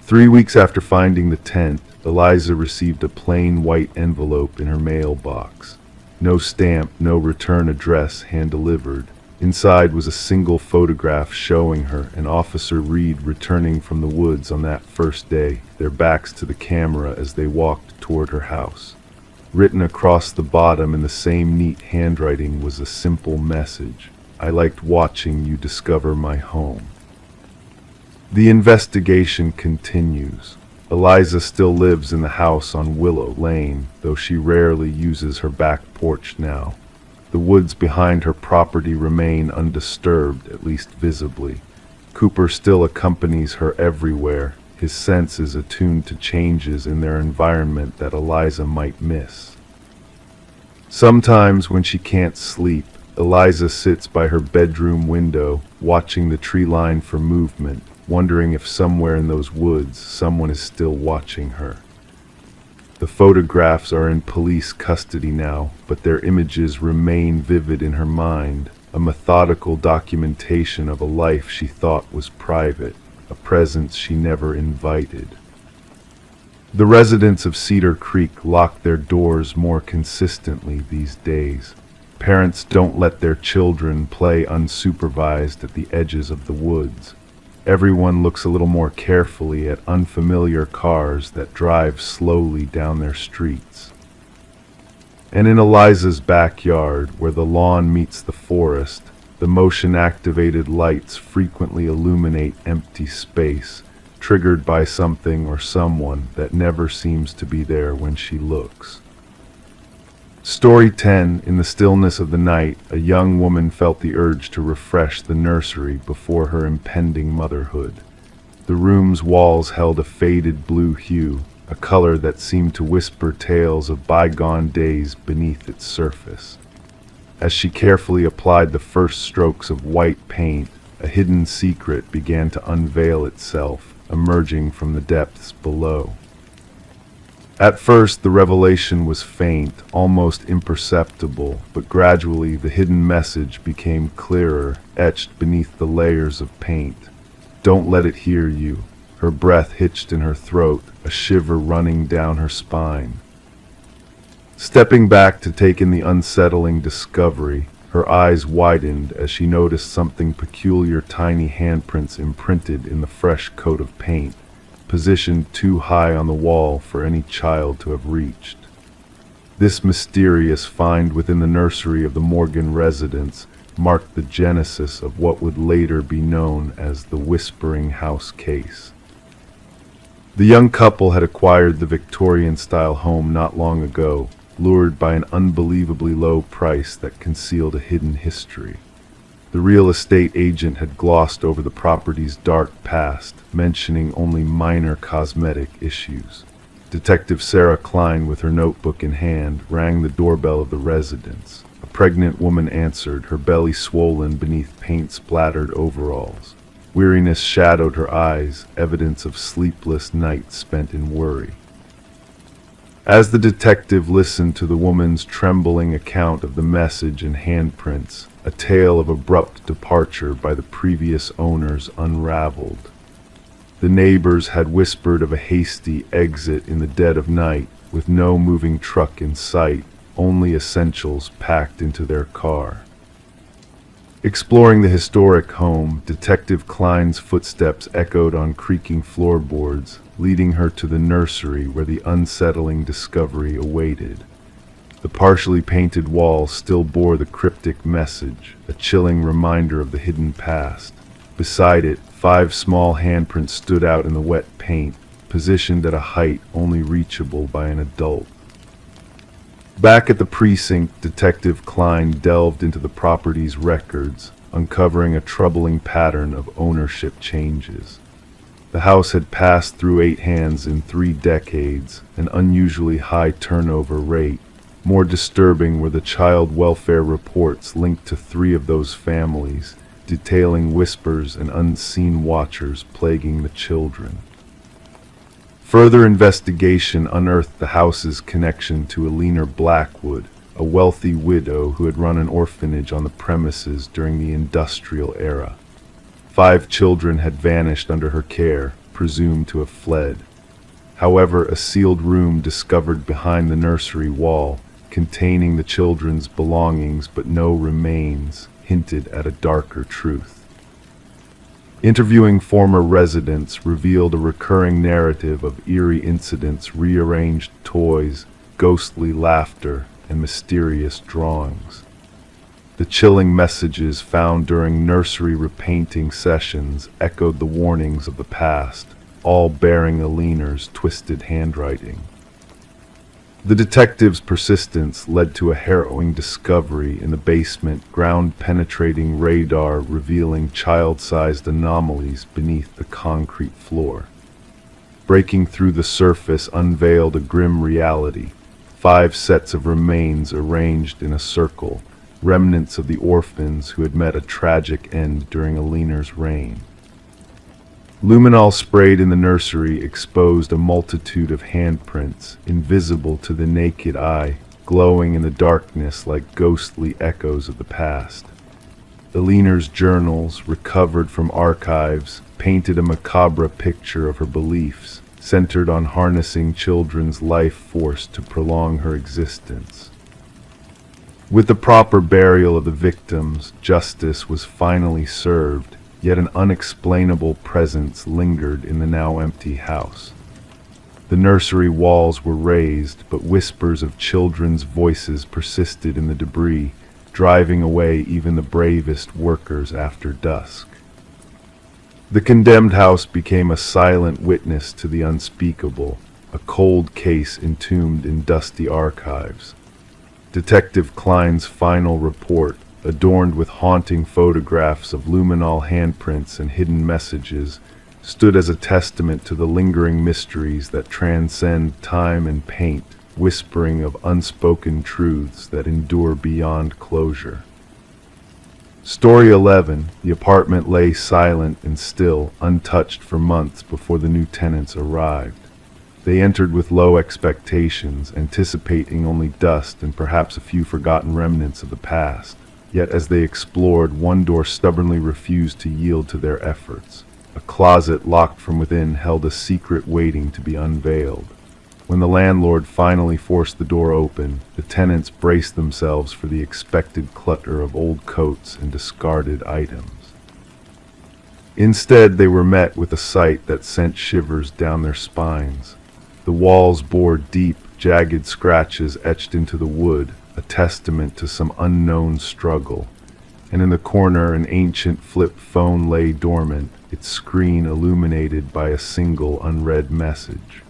3 weeks after finding the tent, Eliza received a plain white envelope in her mailbox. No stamp, no return address hand-delivered. Inside was a single photograph showing her and Officer Reed returning from the woods on that first day, their backs to the camera as they walked toward her house. Written across the bottom in the same neat handwriting was a simple message: "I liked watching you discover my home." The investigation continues. Eliza still lives in the house on Willow Lane, though she rarely uses her back porch now. The woods behind her property remain undisturbed, at least visibly. Cooper still accompanies her everywhere, his senses attuned to changes in their environment that Eliza might miss. Sometimes when she can't sleep, Eliza sits by her bedroom window, watching the tree line for movement, wondering if somewhere in those woods someone is still watching her. The photographs are in police custody now, but their images remain vivid in her mind, a methodical documentation of a life she thought was private, a presence she never invited. The residents of Cedar Creek lock their doors more consistently these days. Parents don't let their children play unsupervised at the edges of the woods. Everyone looks a little more carefully at unfamiliar cars that drive slowly down their streets. And in Eliza's backyard, where the lawn meets the forest, the motion-activated lights frequently illuminate empty space, triggered by something or someone that never seems to be there when she looks. Story 10. In the stillness of the night, a young woman felt the urge to refresh the nursery before her impending motherhood. The room's walls held a faded blue hue, a color that seemed to whisper tales of bygone days beneath its surface. As she carefully applied the first strokes of white paint, a hidden secret began to unveil itself, emerging from the depths below. At first, the revelation was faint, almost imperceptible, but gradually the hidden message became clearer, etched beneath the layers of paint. "Don't let it hear you." Her breath hitched in her throat, a shiver running down her spine. Stepping back to take in the unsettling discovery, Her eyes widened as she noticed something peculiar, tiny handprints imprinted in the fresh coat of paint, positioned too high on the wall for any child to have reached. This mysterious find within the nursery of the Morgan residence marked the genesis of what would later be known as the Whispering House case. The young couple had acquired the Victorian-style home not long ago, lured by an unbelievably low price that concealed a hidden history. The real estate agent had glossed over the property's dark past, mentioning only minor cosmetic issues. Detective Sarah Klein, with her notebook in hand, rang the doorbell of the residence. A pregnant woman answered, her belly swollen beneath paint-splattered overalls. Weariness shadowed her eyes, evidence of sleepless nights spent in worry. As the detective listened to the woman's trembling account of the message and handprints, a tale of abrupt departure by the previous owners unraveled. The neighbors had whispered of a hasty exit in the dead of night, with no moving truck in sight, only essentials packed into their car. Exploring the historic home, Detective Klein's footsteps echoed on creaking floorboards, leading her to the nursery where the unsettling discovery awaited. The partially painted walls still bore the cryptic message, a chilling reminder of the hidden past. Beside it, 5 small handprints stood out in the wet paint, positioned at a height only reachable by an adult. Back at the precinct, Detective Klein delved into the property's records, uncovering a troubling pattern of ownership changes. The house had passed through 8 hands in 3 decades, an unusually high turnover rate. More disturbing were the child welfare reports linked to 3 of those families, detailing whispers and unseen watchers plaguing the children. Further investigation unearthed the house's connection to Alina Blackwood, a wealthy widow who had run an orphanage on the premises during the industrial era. 5 children had vanished under her care, presumed to have fled. However, a sealed room discovered behind the nursery wall, containing the children's belongings but no remains, hinted at a darker truth. Interviewing former residents revealed a recurring narrative of eerie incidents, rearranged toys, ghostly laughter, and mysterious drawings. The chilling messages found during nursery repainting sessions echoed the warnings of the past, all bearing Alina's twisted handwriting. The detective's persistence led to a harrowing discovery in the basement, ground-penetrating radar revealing child-sized anomalies beneath the concrete floor. Breaking through the surface unveiled a grim reality. 5 sets of remains arranged in a circle, remnants of the orphans who had met a tragic end during Alina's reign. Luminol sprayed in the nursery exposed a multitude of handprints, invisible to the naked eye, glowing in the darkness like ghostly echoes of the past. Alina's journals, recovered from archives, painted a macabre picture of her beliefs, centered on harnessing children's life force to prolong her existence. With the proper burial of the victims, justice was finally served, yet an unexplainable presence lingered in the now empty house. The nursery walls were raised, but whispers of children's voices persisted in the debris, driving away even the bravest workers after dusk. The condemned house became a silent witness to the unspeakable, a cold case entombed in dusty archives. Detective Klein's final report, adorned with haunting photographs of luminol handprints and hidden messages, stood as a testament to the lingering mysteries that transcend time and paint, whispering of unspoken truths that endure beyond closure. Story 11, the apartment lay silent and still, untouched for months before the new tenants arrived. They entered with low expectations, anticipating only dust and perhaps a few forgotten remnants of the past. Yet as they explored, one door stubbornly refused to yield to their efforts. A closet locked from within held a secret waiting to be unveiled. When the landlord finally forced the door open, the tenants braced themselves for the expected clutter of old coats and discarded items. Instead, they were met with a sight that sent shivers down their spines. The walls bore deep, jagged scratches etched into the wood, a testament to some unknown struggle. And in the corner, an ancient flip phone lay dormant, its screen illuminated by a single unread message.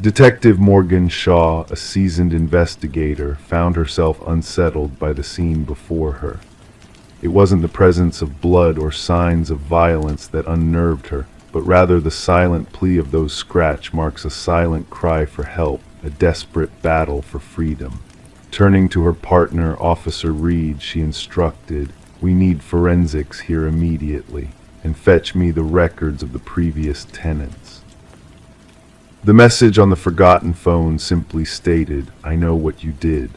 Detective Morgan Shaw, a seasoned investigator, found herself unsettled by the scene before her. It wasn't the presence of blood or signs of violence that unnerved her, but rather the silent plea of those scratch marks, a silent cry for help, a desperate battle for freedom. Turning to her partner, Officer Reed, she instructed, "We need forensics here immediately, and fetch me the records of the previous tenants." The message on the forgotten phone simply stated, "I know what you did."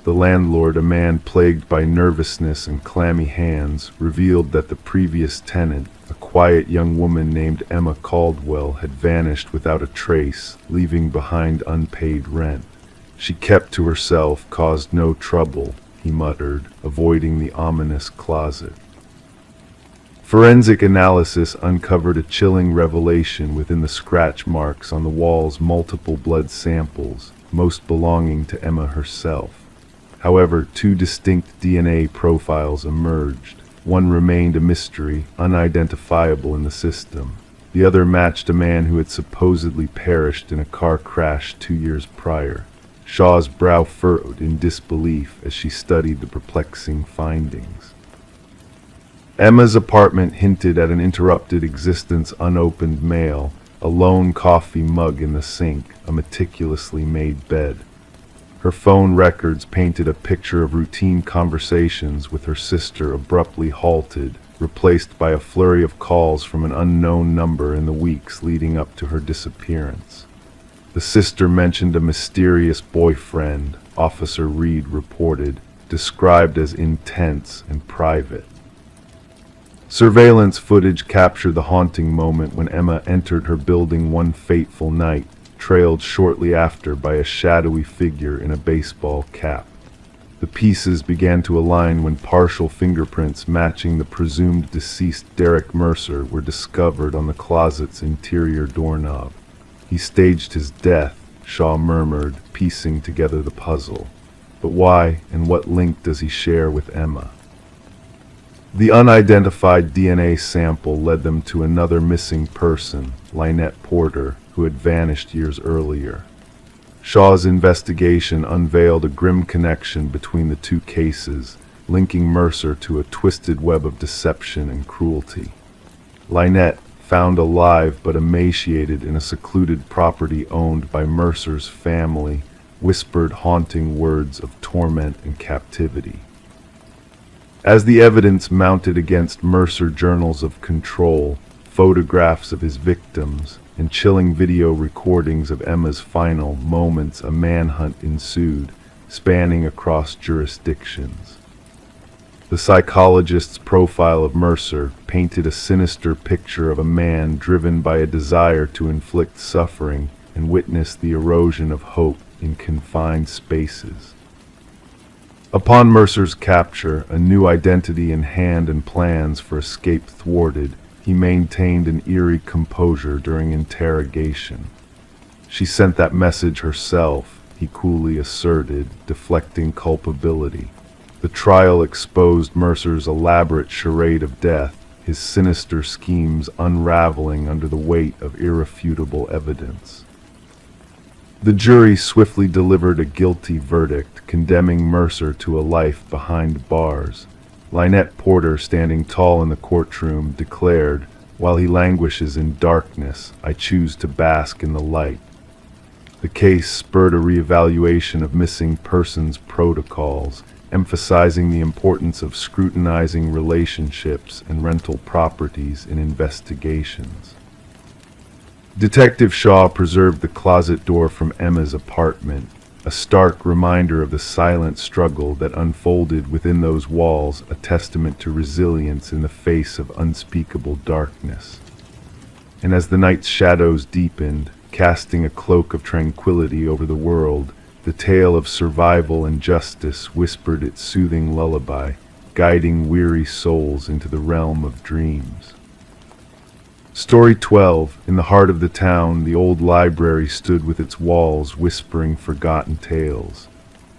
The landlord, a man plagued by nervousness and clammy hands, revealed that the previous tenant, a quiet young woman named Emma Caldwell, had vanished without a trace, leaving behind unpaid rent. "She kept to herself, caused no trouble," he muttered, avoiding the ominous closet. Forensic analysis uncovered a chilling revelation within the scratch marks on the wall's multiple blood samples, most belonging to Emma herself. However, two distinct DNA profiles emerged. One remained a mystery, unidentifiable in the system. The other matched a man who had supposedly perished in a car crash 2 years prior. Shaw's brow furrowed in disbelief as she studied the perplexing findings. Emma's apartment hinted at an interrupted existence, unopened mail, a lone coffee mug in the sink, a meticulously made bed. Her phone records painted a picture of routine conversations with her sister abruptly halted, replaced by a flurry of calls from an unknown number in the weeks leading up to her disappearance. The sister mentioned a mysterious boyfriend, Officer Reed reported, described as intense and private. Surveillance footage captured the haunting moment when Emma entered her building one fateful night, trailed shortly after by a shadowy figure in a baseball cap. The pieces began to align when partial fingerprints matching the presumed deceased Derek Mercer were discovered on the closet's interior doorknob. "He staged his death," Shaw murmured, piecing together the puzzle. "But why and what link does he share with Emma?" The unidentified DNA sample led them to another missing person, Lynette Porter, who had vanished years earlier. Shaw's investigation unveiled a grim connection between the two cases, linking Mercer to a twisted web of deception and cruelty. Lynette, found alive but emaciated in a secluded property owned by Mercer's family, whispered haunting words of torment and captivity. As the evidence mounted against Mercer, journals of control, photographs of his victims, and chilling video recordings of Emma's final moments, a manhunt ensued, spanning across jurisdictions. The psychologist's profile of Mercer painted a sinister picture of a man driven by a desire to inflict suffering and witness the erosion of hope in confined spaces. Upon Mercer's capture, a new identity in hand and plans for escape thwarted, he maintained an eerie composure during interrogation. "She sent that message herself," he coolly asserted, deflecting culpability. The trial exposed Mercer's elaborate charade of death, his sinister schemes unraveling under the weight of irrefutable evidence. The jury swiftly delivered a guilty verdict, condemning Mercer to a life behind bars. Lynette Porter, standing tall in the courtroom, declared, "While he languishes in darkness, I choose to bask in the light." The case spurred a reevaluation of missing persons protocols, emphasizing the importance of scrutinizing relationships and rental properties in investigations. Detective Shaw preserved the closet door from Emma's apartment, a stark reminder of the silent struggle that unfolded within those walls, a testament to resilience in the face of unspeakable darkness. And as the night's shadows deepened, casting a cloak of tranquility over the world. The tale of survival and justice whispered its soothing lullaby, guiding weary souls into the realm of dreams. Story 12. In the heart of the town, the old library stood with its walls whispering forgotten tales.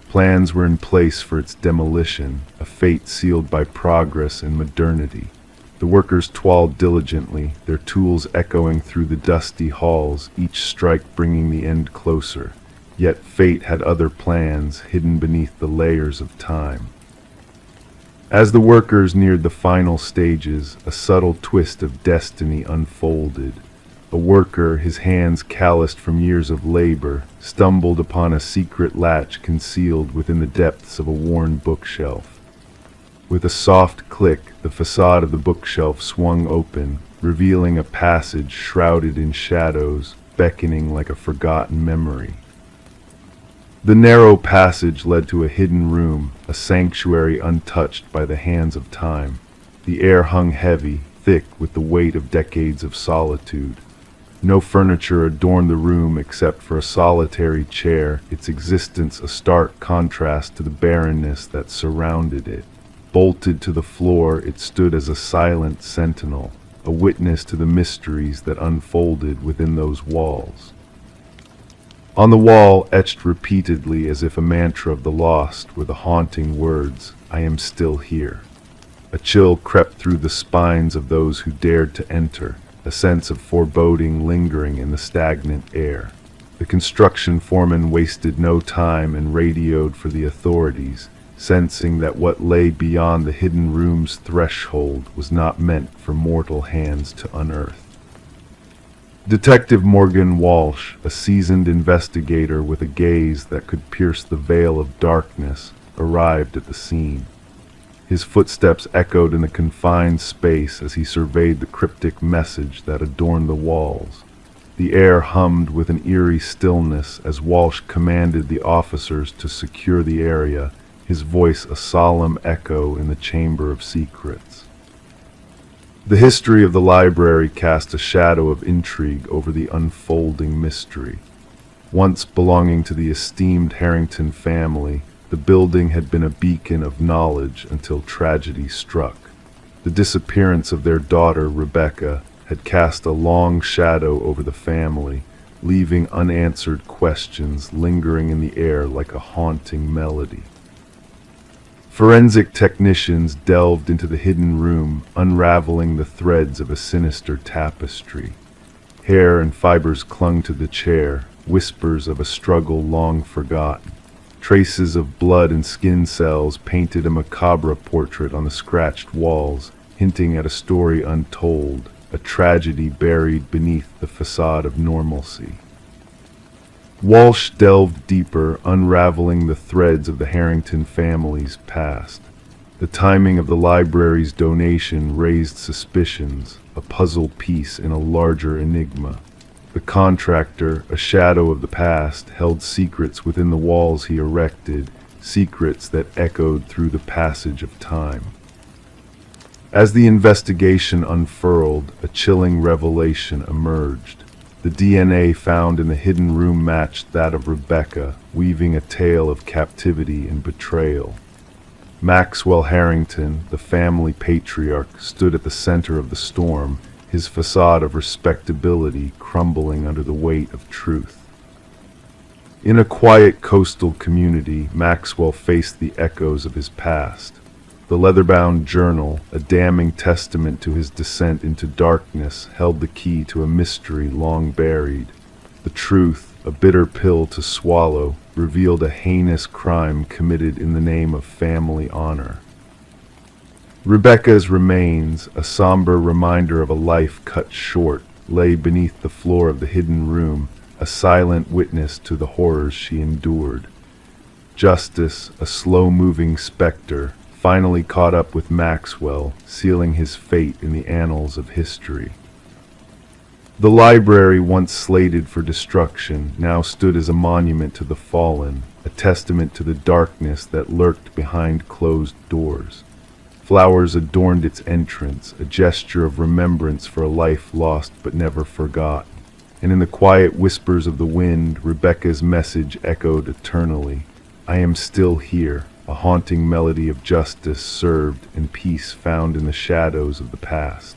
Plans were in place for its demolition, a fate sealed by progress and modernity. The workers toiled diligently, their tools echoing through the dusty halls, each strike bringing the end closer. Yet fate had other plans hidden beneath the layers of time. As the workers neared the final stages, a subtle twist of destiny unfolded. A worker, his hands calloused from years of labor, stumbled upon a secret latch concealed within the depths of a worn bookshelf. With a soft click, the facade of the bookshelf swung open, revealing a passage shrouded in shadows, beckoning like a forgotten memory. The narrow passage led to a hidden room, a sanctuary untouched by the hands of time. The air hung heavy, thick with the weight of decades of solitude. No furniture adorned the room except for a solitary chair, its existence a stark contrast to the barrenness that surrounded it. Bolted to the floor, it stood as a silent sentinel, a witness to the mysteries that unfolded within those walls. On the wall, etched repeatedly as if a mantra of the lost, were the haunting words, "I am still here." A chill crept through the spines of those who dared to enter, a sense of foreboding lingering in the stagnant air. The construction foreman wasted no time and radioed for the authorities, sensing that what lay beyond the hidden room's threshold was not meant for mortal hands to unearth. Detective Morgan Walsh, a seasoned investigator with a gaze that could pierce the veil of darkness, arrived at the scene. His footsteps echoed in the confined space as he surveyed the cryptic message that adorned the walls. The air hummed with an eerie stillness as Walsh commanded the officers to secure the area, his voice a solemn echo in the chamber of secrets. The history of the library cast a shadow of intrigue over the unfolding mystery. Once belonging to the esteemed Harrington family, the building had been a beacon of knowledge until tragedy struck. The disappearance of their daughter, Rebecca, had cast a long shadow over the family, leaving unanswered questions lingering in the air like a haunting melody. Forensic technicians delved into the hidden room, unraveling the threads of a sinister tapestry. Hair and fibers clung to the chair, whispers of a struggle long forgotten. Traces of blood and skin cells painted a macabre portrait on the scratched walls, hinting at a story untold, a tragedy buried beneath the facade of normalcy. Walsh delved deeper, unraveling the threads of the Harrington family's past. The timing of the library's donation raised suspicions, a puzzle piece in a larger enigma. The contractor, a shadow of the past, held secrets within the walls he erected, secrets that echoed through the passage of time. As the investigation unfurled, a chilling revelation emerged. The DNA found in the hidden room matched that of Rebecca, weaving a tale of captivity and betrayal. Maxwell Harrington, the family patriarch, stood at the center of the storm, his facade of respectability crumbling under the weight of truth. In a quiet coastal community, Maxwell faced the echoes of his past. The leather-bound journal, a damning testament to his descent into darkness, held the key to a mystery long buried. The truth, a bitter pill to swallow, revealed a heinous crime committed in the name of family honor. Rebecca's remains, a somber reminder of a life cut short, lay beneath the floor of the hidden room, a silent witness to the horrors she endured. Justice, a slow-moving specter, finally caught up with Maxwell, sealing his fate in the annals of history. The library, once slated for destruction, now stood as a monument to the fallen, a testament to the darkness that lurked behind closed doors. Flowers adorned its entrance, a gesture of remembrance for a life lost but never forgotten. and in the quiet whispers of the wind, Rebecca's message echoed eternally. I am still here, a haunting melody of justice served and peace found in the shadows of the past.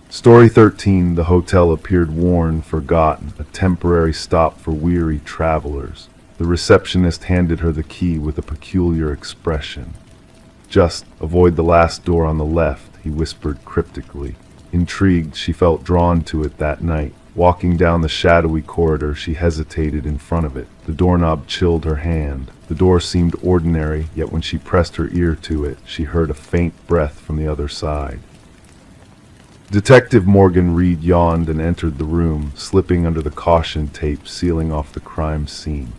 Story 13, the hotel appeared worn, forgotten, a temporary stop for weary travelers. The receptionist handed her the key with a peculiar expression. Just avoid the last door on the left, he whispered cryptically. Intrigued, she felt drawn to it that night. Walking down the shadowy corridor, she hesitated in front of it. The doorknob chilled her hand. The door seemed ordinary, yet when she pressed her ear to it, she heard a faint breath from the other side. Detective Morgan Reed yawned and entered the room, slipping under the caution tape sealing off the crime scene.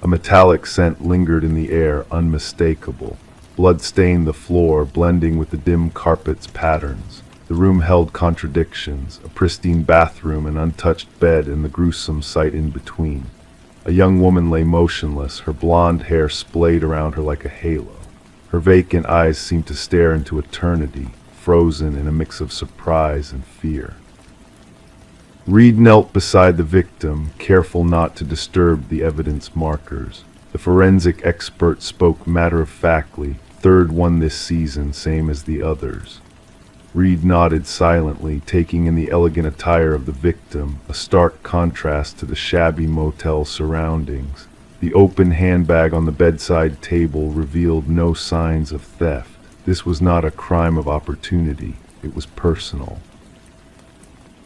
A metallic scent lingered in the air, unmistakable. Blood stained the floor, blending with the dim carpet's patterns. The room held contradictions, a pristine bathroom, an untouched bed, and the gruesome sight in between. A young woman lay motionless, her blonde hair splayed around her like a halo. Her vacant eyes seemed to stare into eternity, frozen in a mix of surprise and fear. Reed knelt beside the victim, careful not to disturb the evidence markers. The forensic expert spoke matter-of-factly, third one this season, same as the others. Reed nodded silently, taking in the elegant attire of the victim, a stark contrast to the shabby motel surroundings. The open handbag on the bedside table revealed no signs of theft. This was not a crime of opportunity, it was personal.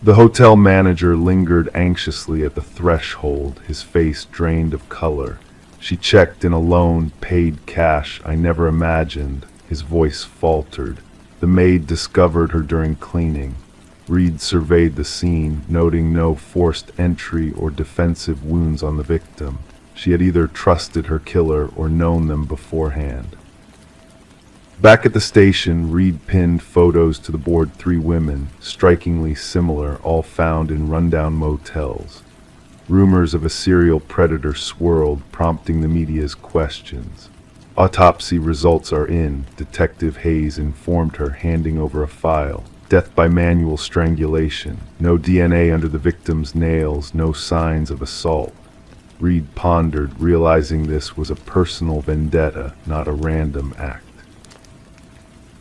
The hotel manager lingered anxiously at the threshold, his face drained of color. She checked in a loan, paid cash I never imagined. His voice faltered. The maid discovered her during cleaning. Reed surveyed the scene, noting no forced entry or defensive wounds on the victim. She had either trusted her killer or known them beforehand. Back at the station, Reed pinned photos to the board, 3 women, strikingly similar, all found in rundown motels. Rumors of a serial predator swirled, prompting the media's questions. Autopsy results are in, Detective Hayes informed her, handing over a file. Death by manual strangulation. No DNA under the victim's nails, no signs of assault. Reed pondered, realizing this was a personal vendetta, not a random act.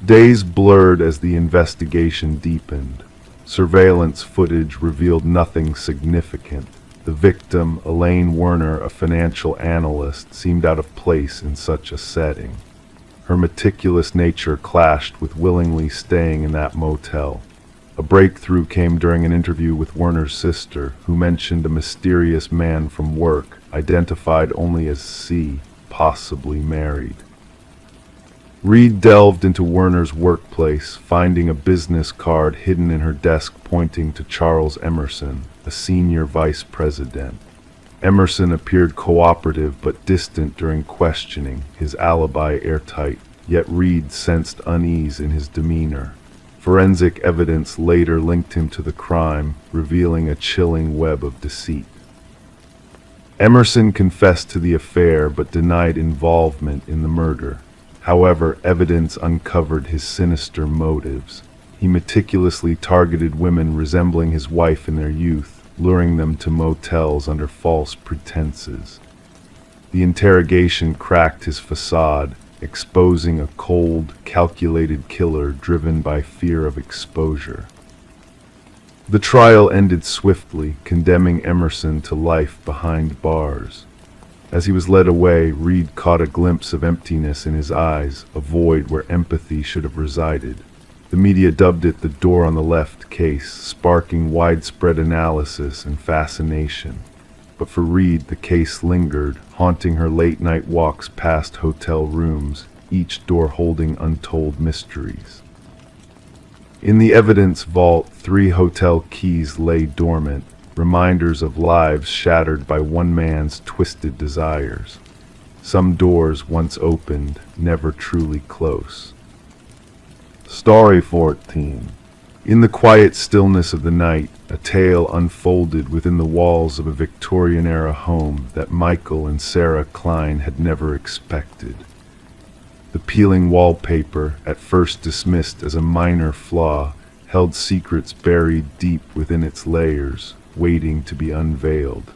Days blurred as the investigation deepened. Surveillance footage revealed nothing significant. The victim, Elaine Werner, a financial analyst, seemed out of place in such a setting. Her meticulous nature clashed with willingly staying in that motel. A breakthrough came during an interview with Werner's sister, who mentioned a mysterious man from work, identified only as C, possibly married. Reed delved into Werner's workplace, finding a business card hidden in her desk pointing to Charles Emerson, a senior vice president. Emerson appeared cooperative but distant during questioning, his alibi airtight, yet Reed sensed unease in his demeanor. Forensic evidence later linked him to the crime, revealing a chilling web of deceit. Emerson confessed to the affair but denied involvement in the murder. However, evidence uncovered his sinister motives. He meticulously targeted women resembling his wife in their youth, luring them to motels under false pretenses. The interrogation cracked his facade, exposing a cold, calculated killer driven by fear of exposure. The trial ended swiftly, condemning Emerson to life behind bars. As he was led away, Reed caught a glimpse of emptiness in his eyes, a void where empathy should have resided. The media dubbed it the door on the left case, sparking widespread analysis and fascination. But for Reed, the case lingered, haunting her late-night walks past hotel rooms, each door holding untold mysteries. In the evidence vault, 3 hotel keys lay dormant, reminders of lives shattered by one man's twisted desires. Some doors once opened, never truly close. Story 14. In the quiet stillness of the night, a tale unfolded within the walls of a Victorian-era home that Michael and Sarah Klein had never expected. The peeling wallpaper, at first dismissed as a minor flaw, held secrets buried deep within its layers. waiting to be unveiled.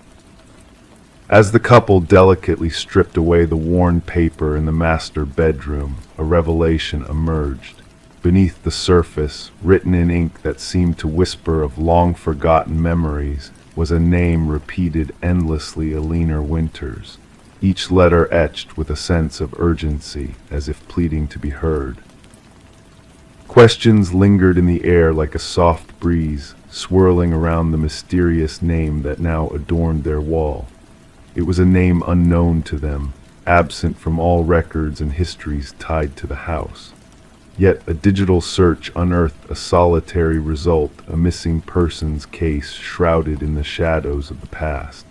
As the couple delicately stripped away the worn paper in the master bedroom, a revelation emerged. Beneath the surface, written in ink that seemed to whisper of long-forgotten memories, was a name repeated endlessly: Alina Winters, each letter etched with a sense of urgency, as if pleading to be heard. Questions lingered in the air like a soft breeze, swirling around the mysterious name that now adorned their wall. It was a name unknown to them, absent from all records and histories tied to the house. Yet a digital search unearthed a solitary result, a missing persons case shrouded in the shadows of the past.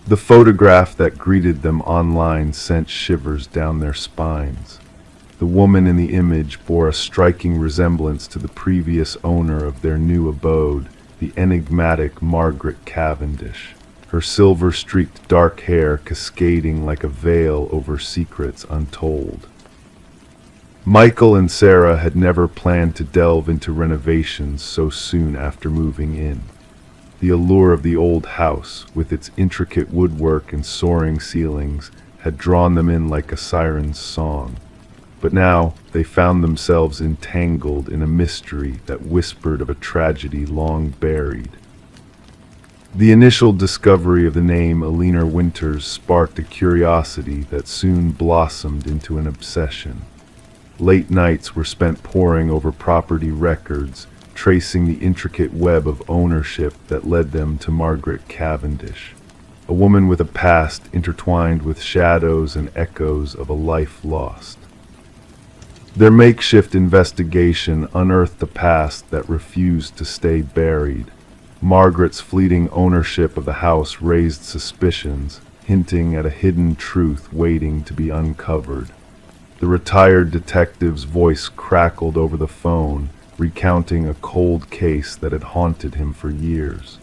The photograph that greeted them online sent shivers down their spines. The woman in the image bore a striking resemblance to the previous owner of their new abode, the enigmatic Margaret Cavendish, her silver-streaked dark hair cascading like a veil over secrets untold. Michael and Sarah had never planned to delve into renovations so soon after moving in. The allure of the old house, with its intricate woodwork and soaring ceilings, had drawn them in like a siren's song. But now they found themselves entangled in a mystery that whispered of a tragedy long buried. The initial discovery of the name Alina Winters sparked a curiosity that soon blossomed into an obsession. Late nights were spent poring over property records, tracing the intricate web of ownership that led them to Margaret Cavendish, a woman with a past intertwined with shadows and echoes of a life lost. Their makeshift investigation unearthed a past that refused to stay buried. Margaret's fleeting ownership of the house raised suspicions, hinting at a hidden truth waiting to be uncovered. The retired detective's voice crackled over the phone, recounting a cold case that had haunted him for years.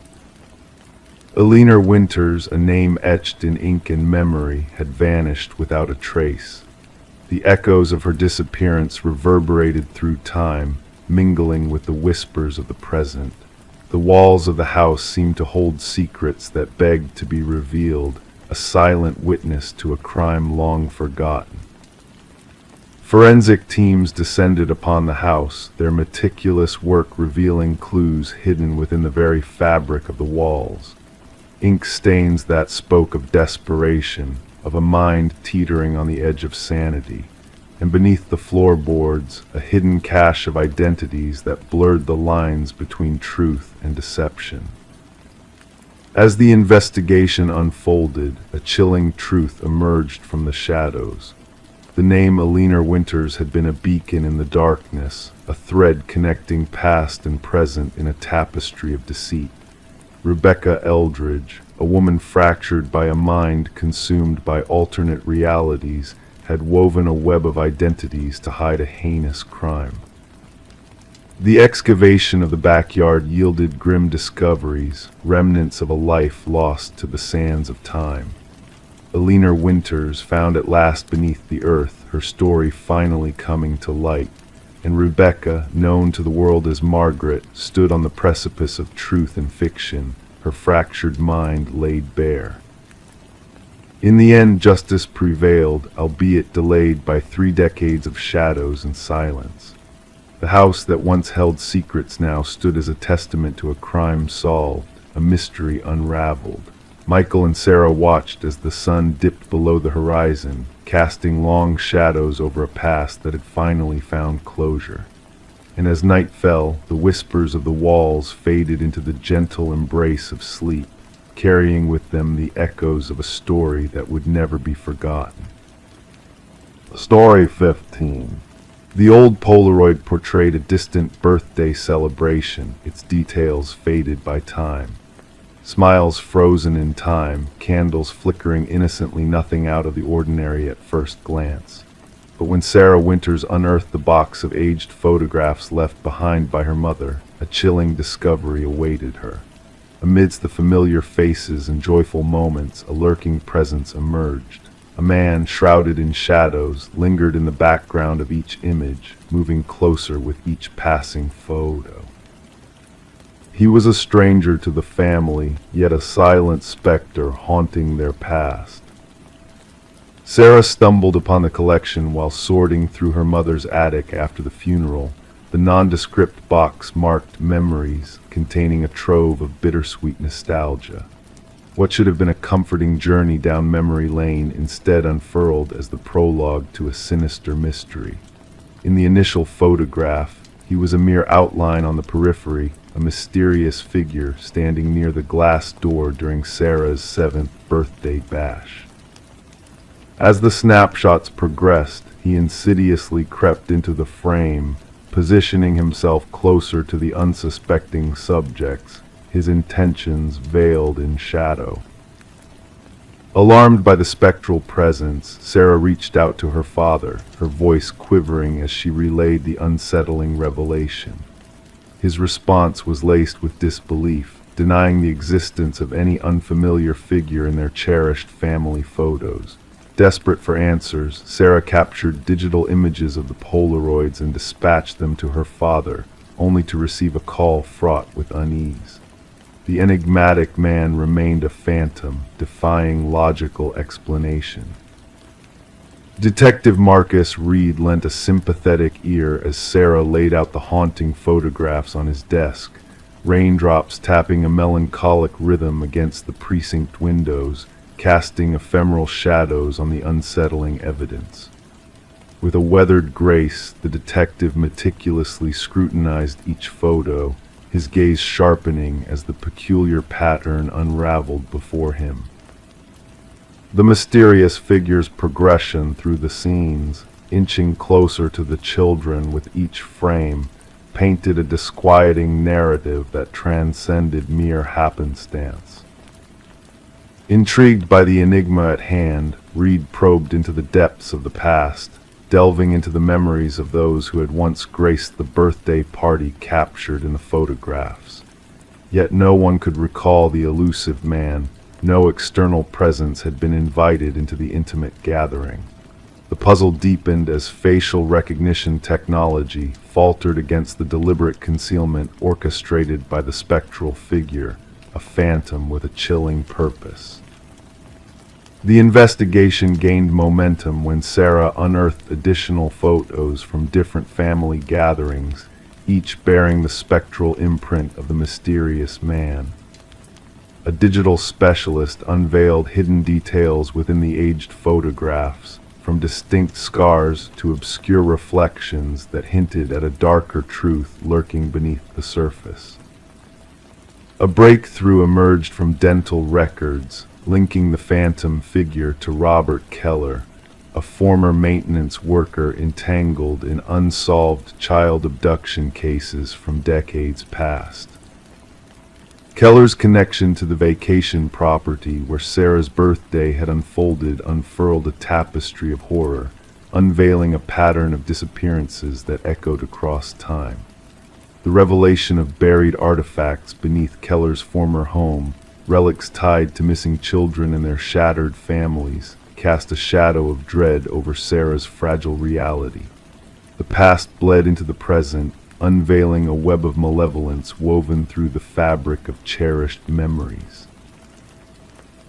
Alina Winters, a name etched in ink and memory, had vanished without a trace. The echoes of her disappearance reverberated through time, mingling with the whispers of the present. The walls of the house seemed to hold secrets that begged to be revealed, a silent witness to a crime long forgotten. Forensic teams descended upon the house, their meticulous work revealing clues hidden within the very fabric of the walls. Ink stains that spoke of desperation, of a mind teetering on the edge of sanity, and beneath the floorboards, a hidden cache of identities that blurred the lines between truth and deception. As the investigation unfolded, a chilling truth emerged from the shadows. The name Alina Winters had been a beacon in the darkness, a thread connecting past and present in a tapestry of deceit. Rebecca Eldridge, a woman fractured by a mind consumed by alternate realities, had woven a web of identities to hide a heinous crime. The excavation of the backyard yielded grim discoveries, remnants of a life lost to the sands of time. Alina Winters found at last beneath the earth, her story finally coming to light, and Rebecca, known to the world as Margaret, stood on the precipice of truth and fiction, her fractured mind laid bare. In the end, justice prevailed, albeit delayed by 3 decades of shadows and silence. The house that once held secrets now stood as a testament to a crime solved, a mystery unraveled. Michael and Sarah watched as the sun dipped below the horizon, casting long shadows over a past that had finally found closure. And as night fell, the whispers of the walls faded into the gentle embrace of sleep, carrying with them the echoes of a story that would never be forgotten. Story 15. The old Polaroid portrayed a distant birthday celebration, its details faded by time. Smiles frozen in time, candles flickering innocently, nothing out of the ordinary at first glance. But when Sarah Winters unearthed the box of aged photographs left behind by her mother, a chilling discovery awaited her. Amidst the familiar faces and joyful moments, a lurking presence emerged. A man, shrouded in shadows, lingered in the background of each image, moving closer with each passing photo. He was a stranger to the family, yet a silent specter haunting their past. Sarah stumbled upon the collection while sorting through her mother's attic after the funeral, the nondescript box marked Memories, containing a trove of bittersweet nostalgia. What should have been a comforting journey down memory lane instead unfurled as the prologue to a sinister mystery. In the initial photograph, he was a mere outline on the periphery, a mysterious figure standing near the glass door during Sarah's 7th birthday bash. As the snapshots progressed, he insidiously crept into the frame, positioning himself closer to the unsuspecting subjects, his intentions veiled in shadow. Alarmed by the spectral presence, Sarah reached out to her father, her voice quivering as she relayed the unsettling revelation. His response was laced with disbelief, denying the existence of any unfamiliar figure in their cherished family photos. Desperate for answers, Sarah captured digital images of the Polaroids and dispatched them to her father, only to receive a call fraught with unease. The enigmatic man remained a phantom, defying logical explanation. Detective Marcus Reed lent a sympathetic ear as Sarah laid out the haunting photographs on his desk, raindrops tapping a melancholic rhythm against the precinct windows, casting ephemeral shadows on the unsettling evidence. With a weathered grace, the detective meticulously scrutinized each photo, his gaze sharpening as the peculiar pattern unraveled before him. The mysterious figure's progression through the scenes, inching closer to the children with each frame, painted a disquieting narrative that transcended mere happenstance. Intrigued by the enigma at hand, Reed probed into the depths of the past, delving into the memories of those who had once graced the birthday party captured in the photographs. Yet no one could recall the elusive man. No external presence had been invited into the intimate gathering. The puzzle deepened as facial recognition technology faltered against the deliberate concealment orchestrated by the spectral figure, a phantom with a chilling purpose. The investigation gained momentum when Sarah unearthed additional photos from different family gatherings, each bearing the spectral imprint of the mysterious man. A digital specialist unveiled hidden details within the aged photographs, from distinct scars to obscure reflections that hinted at a darker truth lurking beneath the surface. A breakthrough emerged from dental records, linking the phantom figure to Robert Keller, a former maintenance worker entangled in unsolved child abduction cases from decades past. Keller's connection to the vacation property where Sarah's birthday had unfolded unfurled a tapestry of horror, unveiling a pattern of disappearances that echoed across time. The revelation of buried artifacts beneath Keller's former home, relics tied to missing children and their shattered families, cast a shadow of dread over Sarah's fragile reality. The past bled into the present, unveiling a web of malevolence woven through the fabric of cherished memories.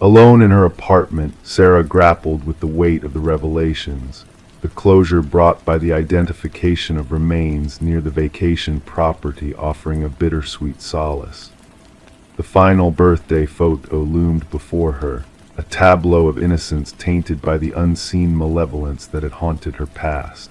Alone in her apartment, Sarah grappled with the weight of the revelations, the closure brought by the identification of remains near the vacation property offering a bittersweet solace. The final birthday photo loomed before her, a tableau of innocence tainted by the unseen malevolence that had haunted her past.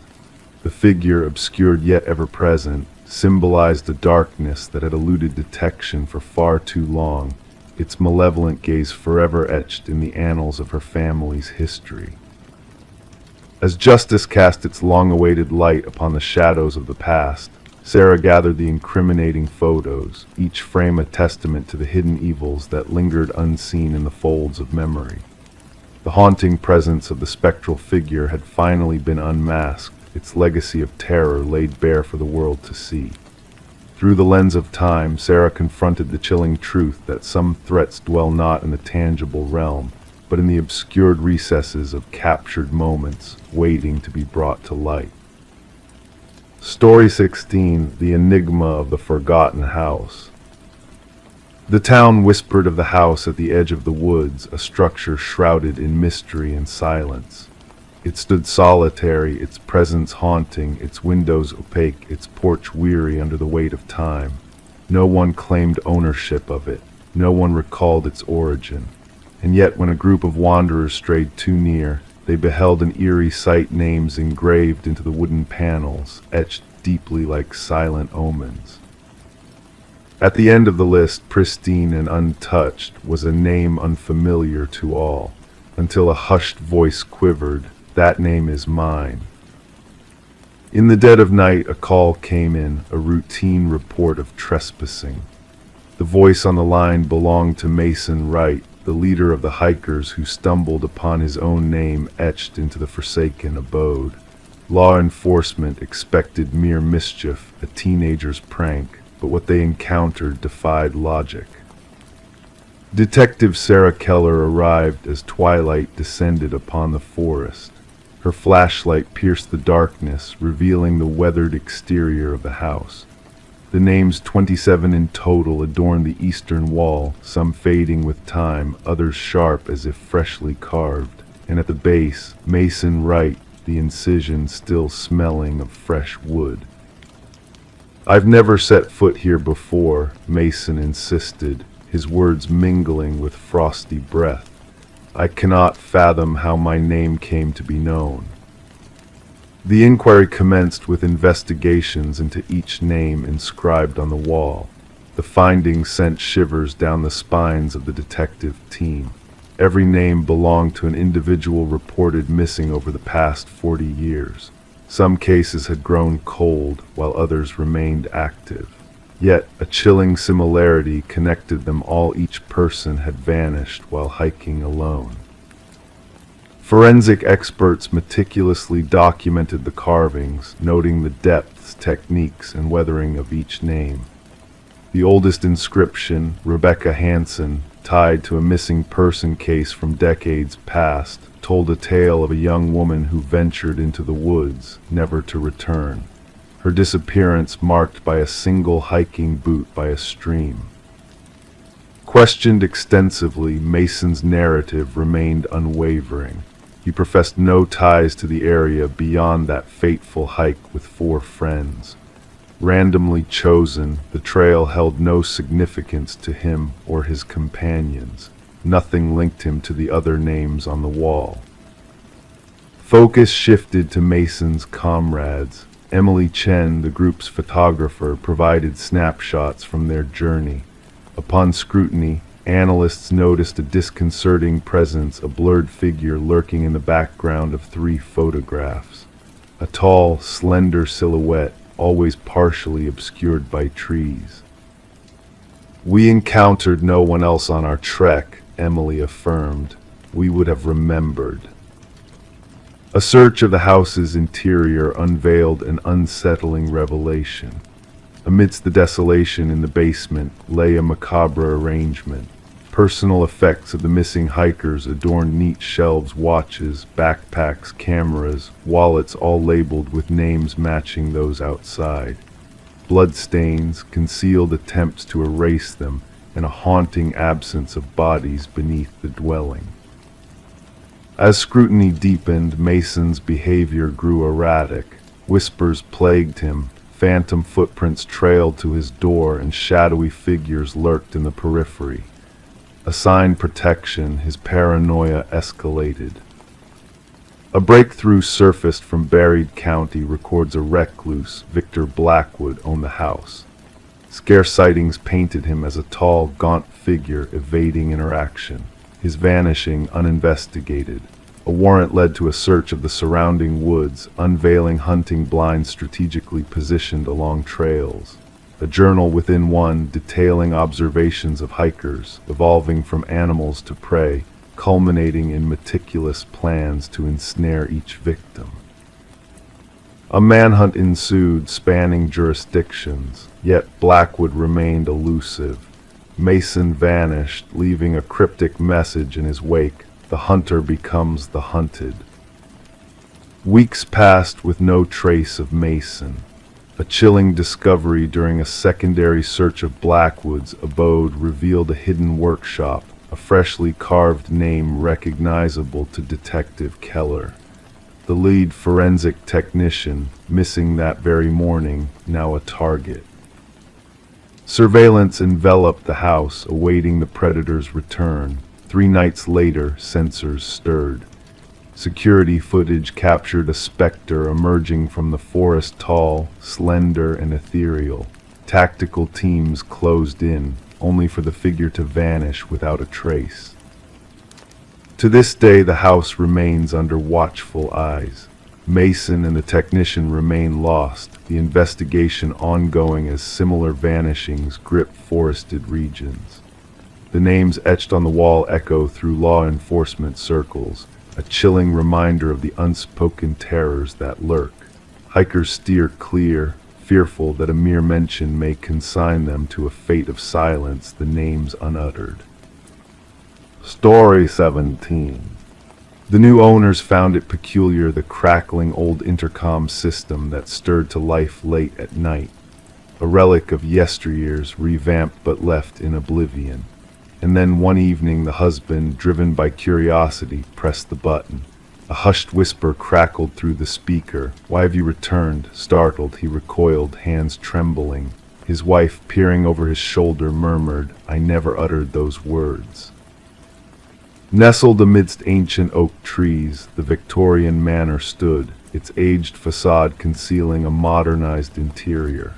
The figure, obscured yet ever-present, symbolized a darkness that had eluded detection for far too long, its malevolent gaze forever etched in the annals of her family's history. As justice cast its long-awaited light upon the shadows of the past, Sarah gathered the incriminating photos, each frame a testament to the hidden evils that lingered unseen in the folds of memory. The haunting presence of the spectral figure had finally been unmasked, its legacy of terror laid bare for the world to see. Through the lens of time, Sarah confronted the chilling truth that some threats dwell not in the tangible realm, but in the obscured recesses of captured moments, waiting to be brought to light. Story 16, The Enigma of the Forgotten House. The town whispered of the house at the edge of the woods, a structure shrouded in mystery and silence. It stood solitary, its presence haunting, its windows opaque, its porch weary under the weight of time. No one claimed ownership of it. No one recalled its origin. And yet when a group of wanderers strayed too near, they beheld an eerie sight, names engraved into the wooden panels, etched deeply like silent omens. At the end of the list, pristine and untouched, was a name unfamiliar to all, until a hushed voice quivered, "That name is mine." In the dead of night, a call came in, a routine report of trespassing. The voice on the line belonged to Mason Wright, the leader of the hikers who stumbled upon his own name etched into the forsaken abode. Law enforcement expected mere mischief, a teenager's prank, but what they encountered defied logic. Detective Sarah Keller arrived as twilight descended upon the forest. Her flashlight pierced the darkness, revealing the weathered exterior of the house. The names 27 in total adorned the eastern wall, some fading with time, others sharp as if freshly carved, and at the base, Mason Wright, the incision still smelling of fresh wood. "I've never set foot here before," Mason insisted, his words mingling with frosty breath. "I cannot fathom how my name came to be known." The inquiry commenced with investigations into each name inscribed on the wall. The findings sent shivers down the spines of the detective team. Every name belonged to an individual reported missing over the past 40 years. Some cases had grown cold, while others remained active. Yet a chilling similarity connected them all: each person had vanished while hiking alone. Forensic experts meticulously documented the carvings, noting the depths, techniques, and weathering of each name. The oldest inscription, Rebecca Hansen, tied to a missing person case from decades past, told a tale of a young woman who ventured into the woods, never to return. Her disappearance marked by a single hiking boot by a stream. Questioned extensively, Mason's narrative remained unwavering. He professed no ties to the area beyond that fateful hike with 4 friends. Randomly chosen, the trail held no significance to him or his companions. Nothing linked him to the other names on the wall. Focus shifted to Mason's comrades. Emily Chen, the group's photographer, provided snapshots from their journey. Upon scrutiny, analysts noticed a disconcerting presence, a blurred figure lurking in the background of 3 photographs. A tall, slender silhouette, always partially obscured by trees. "We encountered no one else on our trek," Emily affirmed. "We would have remembered." A search of the house's interior unveiled an unsettling revelation. Amidst the desolation in the basement lay a macabre arrangement. Personal effects of the missing hikers adorned neat shelves: watches, backpacks, cameras, wallets, all labeled with names matching those outside. Bloodstains, concealed attempts to erase them, and a haunting absence of bodies beneath the dwelling. As scrutiny deepened, Mason's behavior grew erratic. Whispers plagued him. Phantom footprints trailed to his door, and shadowy figures lurked in the periphery. Assigned protection, his paranoia escalated. A breakthrough surfaced from Buried County records a recluse, Victor Blackwood, owned the house. Scarce sightings painted him as a tall, gaunt figure evading interaction, his vanishing uninvestigated. A warrant led to a search of the surrounding woods, unveiling hunting blinds strategically positioned along trails. A journal within one detailing observations of hikers, evolving from animals to prey, culminating in meticulous plans to ensnare each victim. A manhunt ensued, spanning jurisdictions, yet Blackwood remained elusive. Mason vanished, leaving a cryptic message in his wake: the hunter becomes the hunted. Weeks passed with no trace of Mason. A chilling discovery during a secondary search of Blackwood's abode revealed a hidden workshop, a freshly carved name recognizable to Detective Keller. The lead forensic technician, missing that very morning, now a target. Surveillance enveloped the house, awaiting the predator's return. 3 nights later, sensors stirred. Security footage captured a specter emerging from the forest, tall, slender, and ethereal. Tactical teams closed in, only for the figure to vanish without a trace. To this day, the house remains under watchful eyes. Mason and the technician remain lost, the investigation ongoing as similar vanishings grip forested regions. The names etched on the wall echo through law enforcement circles, a chilling reminder of the unspoken terrors that lurk. Hikers steer clear, fearful that a mere mention may consign them to a fate of silence, the names unuttered. Story 17. The new owners found it peculiar, the crackling old intercom system that stirred to life late at night, a relic of yesteryears revamped but left in oblivion. And then one evening the husband, driven by curiosity, pressed the button. A hushed whisper crackled through the speaker. "Why have you returned?" Startled, he recoiled, hands trembling. His wife, peering over his shoulder, murmured, "I never uttered those words." Nestled amidst ancient oak trees, the Victorian manor stood, its aged facade concealing a modernized interior.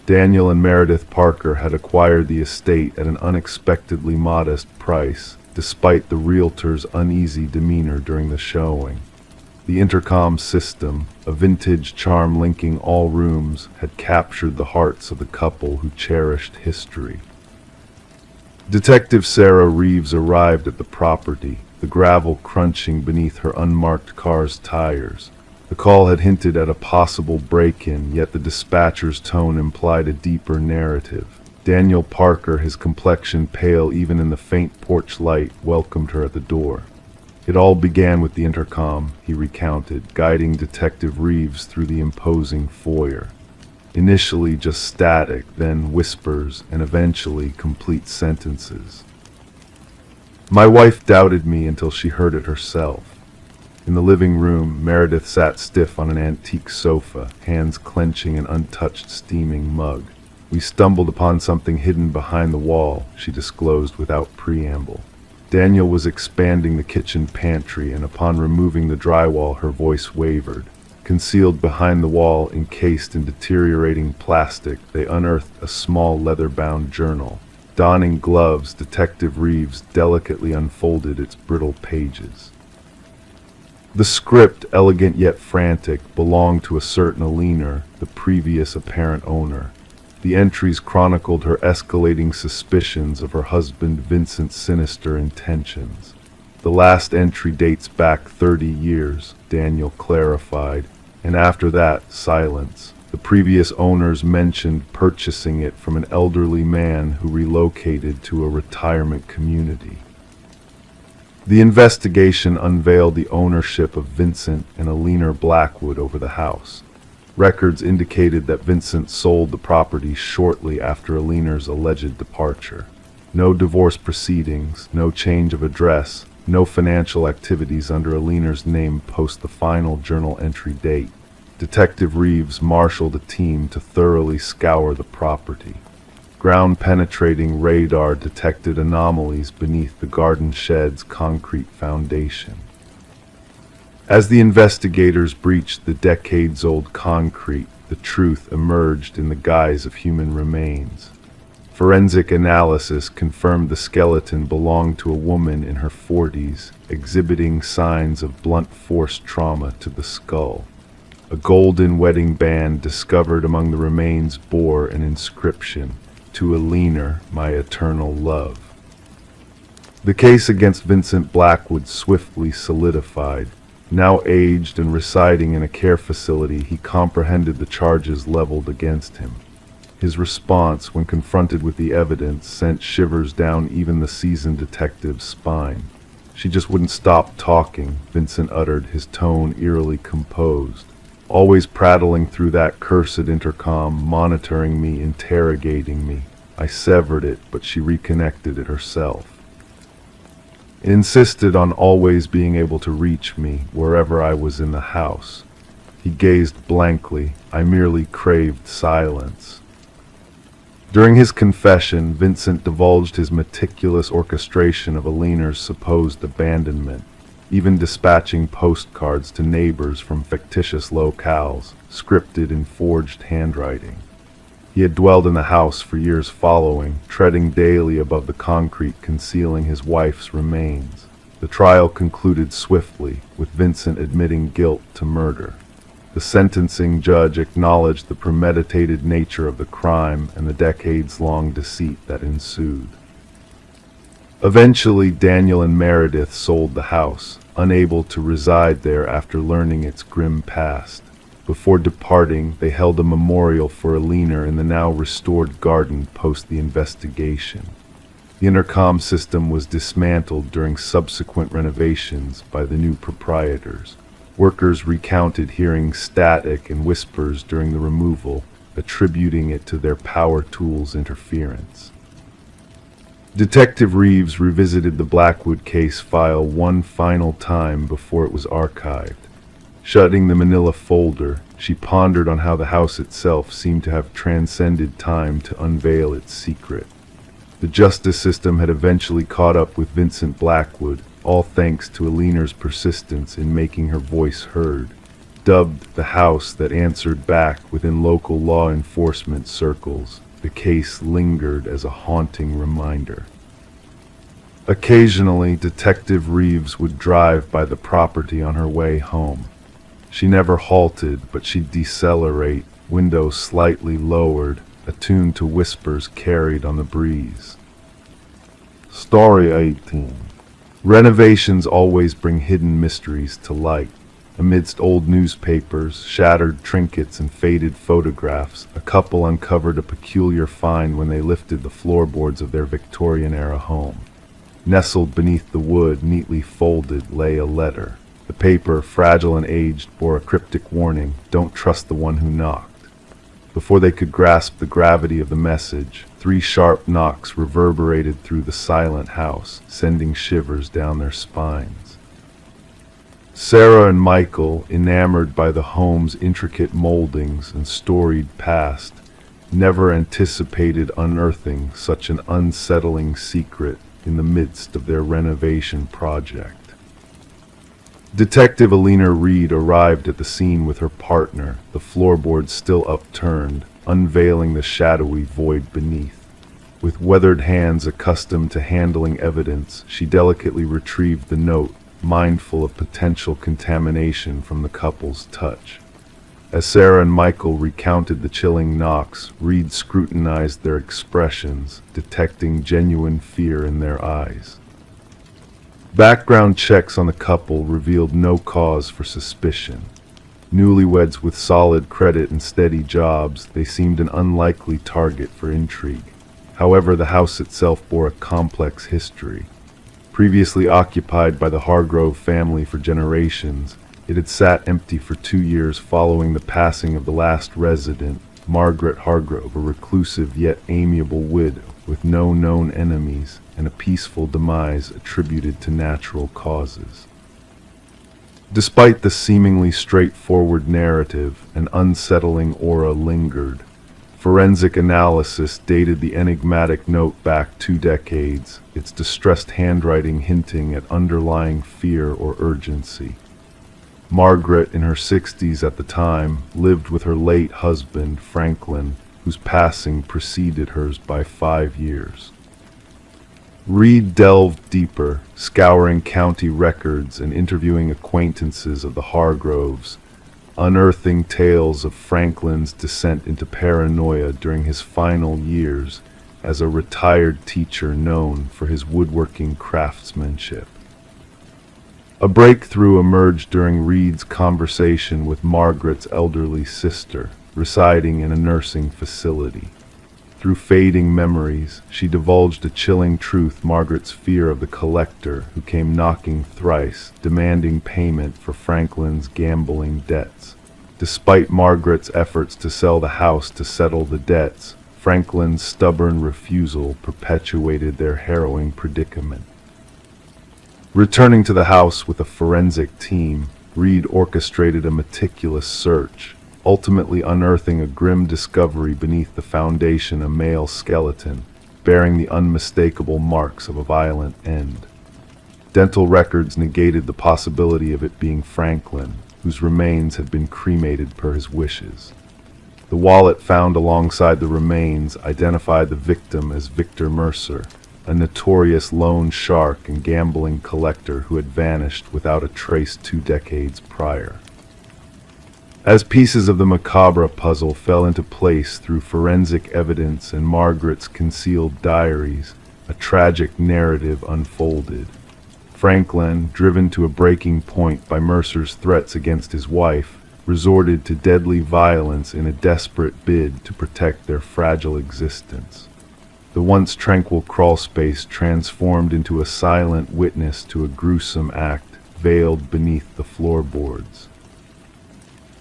Daniel and Meredith Parker had acquired the estate at an unexpectedly modest price, despite the realtor's uneasy demeanor during the showing. The intercom system, a vintage charm linking all rooms, had captured the hearts of the couple who cherished history. Detective Sarah Reeves arrived at the property, the gravel crunching beneath her unmarked car's tires. The call had hinted at a possible break-in, yet the dispatcher's tone implied a deeper narrative. Daniel Parker, his complexion pale even in the faint porch light, welcomed her at the door. "It all began with the intercom," he recounted, guiding Detective Reeves through the imposing foyer. Initially just static, then whispers, and eventually complete sentences. "My wife doubted me until she heard it herself." In the living room, Meredith sat stiff on an antique sofa, hands clenching an untouched steaming mug. "We stumbled upon something hidden behind the wall," she disclosed without preamble. Daniel was expanding the kitchen pantry, and upon removing the drywall, her voice wavered. Concealed behind the wall, encased in deteriorating plastic, they unearthed a small leather-bound journal. Donning gloves, Detective Reeves delicately unfolded its brittle pages. The script, elegant yet frantic, belonged to a certain Alina, the previous apparent owner. The entries chronicled her escalating suspicions of her husband Vincent's sinister intentions. "The last entry dates back 30 years, Daniel clarified, and after that, silence. The previous owners mentioned purchasing it from an elderly man who relocated to a retirement community. The investigation unveiled the ownership of Vincent and Alina Blackwood over the house. Records indicated that Vincent sold the property shortly after Alina's alleged departure. No divorce proceedings, no change of address, no financial activities under Alina's name post the final journal entry date. Detective Reeves marshaled a team to thoroughly scour the property. Ground-penetrating radar detected anomalies beneath the garden shed's concrete foundation. As the investigators breached the decades-old concrete, the truth emerged in the guise of human remains. Forensic analysis confirmed the skeleton belonged to a woman in her 40s, exhibiting signs of blunt force trauma to the skull. A golden wedding band discovered among the remains bore an inscription, "To Alina, my eternal love." The case against Vincent Blackwood swiftly solidified. Now aged and residing in a care facility, he comprehended the charges leveled against him. His response, when confronted with the evidence, sent shivers down even the seasoned detective's spine. "She just wouldn't stop talking," Vincent uttered, his tone eerily composed. always prattling through that cursed intercom, monitoring me, interrogating me. I severed it, but she reconnected it herself. It insisted on always being able to reach me wherever I was in the house. He gazed blankly. I merely craved silence. During his confession, Vincent divulged his meticulous orchestration of Alina's supposed abandonment, even dispatching postcards to neighbors from fictitious locales, scripted in forged handwriting. He had dwelled in the house for years following, treading daily above the concrete concealing his wife's remains. The trial concluded swiftly, with Vincent admitting guilt to murder. The sentencing judge acknowledged the premeditated nature of the crime and the decades-long deceit that ensued. Eventually, Daniel and Meredith sold the house, unable to reside there after learning its grim past. Before departing, they held a memorial for Alina in the now restored garden post the investigation. The intercom system was dismantled during subsequent renovations by the new proprietors. Workers recounted hearing static and whispers during the removal, attributing it to their power tools' interference. Detective Reeves revisited the Blackwood case file one final time before it was archived. Shutting the manila folder, she pondered on how the house itself seemed to have transcended time to unveil its secret. The justice system had eventually caught up with Vincent Blackwood, all thanks to Alina's persistence in making her voice heard. Dubbed the house that answered back within local law enforcement circles, the case lingered as a haunting reminder. Occasionally, Detective Reeves would drive by the property on her way home. She never halted, but she'd decelerate, windows slightly lowered, attuned to whispers carried on the breeze. Story 18. Renovations always bring hidden mysteries to light. Amidst old newspapers, shattered trinkets, and faded photographs, a couple uncovered a peculiar find when they lifted the floorboards of their Victorian-era home. Nestled beneath the wood, neatly folded, lay a letter. The paper, fragile and aged, bore a cryptic warning: "Don't trust the one who knocked." Before they could grasp the gravity of the message, 3 sharp knocks reverberated through the silent house, sending shivers down their spines. Sarah and Michael, enamored by the home's intricate moldings and storied past, never anticipated unearthing such an unsettling secret in the midst of their renovation project. Detective Alina Reed arrived at the scene with her partner, the floorboards still upturned, unveiling the shadowy void beneath. With weathered hands accustomed to handling evidence, she delicately retrieved the note, mindful of potential contamination from the couple's touch. As Sarah and Michael recounted the chilling knocks, Reed scrutinized their expressions, detecting genuine fear in their eyes. Background checks on the couple revealed no cause for suspicion. Newlyweds with solid credit and steady jobs, they seemed an unlikely target for intrigue. However, the house itself bore a complex history. Previously occupied by the Hargrove family for generations, it had sat empty for 2 years following the passing of the last resident, Margaret Hargrove, a reclusive yet amiable widow with no known enemies, and a peaceful demise attributed to natural causes. Despite the seemingly straightforward narrative, an unsettling aura lingered. Forensic analysis dated the enigmatic note back 2 decades, its distressed handwriting hinting at underlying fear or urgency. Margaret, in her 60s at the time, lived with her late husband, Franklin, whose passing preceded hers by 5 years. Reed delved deeper, scouring county records and interviewing acquaintances of the Hargroves, unearthing tales of Franklin's descent into paranoia during his final years as a retired teacher known for his woodworking craftsmanship. A breakthrough emerged during Reed's conversation with Margaret's elderly sister, residing in a nursing facility. Through fading memories, she divulged a chilling truth: Margaret's fear of the collector who came knocking thrice, demanding payment for Franklin's gambling debts. Despite Margaret's efforts to sell the house to settle the debts, Franklin's stubborn refusal perpetuated their harrowing predicament. Returning to the house with a forensic team, Reed orchestrated a meticulous search, ultimately unearthing a grim discovery beneath the foundation: a male skeleton, bearing the unmistakable marks of a violent end. Dental records negated the possibility of it being Franklin, whose remains had been cremated per his wishes. The wallet found alongside the remains identified the victim as Victor Mercer, a notorious loan shark and gambling collector who had vanished without a trace 2 decades prior. As pieces of the macabre puzzle fell into place through forensic evidence and Margaret's concealed diaries, a tragic narrative unfolded. Franklin, driven to a breaking point by Mercer's threats against his wife, resorted to deadly violence in a desperate bid to protect their fragile existence. The once tranquil crawlspace transformed into a silent witness to a gruesome act veiled beneath the floorboards.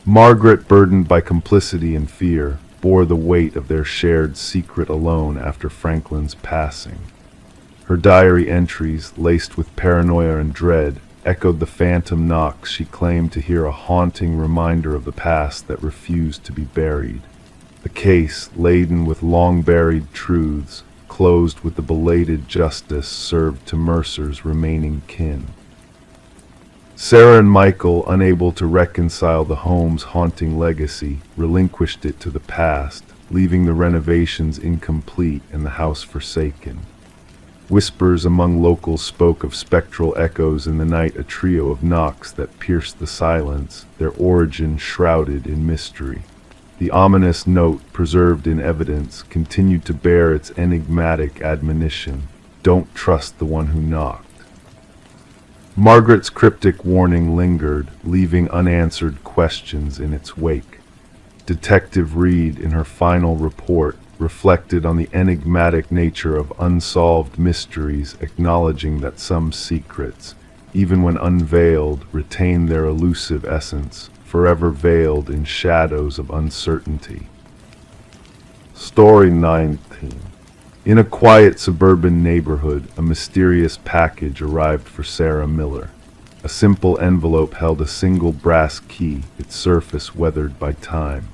Margaret, burdened by complicity and fear, bore the weight of their shared secret alone after Franklin's passing. Her diary entries, laced with paranoia and dread, echoed the phantom knocks she claimed to hear, a haunting reminder of the past that refused to be buried. The case, laden with long-buried truths, closed with the belated justice served to Mercer's remaining kin. Sarah and Michael, unable to reconcile the home's haunting legacy, relinquished it to the past, leaving the renovations incomplete and the house forsaken. Whispers among locals spoke of spectral echoes in the night, a trio of knocks that pierced the silence, their origin shrouded in mystery. The ominous note, preserved in evidence, continued to bear its enigmatic admonition: "Don't trust the one who knocked." Margaret's cryptic warning lingered, leaving unanswered questions in its wake. Detective Reed, in her final report, reflected on the enigmatic nature of unsolved mysteries, acknowledging that some secrets, even when unveiled, retain their elusive essence, forever veiled in shadows of uncertainty. Story 19. In a quiet suburban neighborhood, a mysterious package arrived for Sarah Miller. A simple envelope held a single brass key, its surface weathered by time.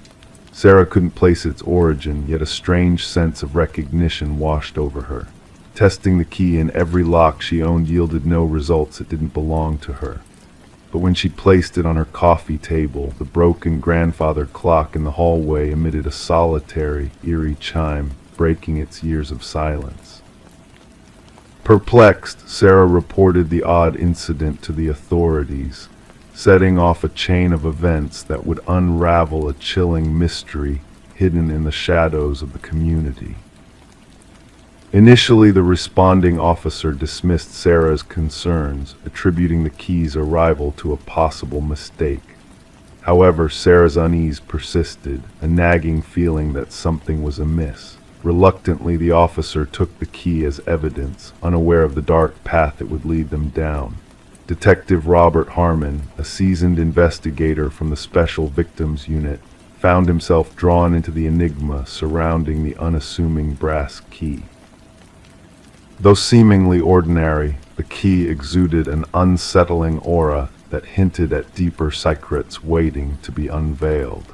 Sarah couldn't place its origin, yet a strange sense of recognition washed over her. Testing the key in every lock she owned yielded no results. It didn't belong to her. But when she placed it on her coffee table, the broken grandfather clock in the hallway emitted a solitary, eerie chime, breaking its years of silence. Perplexed, Sarah reported the odd incident to the authorities, setting off a chain of events that would unravel a chilling mystery hidden in the shadows of the community. Initially, the responding officer dismissed Sarah's concerns, attributing the key's arrival to a possible mistake. However, Sarah's unease persisted, a nagging feeling that something was amiss. Reluctantly, the officer took the key as evidence, unaware of the dark path it would lead them down. Detective Robert Harmon, a seasoned investigator from the Special Victims Unit, found himself drawn into the enigma surrounding the unassuming brass key. Though seemingly ordinary, the key exuded an unsettling aura that hinted at deeper secrets waiting to be unveiled.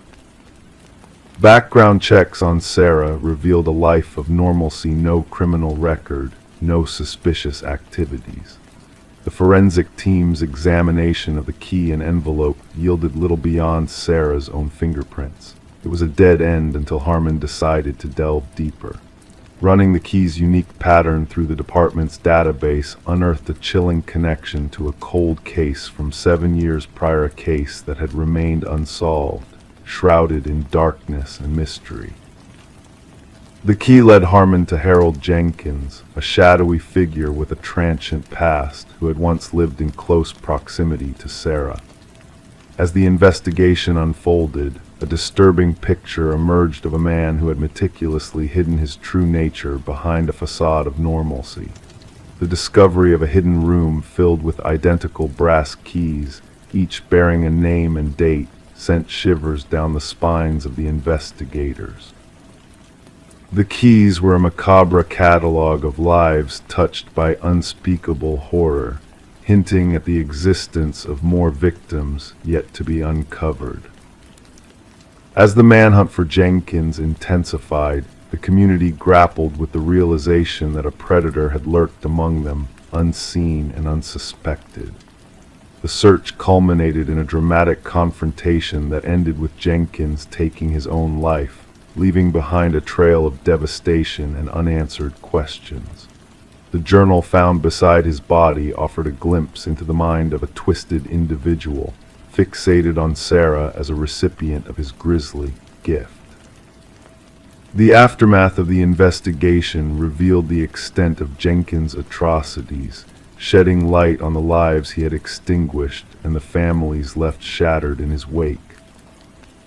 Background checks on Sarah revealed a life of normalcy: no criminal record, no suspicious activities. The forensic team's examination of the key and envelope yielded little beyond Sarah's own fingerprints. It was a dead end until Harmon decided to delve deeper. Running the key's unique pattern through the department's database unearthed a chilling connection to a cold case from 7 years prior, a case that had remained unsolved, shrouded in darkness and mystery. The key led Harmon to Harold Jenkins, a shadowy figure with a transient past who had once lived in close proximity to Sarah. As the investigation unfolded, a disturbing picture emerged of a man who had meticulously hidden his true nature behind a facade of normalcy. The discovery of a hidden room filled with identical brass keys, each bearing a name and date, sent shivers down the spines of the investigators. The keys were a macabre catalog of lives touched by unspeakable horror, hinting at the existence of more victims yet to be uncovered. As the manhunt for Jenkins intensified, the community grappled with the realization that a predator had lurked among them, unseen and unsuspected. The search culminated in a dramatic confrontation that ended with Jenkins taking his own life, leaving behind a trail of devastation and unanswered questions. The journal found beside his body offered a glimpse into the mind of a twisted individual, fixated on Sarah as a recipient of his grisly gift. The aftermath of the investigation revealed the extent of Jenkins' atrocities, shedding light on the lives he had extinguished and the families left shattered in his wake.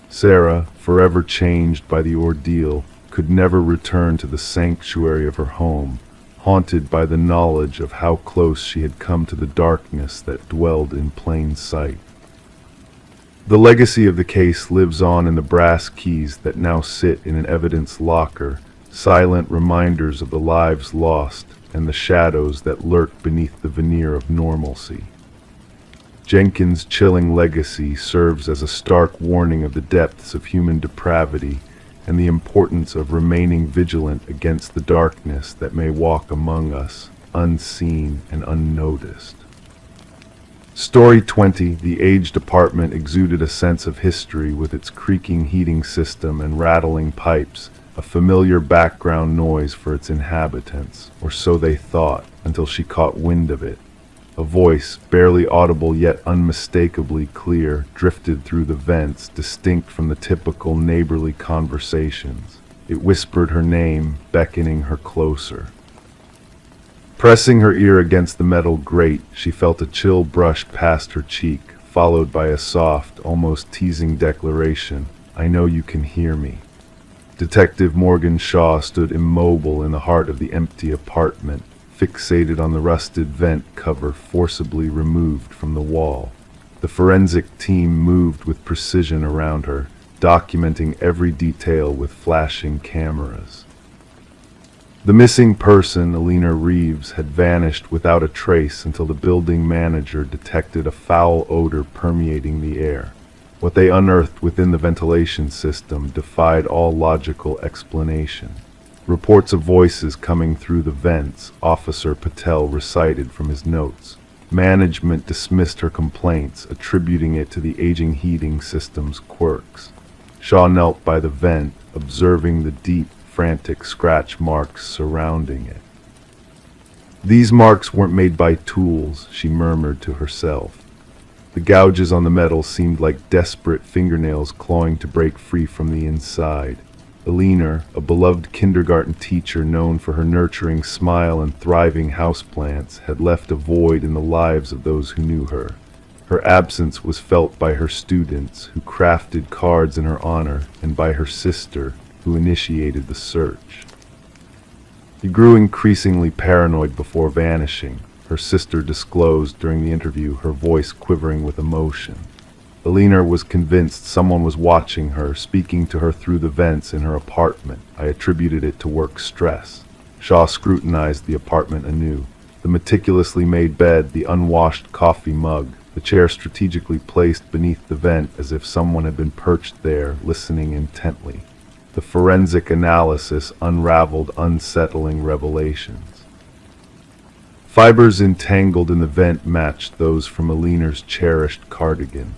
Sarah, forever changed by the ordeal, could never return to the sanctuary of her home, haunted by the knowledge of how close she had come to the darkness that dwelled in plain sight. The legacy of the case lives on in the brass keys that now sit in an evidence locker, silent reminders of the lives lost and the shadows that lurk beneath the veneer of normalcy. Jenkins' chilling legacy serves as a stark warning of the depths of human depravity and the importance of remaining vigilant against the darkness that may walk among us, unseen and unnoticed. Story 20, the aged apartment exuded a sense of history with its creaking heating system and rattling pipes, a familiar background noise for its inhabitants, or so they thought, until she caught wind of it. A voice, barely audible yet unmistakably clear, drifted through the vents, distinct from the typical neighborly conversations. It whispered her name, beckoning her closer. Pressing her ear against the metal grate, she felt a chill brush past her cheek, followed by a soft, almost teasing declaration, "I know you can hear me." Detective Morgan Shaw stood immobile in the heart of the empty apartment, fixated on the rusted vent cover forcibly removed from the wall. The forensic team moved with precision around her, documenting every detail with flashing cameras. The missing person, Alina Reeves, had vanished without a trace until the building manager detected a foul odor permeating the air. What they unearthed within the ventilation system defied all logical explanation. Reports of voices coming through the vents, Officer Patel recited from his notes. Management dismissed her complaints, attributing it to the aging heating system's quirks. Shaw knelt by the vent, observing the deep, frantic scratch marks surrounding it. These marks weren't made by tools, she murmured to herself. The gouges on the metal seemed like desperate fingernails clawing to break free from the inside. Alina, a beloved kindergarten teacher known for her nurturing smile and thriving houseplants, had left a void in the lives of those who knew her. Her absence was felt by her students, who crafted cards in her honor, and by her sister, who initiated the search. He grew increasingly paranoid before vanishing, her sister disclosed during the interview, her voice quivering with emotion. Alina was convinced someone was watching her, speaking to her through the vents in her apartment. I attributed it to work stress. Shaw scrutinized the apartment anew. The meticulously made bed, the unwashed coffee mug, the chair strategically placed beneath the vent as if someone had been perched there, listening intently. The forensic analysis unraveled unsettling revelations. Fibers entangled in the vent matched those from Alina's cherished cardigan.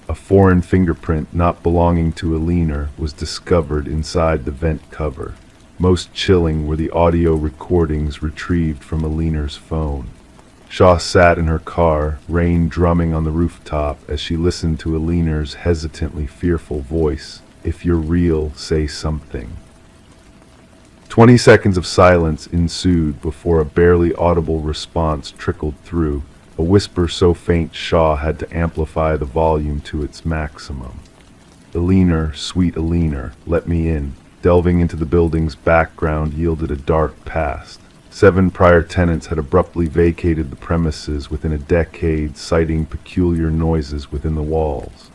A foreign fingerprint not belonging to Alina was discovered inside the vent cover. Most chilling were the audio recordings retrieved from Alina's phone. Shaw sat in her car, rain drumming on the rooftop as she listened to Alina's hesitantly fearful voice. "If you're real, say something." 20 seconds of silence ensued before a barely audible response trickled through, a whisper so faint Shaw had to amplify the volume to its maximum. "Alina, sweet Alina, let me in." Delving into the building's background yielded a dark past. 7 prior tenants had abruptly vacated the premises within a decade, citing peculiar noises within the walls.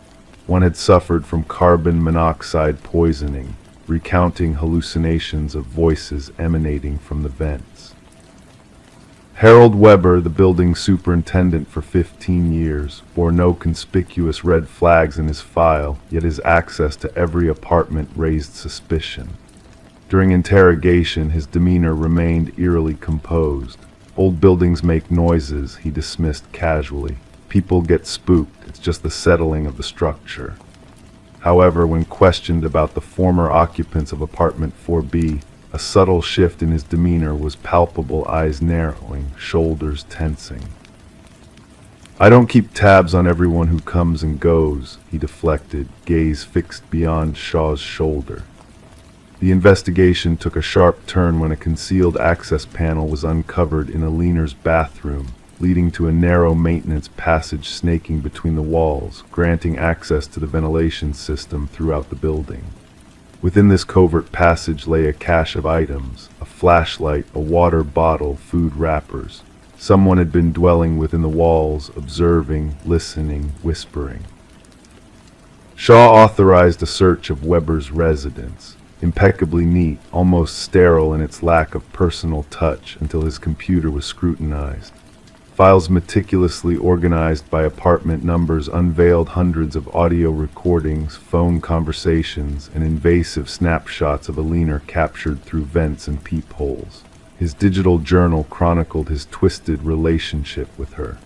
One had suffered from carbon monoxide poisoning, recounting hallucinations of voices emanating from the vents. Harold Weber, the building superintendent for 15 years, bore no conspicuous red flags in his file, yet his access to every apartment raised suspicion. During interrogation, his demeanor remained eerily composed. Old buildings make noises, he dismissed casually. People get spooked, it's just the settling of the structure. However, when questioned about the former occupants of apartment 4B, a subtle shift in his demeanor was palpable, eyes narrowing, shoulders tensing. "I don't keep tabs on everyone who comes and goes," he deflected, gaze fixed beyond Shaw's shoulder. The investigation took a sharp turn when a concealed access panel was uncovered in Aliner's bathroom, leading to a narrow maintenance passage snaking between the walls, granting access to the ventilation system throughout the building. Within this covert passage lay a cache of items, a flashlight, a water bottle, food wrappers. Someone had been dwelling within the walls, observing, listening, whispering. Shaw authorized a search of Weber's residence. Impeccably neat, almost sterile in its lack of personal touch until his computer was scrutinized. Files meticulously organized by apartment numbers unveiled hundreds of audio recordings, phone conversations, and invasive snapshots of Aliner captured through vents and peepholes. His digital journal chronicled his twisted relationship with her.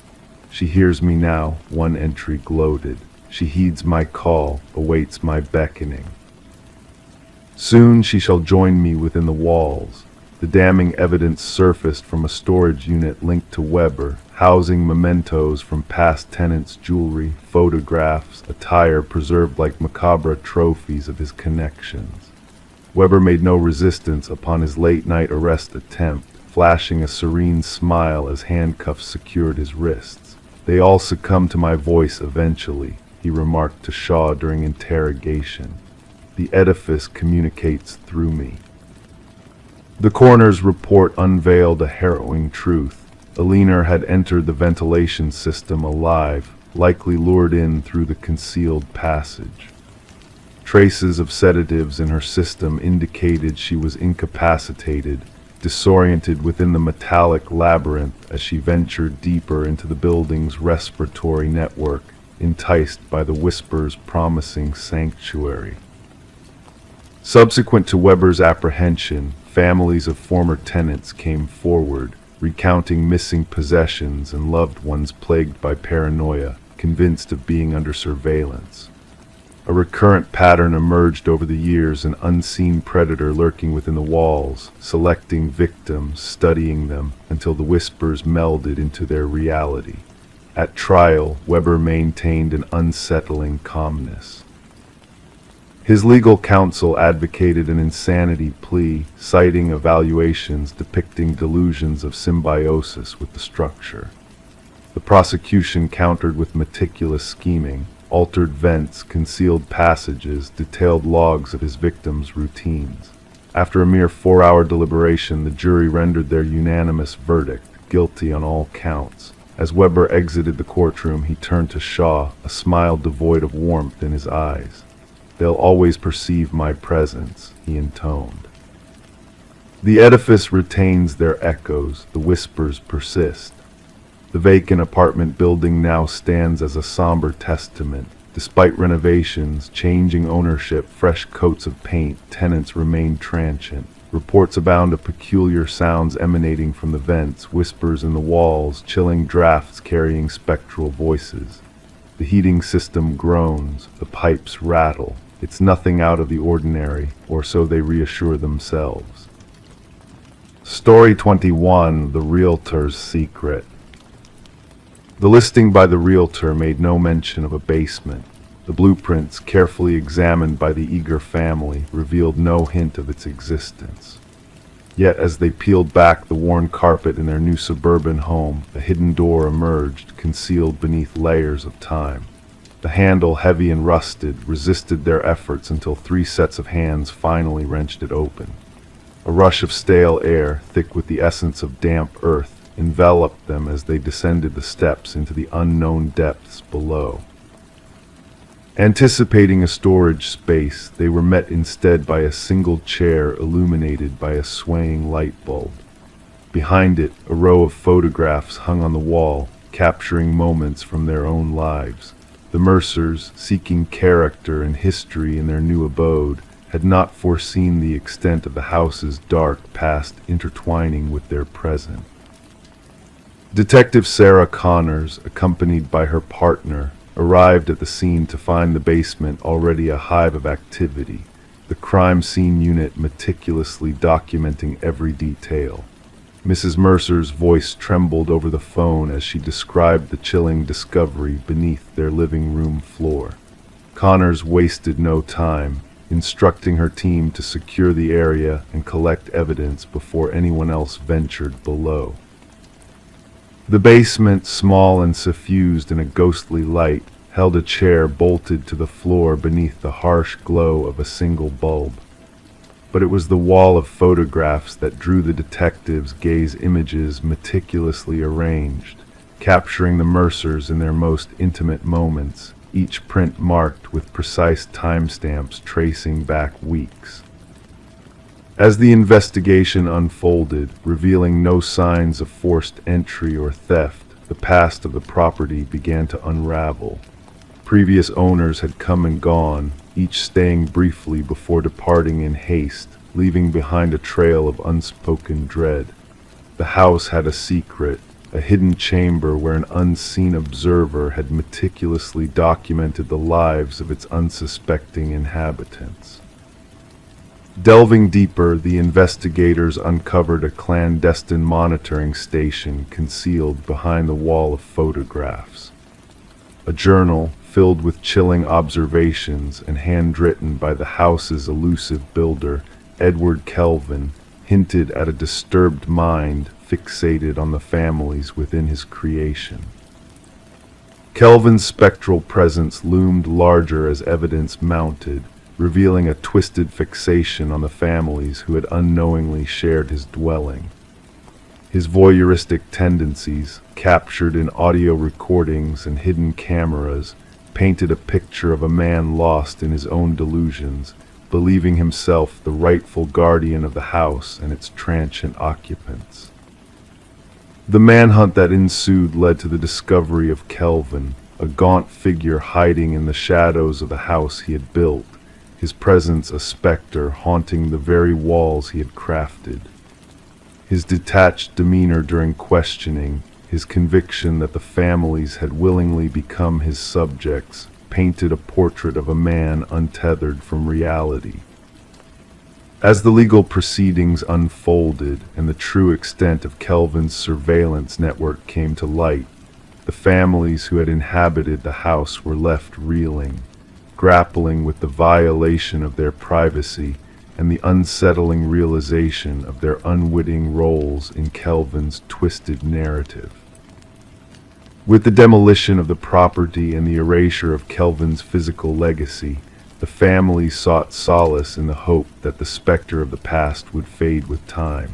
"She hears me now," one entry gloated. "She heeds my call, awaits my beckoning. Soon she shall join me within the walls." The damning evidence surfaced from a storage unit linked to Weber, housing mementos from past tenants' jewelry, photographs, attire preserved like macabre trophies of his connections. Weber made no resistance upon his late-night arrest attempt, flashing a serene smile as handcuffs secured his wrists. "They all succumb to my voice eventually," he remarked to Shaw during interrogation. "The edifice communicates through me." The coroner's report unveiled a harrowing truth. Aliner had entered the ventilation system alive, likely lured in through the concealed passage. Traces of sedatives in her system indicated she was incapacitated, disoriented within the metallic labyrinth as she ventured deeper into the building's respiratory network, enticed by the whisper's promising sanctuary. Subsequent to Weber's apprehension, families of former tenants came forward, recounting missing possessions and loved ones plagued by paranoia, convinced of being under surveillance. A recurrent pattern emerged over the years, an unseen predator lurking within the walls, selecting victims, studying them, until the whispers melded into their reality. At trial, Weber maintained an unsettling calmness. His legal counsel advocated an insanity plea, citing evaluations depicting delusions of symbiosis with the structure. The prosecution countered with meticulous scheming, altered vents, concealed passages, detailed logs of his victims' routines. After a mere 4-hour deliberation, the jury rendered their unanimous verdict, guilty on all counts. As Weber exited the courtroom, he turned to Shaw, a smile devoid of warmth in his eyes. "They'll always perceive my presence," he intoned. "The edifice retains their echoes, the whispers persist." The vacant apartment building now stands as a somber testament. Despite renovations, changing ownership, fresh coats of paint, tenants remain transient. Reports abound of peculiar sounds emanating from the vents, whispers in the walls, chilling drafts carrying spectral voices. The heating system groans, the pipes rattle. It's nothing out of the ordinary, or so they reassure themselves. Story 21: The Realtor's Secret. The listing by the realtor made no mention of a basement. The blueprints, carefully examined by the eager family, revealed no hint of its existence. Yet as they peeled back the worn carpet in their new suburban home, a hidden door emerged, concealed beneath layers of time. The handle, heavy and rusted, resisted their efforts until 3 sets of hands finally wrenched it open. A rush of stale air, thick with the essence of damp earth, enveloped them as they descended the steps into the unknown depths below. Anticipating a storage space, they were met instead by a single chair illuminated by a swaying light bulb. Behind it, a row of photographs hung on the wall, capturing moments from their own lives. The Mercers, seeking character and history in their new abode, had not foreseen the extent of the house's dark past intertwining with their present. Detective Sarah Connors, accompanied by her partner, arrived at the scene to find the basement already a hive of activity, the crime scene unit meticulously documenting every detail. Mrs. Mercer's voice trembled over the phone as she described the chilling discovery beneath their living room floor. Connors wasted no time, instructing her team to secure the area and collect evidence before anyone else ventured below. The basement, small and suffused in a ghostly light, held a chair bolted to the floor beneath the harsh glow of a single bulb. But it was the wall of photographs that drew the detectives' gaze, images meticulously arranged, capturing the Mercers in their most intimate moments, each print marked with precise timestamps tracing back weeks. As the investigation unfolded, revealing no signs of forced entry or theft, the past of the property began to unravel. Previous owners had come and gone, each staying briefly before departing in haste, leaving behind a trail of unspoken dread. The house had a secret, a hidden chamber where an unseen observer had meticulously documented the lives of its unsuspecting inhabitants. Delving deeper, the investigators uncovered a clandestine monitoring station concealed behind the wall of photographs. A journal filled with chilling observations and handwritten by the house's elusive builder, Edward Kelvin, hinted at a disturbed mind fixated on the families within his creation. Kelvin's spectral presence loomed larger as evidence mounted, revealing a twisted fixation on the families who had unknowingly shared his dwelling. His voyeuristic tendencies, captured in audio recordings and hidden cameras, painted a picture of a man lost in his own delusions, believing himself the rightful guardian of the house and its transient occupants. The manhunt that ensued led to the discovery of Kelvin, a gaunt figure hiding in the shadows of the house he had built, his presence a specter haunting the very walls he had crafted. His detached demeanor during questioning, his conviction that the families had willingly become his subjects, painted a portrait of a man untethered from reality. As the legal proceedings unfolded and the true extent of Kelvin's surveillance network came to light, the families who had inhabited the house were left reeling, grappling with the violation of their privacy and the unsettling realization of their unwitting roles in Kelvin's twisted narrative. With the demolition of the property and the erasure of Kelvin's physical legacy, the family sought solace in the hope that the specter of the past would fade with time.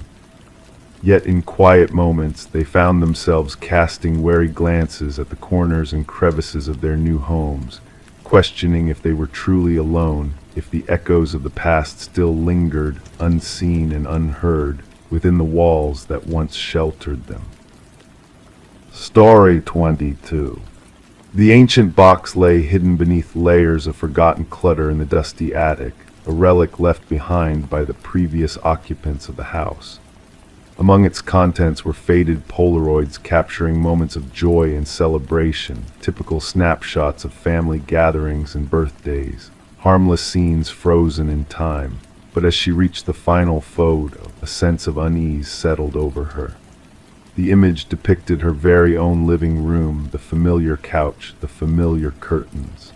Yet in quiet moments they found themselves casting wary glances at the corners and crevices of their new homes, questioning if they were truly alone, if the echoes of the past still lingered, unseen and unheard, within the walls that once sheltered them. Story 22. The ancient box lay hidden beneath layers of forgotten clutter in the dusty attic, a relic left behind by the previous occupants of the house. Among its contents were faded Polaroids capturing moments of joy and celebration, typical snapshots of family gatherings and birthdays, harmless scenes frozen in time. But as she reached the final photo, a sense of unease settled over her. The image depicted her very own living room, the familiar couch, the familiar curtains.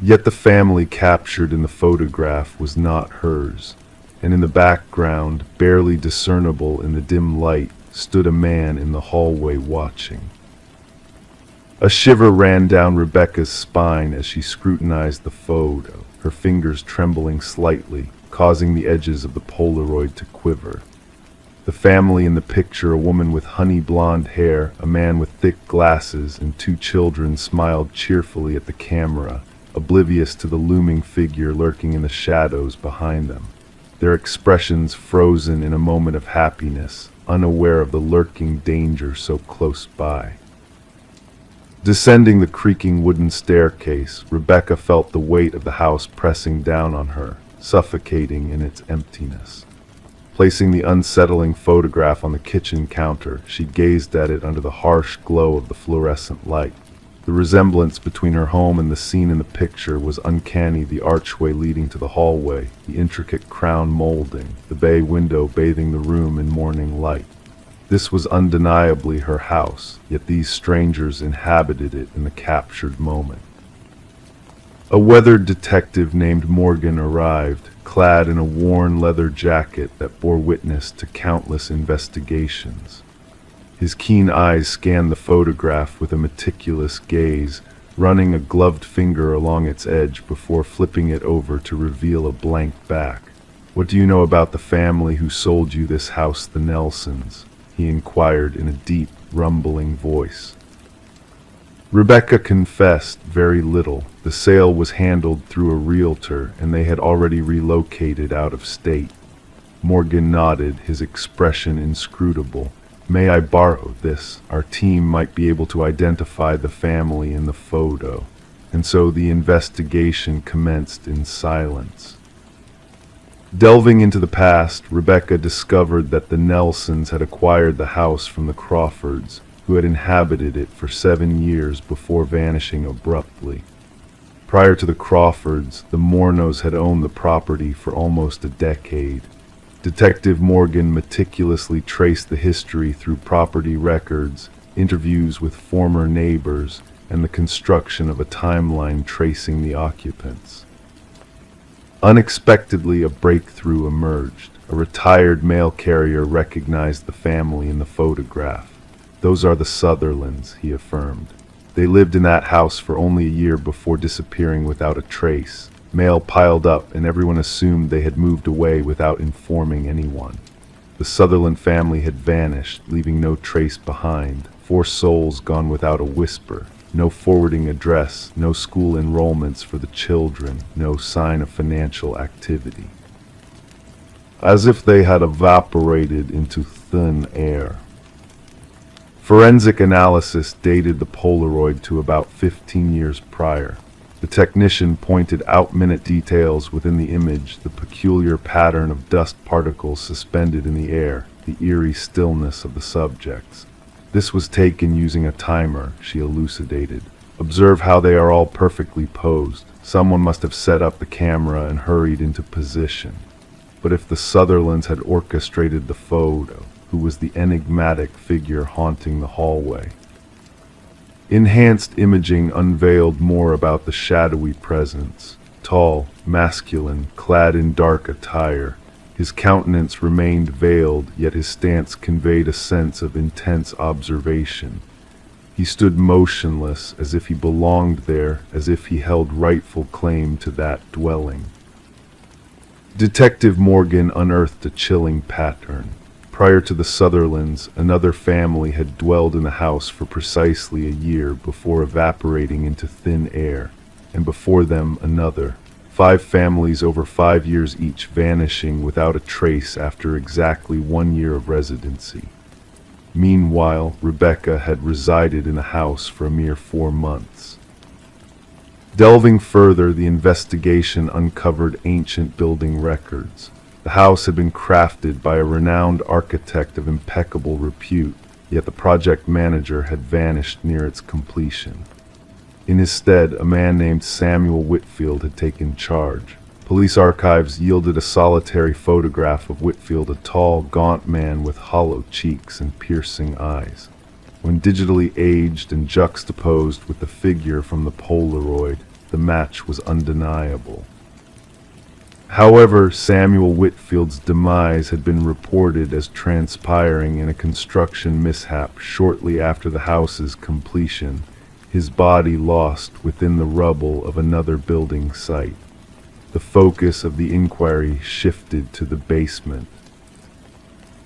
Yet the family captured in the photograph was not hers, and in the background, barely discernible in the dim light, stood a man in the hallway watching. A shiver ran down Rebecca's spine as she scrutinized the photo, her fingers trembling slightly, causing the edges of the Polaroid to quiver. The family in the picture, a woman with honey blonde hair, a man with thick glasses, and two children, smiled cheerfully at the camera, oblivious to the looming figure lurking in the shadows behind them, their expressions frozen in a moment of happiness, unaware of the lurking danger so close by. Descending the creaking wooden staircase, Rebecca felt the weight of the house pressing down on her, suffocating in its emptiness. Placing the unsettling photograph on the kitchen counter, she gazed at it under the harsh glow of the fluorescent light. The resemblance between her home and the scene in the picture was uncanny. The archway leading to the hallway, the intricate crown molding, the bay window bathing the room in morning light. This was undeniably her house, yet these strangers inhabited it in the captured moment. A weathered detective named Morgan arrived, clad in a worn leather jacket that bore witness to countless investigations. His keen eyes scanned the photograph with a meticulous gaze, running a gloved finger along its edge before flipping it over to reveal a blank back. "What do you know about the family who sold you this house, the Nelsons?" he inquired in a deep, rumbling voice. Rebecca confessed very little. The sale was handled through a realtor, and they had already relocated out of state. Morgan nodded, his expression inscrutable. "May I borrow this? Our team might be able to identify the family in the photo." And so the investigation commenced in silence. Delving into the past, Rebecca discovered that the Nelsons had acquired the house from the Crawfords, who had inhabited it for 7 years before vanishing abruptly. Prior to the Crawfords, the Mornos had owned the property for almost a decade. Detective Morgan meticulously traced the history through property records, interviews with former neighbors, and the construction of a timeline tracing the occupants. Unexpectedly, a breakthrough emerged. A retired mail carrier recognized the family in the photograph. "Those are the Sutherlands," he affirmed. "They lived in that house for only a year before disappearing without a trace. Mail piled up, and everyone assumed they had moved away without informing anyone. The Sutherland family had vanished, leaving no trace behind. 4 souls gone without a whisper. No forwarding address, no school enrollments for the children, no sign of financial activity. As if they had evaporated into thin air." Forensic analysis dated the Polaroid to about 15 years prior. The technician pointed out minute details within the image, the peculiar pattern of dust particles suspended in the air, the eerie stillness of the subjects. "This was taken using a timer," she elucidated. "Observe how they are all perfectly posed. Someone must have set up the camera and hurried into position. But if the Sutherlands had orchestrated the photo, who was the enigmatic figure haunting the hallway?" Enhanced imaging unveiled more about the shadowy presence. Tall, masculine, clad in dark attire, his countenance remained veiled, yet his stance conveyed a sense of intense observation. He stood motionless, as if he belonged there, as if he held rightful claim to that dwelling. Detective Morgan unearthed a chilling pattern. Prior to the Sutherlands, another family had dwelled in the house for precisely a year before evaporating into thin air, and before them another. 5 families over 5 years each vanishing without a trace after exactly 1 year of residency. Meanwhile, Rebecca had resided in the house for a mere 4 months. Delving further, the investigation uncovered ancient building records. The house had been crafted by a renowned architect of impeccable repute, yet the project manager had vanished near its completion. In his stead, a man named Samuel Whitfield had taken charge. Police archives yielded a solitary photograph of Whitfield, a tall, gaunt man with hollow cheeks and piercing eyes. When digitally aged and juxtaposed with the figure from the Polaroid, the match was undeniable. However, Samuel Whitfield's demise had been reported as transpiring in a construction mishap shortly after the house's completion, his body lost within the rubble of another building site. The focus of the inquiry shifted to the basement.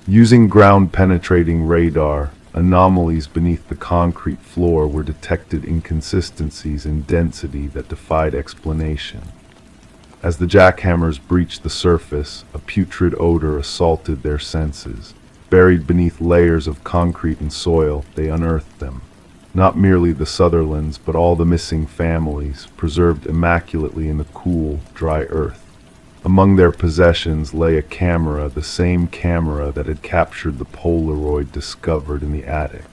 Using ground-penetrating radar, anomalies beneath the concrete floor were detected, inconsistencies in density that defied explanation. As the jackhammers breached the surface, a putrid odor assaulted their senses. Buried beneath layers of concrete and soil, they unearthed them. Not merely the Sutherlands, but all the missing families, preserved immaculately in the cool, dry earth. Among their possessions lay a camera, the same camera that had captured the Polaroid discovered in the attic.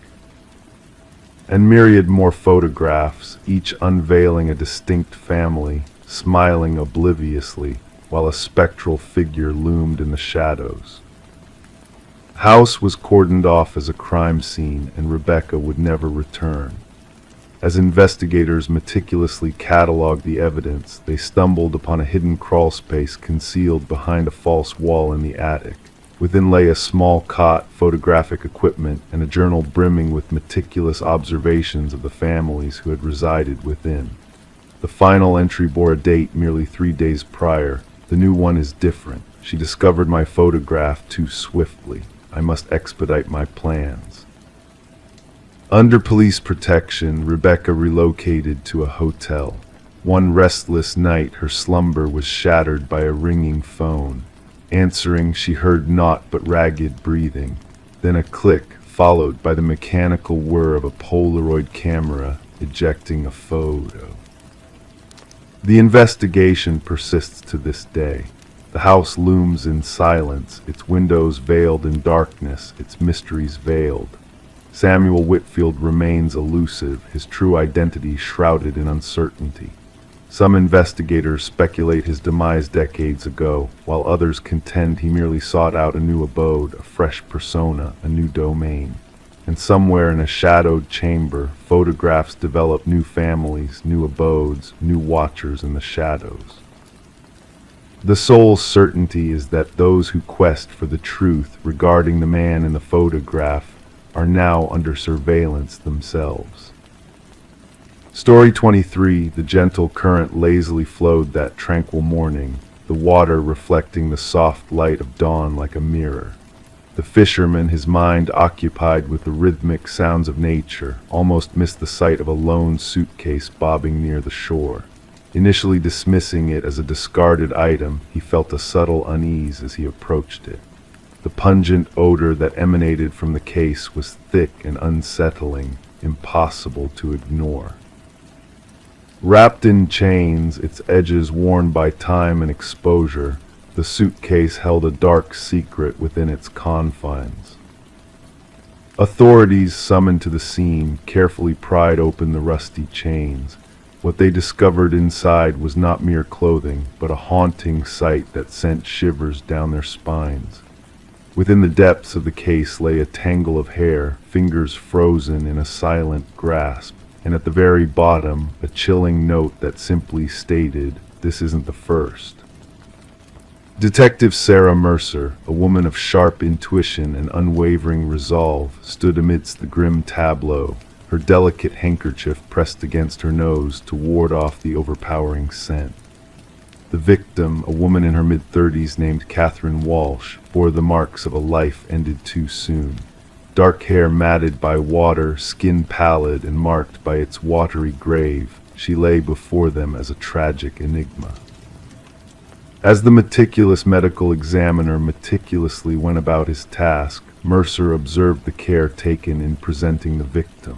And myriad more photographs, each unveiling a distinct family, smiling obliviously, while a spectral figure loomed in the shadows. The house was cordoned off as a crime scene, and Rebecca would never return. As investigators meticulously cataloged the evidence, they stumbled upon a hidden crawlspace concealed behind a false wall in the attic. Within lay a small cot, photographic equipment, and a journal brimming with meticulous observations of the families who had resided within. The final entry bore a date merely 3 days prior. The new one is different. She discovered my photograph too swiftly. I must expedite my plans. Under police protection, Rebecca relocated to a hotel. One restless night, her slumber was shattered by a ringing phone. Answering, she heard naught but ragged breathing. Then a click, followed by the mechanical whir of a Polaroid camera ejecting a photo. The investigation persists to this day. The house looms in silence, its windows veiled in darkness, its mysteries veiled. Samuel Whitfield remains elusive, his true identity shrouded in uncertainty. Some investigators speculate his demise decades ago, while others contend he merely sought out a new abode, a fresh persona, a new domain. And somewhere in a shadowed chamber, photographs develop new families, new abodes, new watchers in the shadows. The sole certainty is that those who quest for the truth regarding the man in the photograph are now under surveillance themselves. Story 23, the gentle current lazily flowed that tranquil morning, the water reflecting the soft light of dawn like a mirror. The fisherman, his mind occupied with the rhythmic sounds of nature, almost missed the sight of a lone suitcase bobbing near the shore. Initially dismissing it as a discarded item, he felt a subtle unease as he approached it. The pungent odor that emanated from the case was thick and unsettling, impossible to ignore. Wrapped in chains, its edges worn by time and exposure, the suitcase held a dark secret within its confines. Authorities summoned to the scene carefully pried open the rusty chains. What they discovered inside was not mere clothing, but a haunting sight that sent shivers down their spines. Within the depths of the case lay a tangle of hair, fingers frozen in a silent grasp, and at the very bottom, a chilling note that simply stated, "This isn't the first." Detective Sarah Mercer, a woman of sharp intuition and unwavering resolve, stood amidst the grim tableau, her delicate handkerchief pressed against her nose to ward off the overpowering scent. The victim, a woman in her mid-30s named Catherine Walsh, bore the marks of a life ended too soon. Dark hair matted by water, skin pallid and marked by its watery grave, she lay before them as a tragic enigma. As the meticulous medical examiner meticulously went about his task, Mercer observed the care taken in presenting the victim.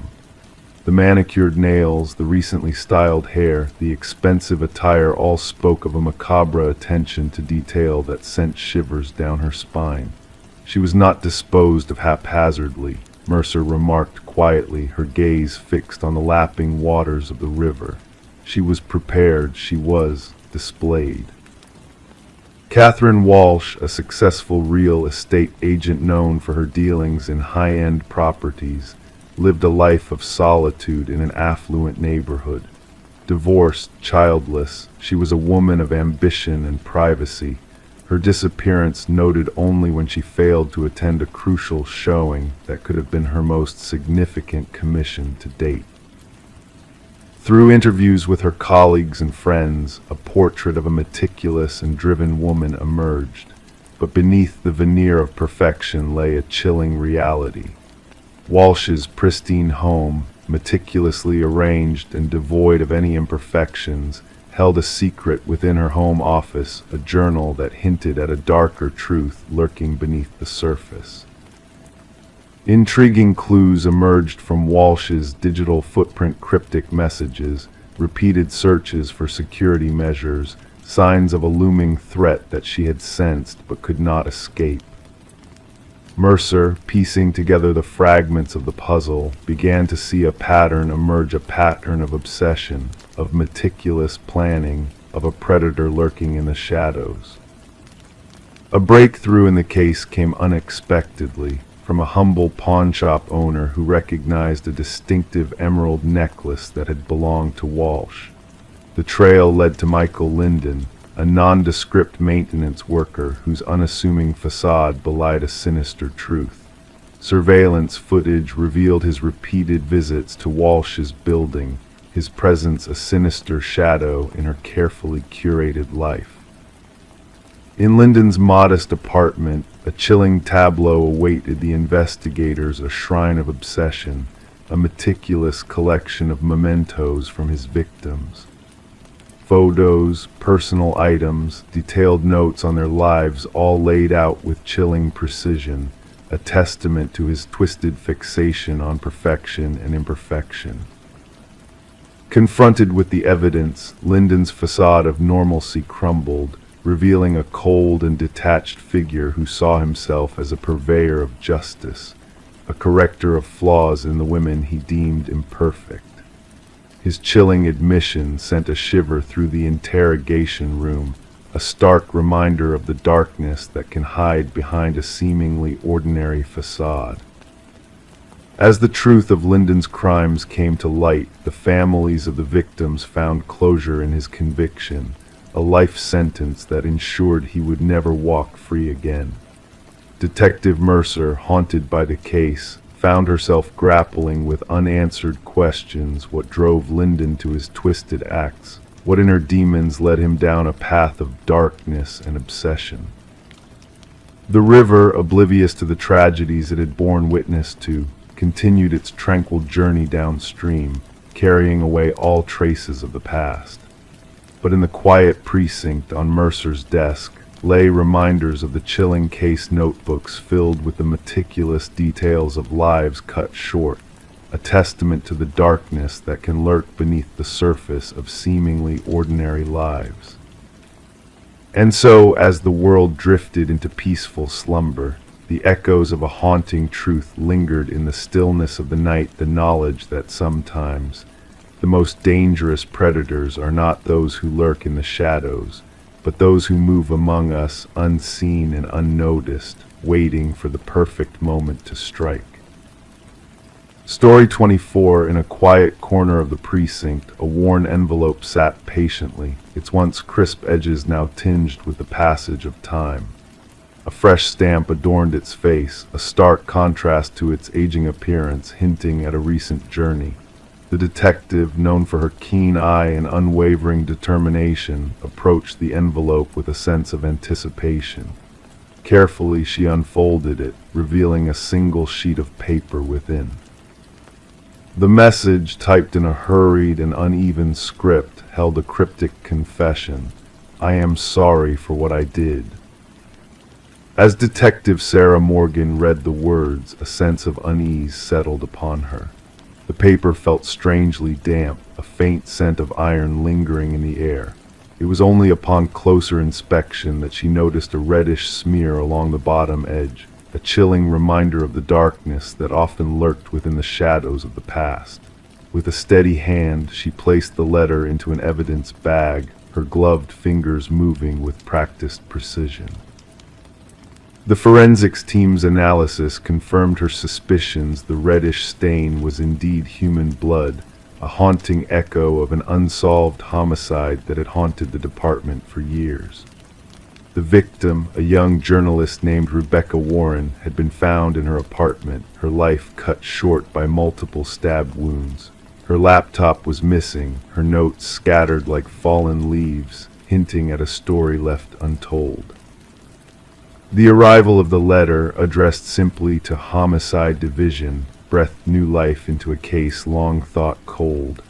The manicured nails, the recently styled hair, the expensive attire all spoke of a macabre attention to detail that sent shivers down her spine. She was not disposed of haphazardly, Mercer remarked quietly, her gaze fixed on the lapping waters of the river. She was prepared, she was displayed. Catherine Walsh, a successful real estate agent known for her dealings in high-end properties, lived a life of solitude in an affluent neighborhood. Divorced, childless, she was a woman of ambition and privacy, her disappearance noted only when she failed to attend a crucial showing that could have been her most significant commission to date. Through interviews with her colleagues and friends, a portrait of a meticulous and driven woman emerged. but beneath the veneer of perfection lay a chilling reality. Walsh's pristine home, meticulously arranged and devoid of any imperfections, held a secret within her home office, a journal that hinted at a darker truth lurking beneath the surface. Intriguing clues emerged from Walsh's digital footprint: cryptic messages, repeated searches for security measures, signs of a looming threat that she had sensed but could not escape. Mercer, piecing together the fragments of the puzzle, began to see a pattern emerge, a pattern of obsession, of meticulous planning, of a predator lurking in the shadows. A breakthrough in the case came unexpectedly from a humble pawnshop owner who recognized a distinctive emerald necklace that had belonged to Walsh. The trail led to Michael Linden, a nondescript maintenance worker whose unassuming facade belied a sinister truth. Surveillance footage revealed his repeated visits to Walsh's building, his presence a sinister shadow in her carefully curated life. In Linden's modest apartment, a chilling tableau awaited the investigators, a shrine of obsession, a meticulous collection of mementos from his victims. Photos, personal items, detailed notes on their lives, all laid out with chilling precision, a testament to his twisted fixation on perfection and imperfection. Confronted with the evidence, Linden's facade of normalcy crumbled, revealing a cold and detached figure who saw himself as a purveyor of justice, a corrector of flaws in the women he deemed imperfect. His chilling admission sent a shiver through the interrogation room, a stark reminder of the darkness that can hide behind a seemingly ordinary facade. As the truth of Linden's crimes came to light, the families of the victims found closure in his conviction, a life sentence that ensured he would never walk free again. Detective Mercer, haunted by the case, found herself grappling with unanswered questions: what drove Linden to his twisted acts? What inner demons led him down a path of darkness and obsession? The river, oblivious to the tragedies it had borne witness to, continued its tranquil journey downstream, carrying away all traces of the past. But in the quiet precinct on Mercer's desk lay reminders of the chilling case notebooks filled with the meticulous details of lives cut short, a testament to the darkness that can lurk beneath the surface of seemingly ordinary lives. And so, as the world drifted into peaceful slumber, the echoes of a haunting truth lingered in the stillness of the night, the knowledge that sometimes the most dangerous predators are not those who lurk in the shadows, but those who move among us unseen and unnoticed, waiting for the perfect moment to strike. Story 24. In a quiet corner of the precinct, a worn envelope sat patiently, its once crisp edges now tinged with the passage of time. A fresh stamp adorned its face, a stark contrast to its aging appearance, hinting at a recent journey. The detective, known for her keen eye and unwavering determination, approached the envelope with a sense of anticipation. Carefully she unfolded it, revealing a single sheet of paper within. The message, typed in a hurried and uneven script, held a cryptic confession: "I am sorry for what I did." As Detective Sarah Morgan read the words, a sense of unease settled upon her. The paper felt strangely damp, a faint scent of iron lingering in the air. It was only upon closer inspection that she noticed a reddish smear along the bottom edge, a chilling reminder of the darkness that often lurked within the shadows of the past. With a steady hand, she placed the letter into an evidence bag, her gloved fingers moving with practiced precision. The forensics team's analysis confirmed her suspicions. The reddish stain was indeed human blood, a haunting echo of an unsolved homicide that had haunted the department for years. The victim, a young journalist named Rebecca Warren, had been found in her apartment, her life cut short by multiple stab wounds. Her laptop was missing, her notes scattered like fallen leaves, hinting at a story left untold. The arrival of the letter, addressed simply to Homicide Division, breathed new life into a case long thought cold.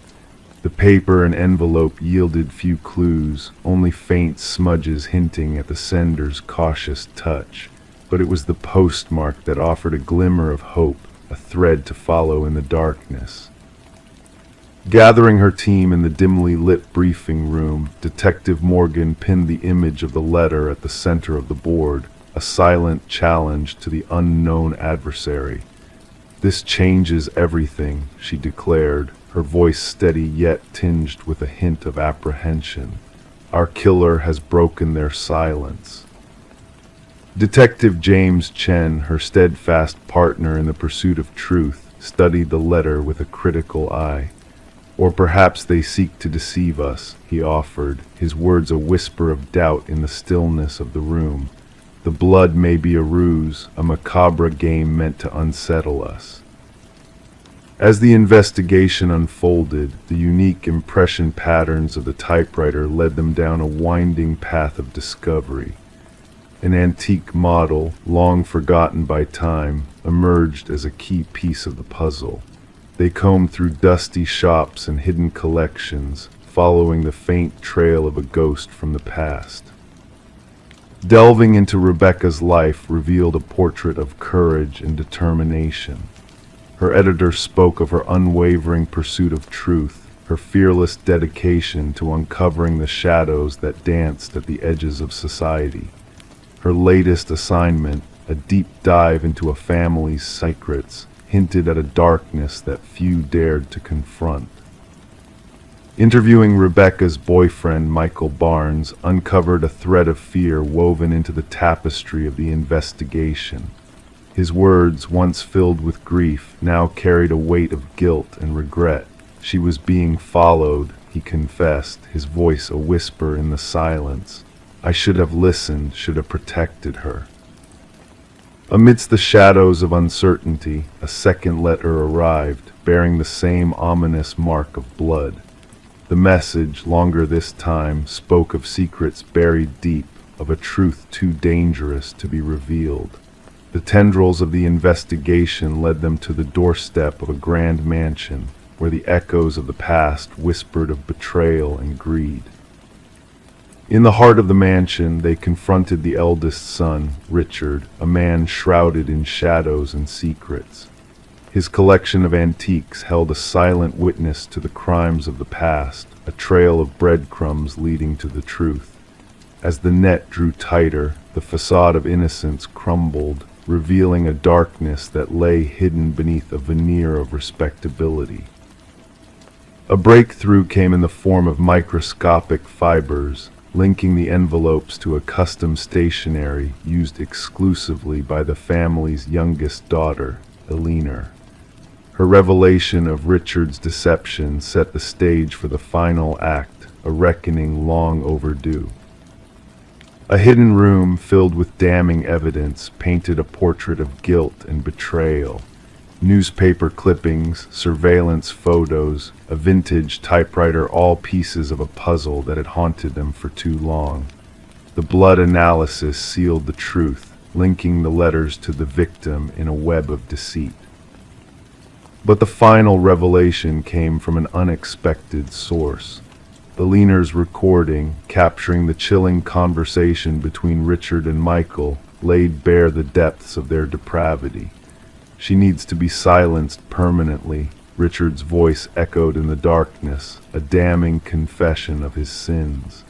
The paper and envelope yielded few clues, only faint smudges hinting at the sender's cautious touch. But it was the postmark that offered a glimmer of hope, a thread to follow in the darkness. Gathering her team in the dimly lit briefing room, Detective Morgan pinned the image of the letter at the center of the board, a silent challenge to the unknown adversary. "This changes everything," she declared, her voice steady yet tinged with a hint of apprehension. "Our killer has broken their silence." Detective James Chen, her steadfast partner in the pursuit of truth, studied the letter with a critical eye. "Or perhaps they seek to deceive us," he offered, his words a whisper of doubt in the stillness of the room. "The blood may be a ruse, a macabre game meant to unsettle us." As the investigation unfolded, the unique impression patterns of the typewriter led them down a winding path of discovery. An antique model, long forgotten by time, emerged as a key piece of the puzzle. They combed through dusty shops and hidden collections, following the faint trail of a ghost from the past. Delving into Rebecca's life revealed a portrait of courage and determination. Her editor spoke of her unwavering pursuit of truth, her fearless dedication to uncovering the shadows that danced at the edges of society. Her latest assignment, a deep dive into a family's secrets, hinted at a darkness that few dared to confront. Interviewing Rebecca's boyfriend, Michael Barnes, uncovered a thread of fear woven into the tapestry of the investigation. His words, once filled with grief, now carried a weight of guilt and regret. She was being followed, he confessed, his voice a whisper in the silence. "I should have listened, should have protected her." Amidst the shadows of uncertainty, a second letter arrived, bearing the same ominous mark of blood. The message, longer this time, spoke of secrets buried deep, of a truth too dangerous to be revealed. The tendrils of the investigation led them to the doorstep of a grand mansion, where the echoes of the past whispered of betrayal and greed. In the heart of the mansion, they confronted the eldest son, Richard, a man shrouded in shadows and secrets. His collection of antiques held a silent witness to the crimes of the past, a trail of breadcrumbs leading to the truth. As the net drew tighter, the facade of innocence crumbled, revealing a darkness that lay hidden beneath a veneer of respectability. A breakthrough came in the form of microscopic fibers, linking the envelopes to a custom stationery used exclusively by the family's youngest daughter, Eleanor. Her revelation of Richard's deception set the stage for the final act, a reckoning long overdue. A hidden room filled with damning evidence painted a portrait of guilt and betrayal. Newspaper clippings, surveillance photos, a vintage typewriter, all pieces of a puzzle that had haunted them for too long. The blood analysis sealed the truth, linking the letters to the victim in a web of deceit. But the final revelation came from an unexpected source. Eleanor's recording, capturing the chilling conversation between Richard and Michael, laid bare the depths of their depravity. "She needs to be silenced permanently," Richard's voice echoed in the darkness, a damning confession of his sins.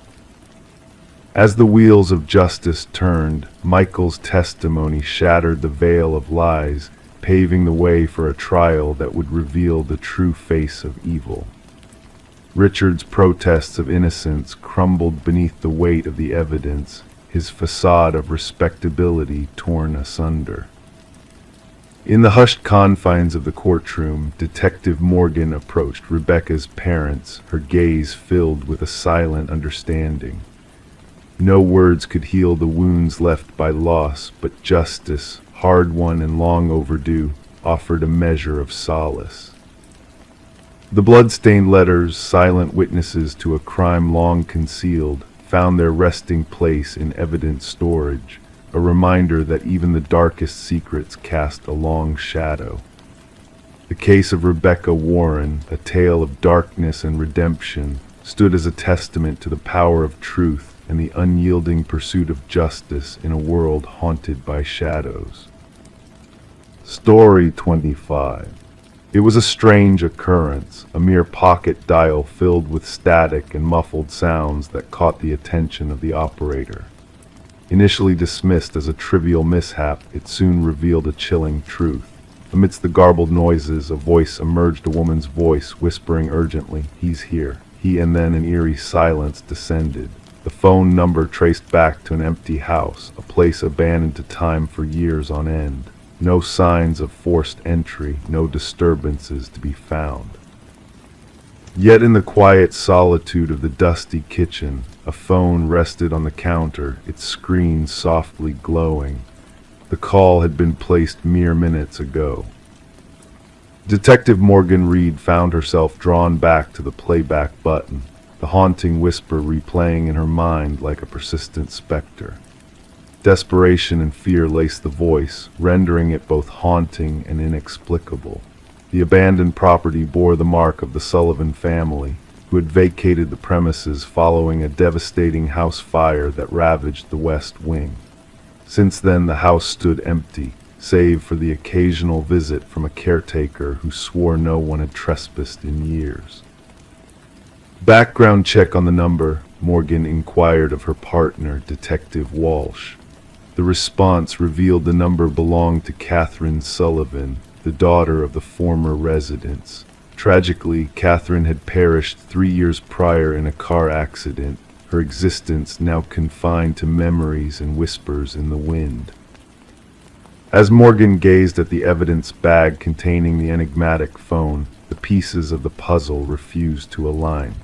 As the wheels of justice turned, Michael's testimony shattered the veil of lies, paving the way for a trial that would reveal the true face of evil. Richard's protests of innocence crumbled beneath the weight of the evidence, his facade of respectability torn asunder. In the hushed confines of the courtroom, Detective Morgan approached Rebecca's parents, her gaze filled with a silent understanding. No words could heal the wounds left by loss, but justice, hard-won and long overdue, offered a measure of solace. The blood-stained letters, silent witnesses to a crime long concealed, found their resting place in evidence storage, a reminder that even the darkest secrets cast a long shadow. The case of Rebecca Warren, a tale of darkness and redemption, stood as a testament to the power of truth and the unyielding pursuit of justice in a world haunted by shadows. Story 25. It was a strange occurrence, a mere pocket dial filled with static and muffled sounds that caught the attention of the operator. Initially dismissed as a trivial mishap, it soon revealed a chilling truth. Amidst the garbled noises, a voice emerged, a woman's voice, whispering urgently, "He's here." And then an eerie silence descended. The phone number traced back to an empty house, a place abandoned to time for years on end. No signs of forced entry, no disturbances to be found. Yet in the quiet solitude of the dusty kitchen, a phone rested on the counter, its screen softly glowing. The call had been placed mere minutes ago. Detective Morgan Reed found herself drawn back to the playback button, the haunting whisper replaying in her mind like a persistent specter. Desperation and fear laced the voice, rendering it both haunting and inexplicable. The abandoned property bore the mark of the Sullivan family, who had vacated the premises following a devastating house fire that ravaged the West Wing. Since then, the house stood empty, save for the occasional visit from a caretaker who swore no one had trespassed in years. "Background check on the number," Morgan inquired of her partner, Detective Walsh. The response revealed the number belonged to Catherine Sullivan, the daughter of the former residents. Tragically, Catherine had perished 3 years prior in a car accident, her existence now confined to memories and whispers in the wind. As Morgan gazed at the evidence bag containing the enigmatic phone, the pieces of the puzzle refused to align.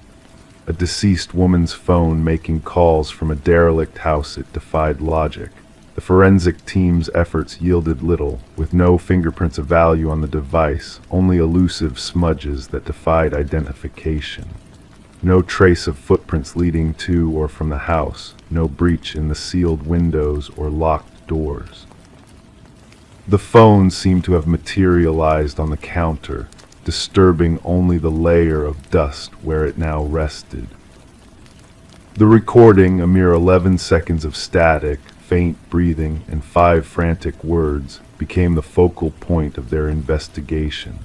A deceased woman's phone making calls from a derelict house, it defied logic. The forensic team's efforts yielded little, with no fingerprints of value on the device, only elusive smudges that defied identification. No trace of footprints leading to or from the house, no breach in the sealed windows or locked doors. The phone seemed to have materialized on the counter, disturbing only the layer of dust where it now rested. The recording, a mere 11 seconds of static, faint breathing, and 5 frantic words, became the focal point of their investigation.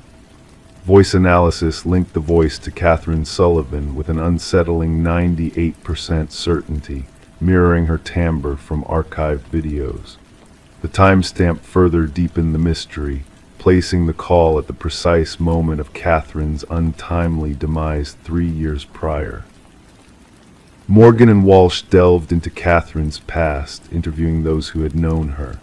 Voice analysis linked the voice to Catherine Sullivan with an unsettling 98% certainty, mirroring her timbre from archived videos. The timestamp further deepened the mystery, placing the call at the precise moment of Catherine's untimely demise 3 years prior. Morgan and Walsh delved into Catherine's past, interviewing those who had known her.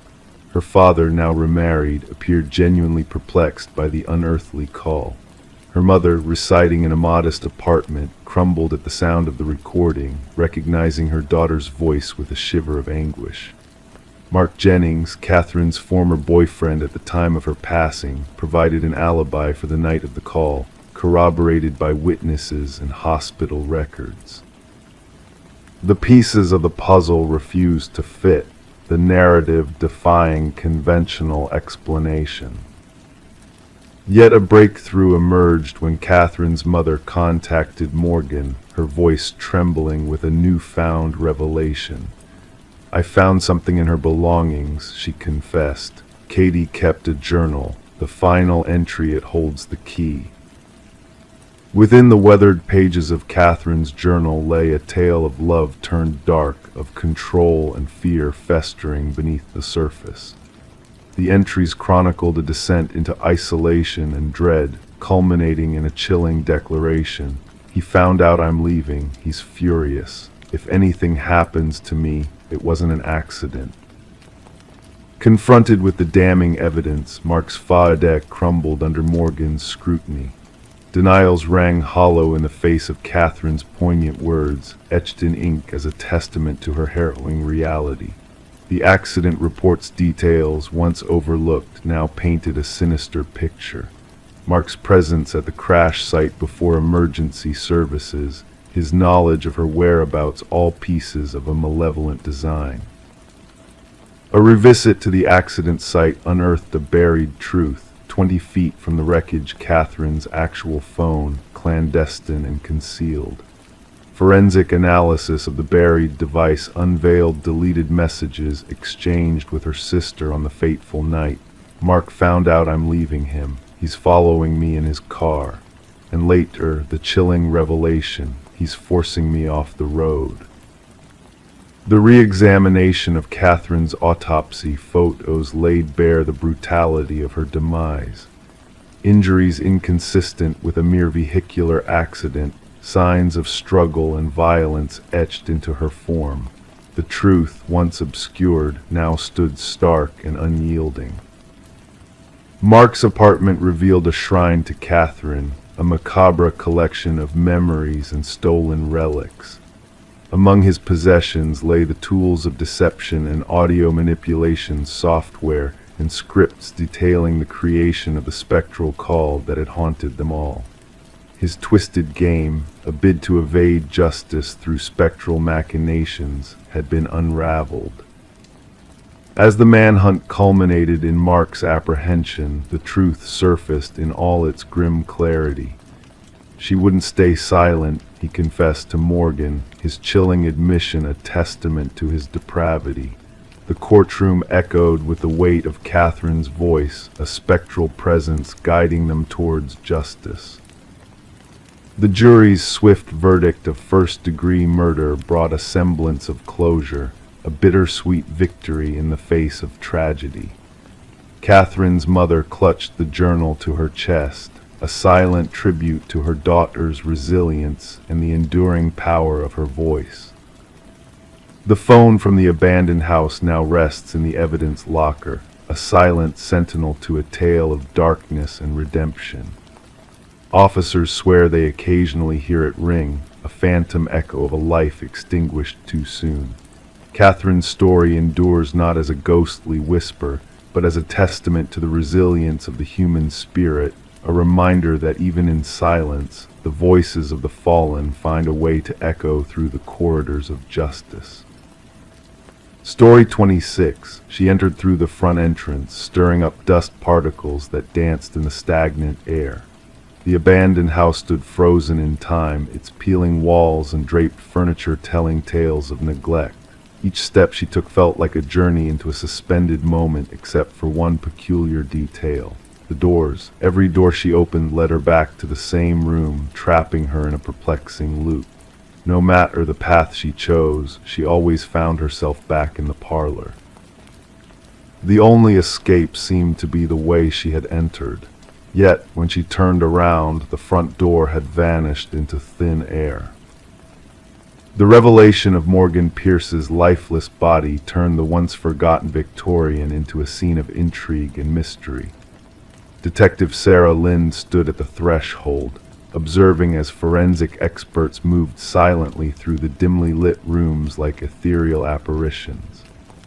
Her father, now remarried, appeared genuinely perplexed by the unearthly call. Her mother, residing in a modest apartment, crumbled at the sound of the recording, recognizing her daughter's voice with a shiver of anguish. Mark Jennings, Catherine's former boyfriend at the time of her passing, provided an alibi for the night of the call, corroborated by witnesses and hospital records. The pieces of the puzzle refused to fit, the narrative defying conventional explanation. Yet a breakthrough emerged when Catherine's mother contacted Morgan, her voice trembling with a newfound revelation. "I found something in her belongings," she confessed. "Katie kept a journal. The final entry, it holds the key." Within the weathered pages of Catherine's journal lay a tale of love turned dark, of control and fear festering beneath the surface. The entries chronicled a descent into isolation and dread, culminating in a chilling declaration. "He found out I'm leaving. He's furious. If anything happens to me, it wasn't an accident." Confronted with the damning evidence, Mark's fadeck crumbled under Morgan's scrutiny. Denials rang hollow in the face of Catherine's poignant words, etched in ink as a testament to her harrowing reality. The accident report's details, once overlooked, now painted a sinister picture. Mark's presence at the crash site before emergency services, his knowledge of her whereabouts, all pieces of a malevolent design. A revisit to the accident site unearthed a buried truth. 20 feet from the wreckage, Catherine's actual phone, clandestine and concealed. Forensic analysis of the buried device unveiled deleted messages exchanged with her sister on the fateful night. Mark found out I'm leaving him. He's following me in his car. And later, the chilling revelation, he's forcing me off the road. The re-examination of Catherine's autopsy photos laid bare the brutality of her demise. Injuries inconsistent with a mere vehicular accident, signs of struggle and violence etched into her form. The truth, once obscured, now stood stark and unyielding. Mark's apartment revealed a shrine to Catherine, a macabre collection of memories and stolen relics. Among his possessions lay the tools of deception and audio manipulation software and scripts detailing the creation of the spectral call that had haunted them all. His twisted game, a bid to evade justice through spectral machinations, had been unraveled. As the manhunt culminated in Mark's apprehension, the truth surfaced in all its grim clarity. She wouldn't stay silent, he confessed to Morgan, his chilling admission a testament to his depravity. The courtroom echoed with the weight of Catherine's voice, a spectral presence guiding them towards justice. The jury's swift verdict of first-degree murder brought a semblance of closure, a bittersweet victory in the face of tragedy. Catherine's mother clutched the journal to her chest, a silent tribute to her daughter's resilience and the enduring power of her voice. The phone from the abandoned house now rests in the evidence locker, a silent sentinel to a tale of darkness and redemption. Officers swear they occasionally hear it ring, a phantom echo of a life extinguished too soon. Catherine's story endures not as a ghostly whisper, but as a testament to the resilience of the human spirit, a reminder that even in silence, the voices of the fallen find a way to echo through the corridors of justice. Story 26. She entered through the front entrance, stirring up dust particles that danced in the stagnant air. The abandoned house stood frozen in time, its peeling walls and draped furniture telling tales of neglect. Each step she took felt like a journey into a suspended moment except for one peculiar detail. The doors. Every door she opened led her back to the same room, trapping her in a perplexing loop. No matter the path she chose, she always found herself back in the parlor. The only escape seemed to be the way she had entered. Yet, when she turned around, the front door had vanished into thin air. The revelation of Morgan Pierce's lifeless body turned the once-forgotten Victorian into a scene of intrigue and mystery. Detective Sarah Lynn stood at the threshold, observing as forensic experts moved silently through the dimly lit rooms like ethereal apparitions.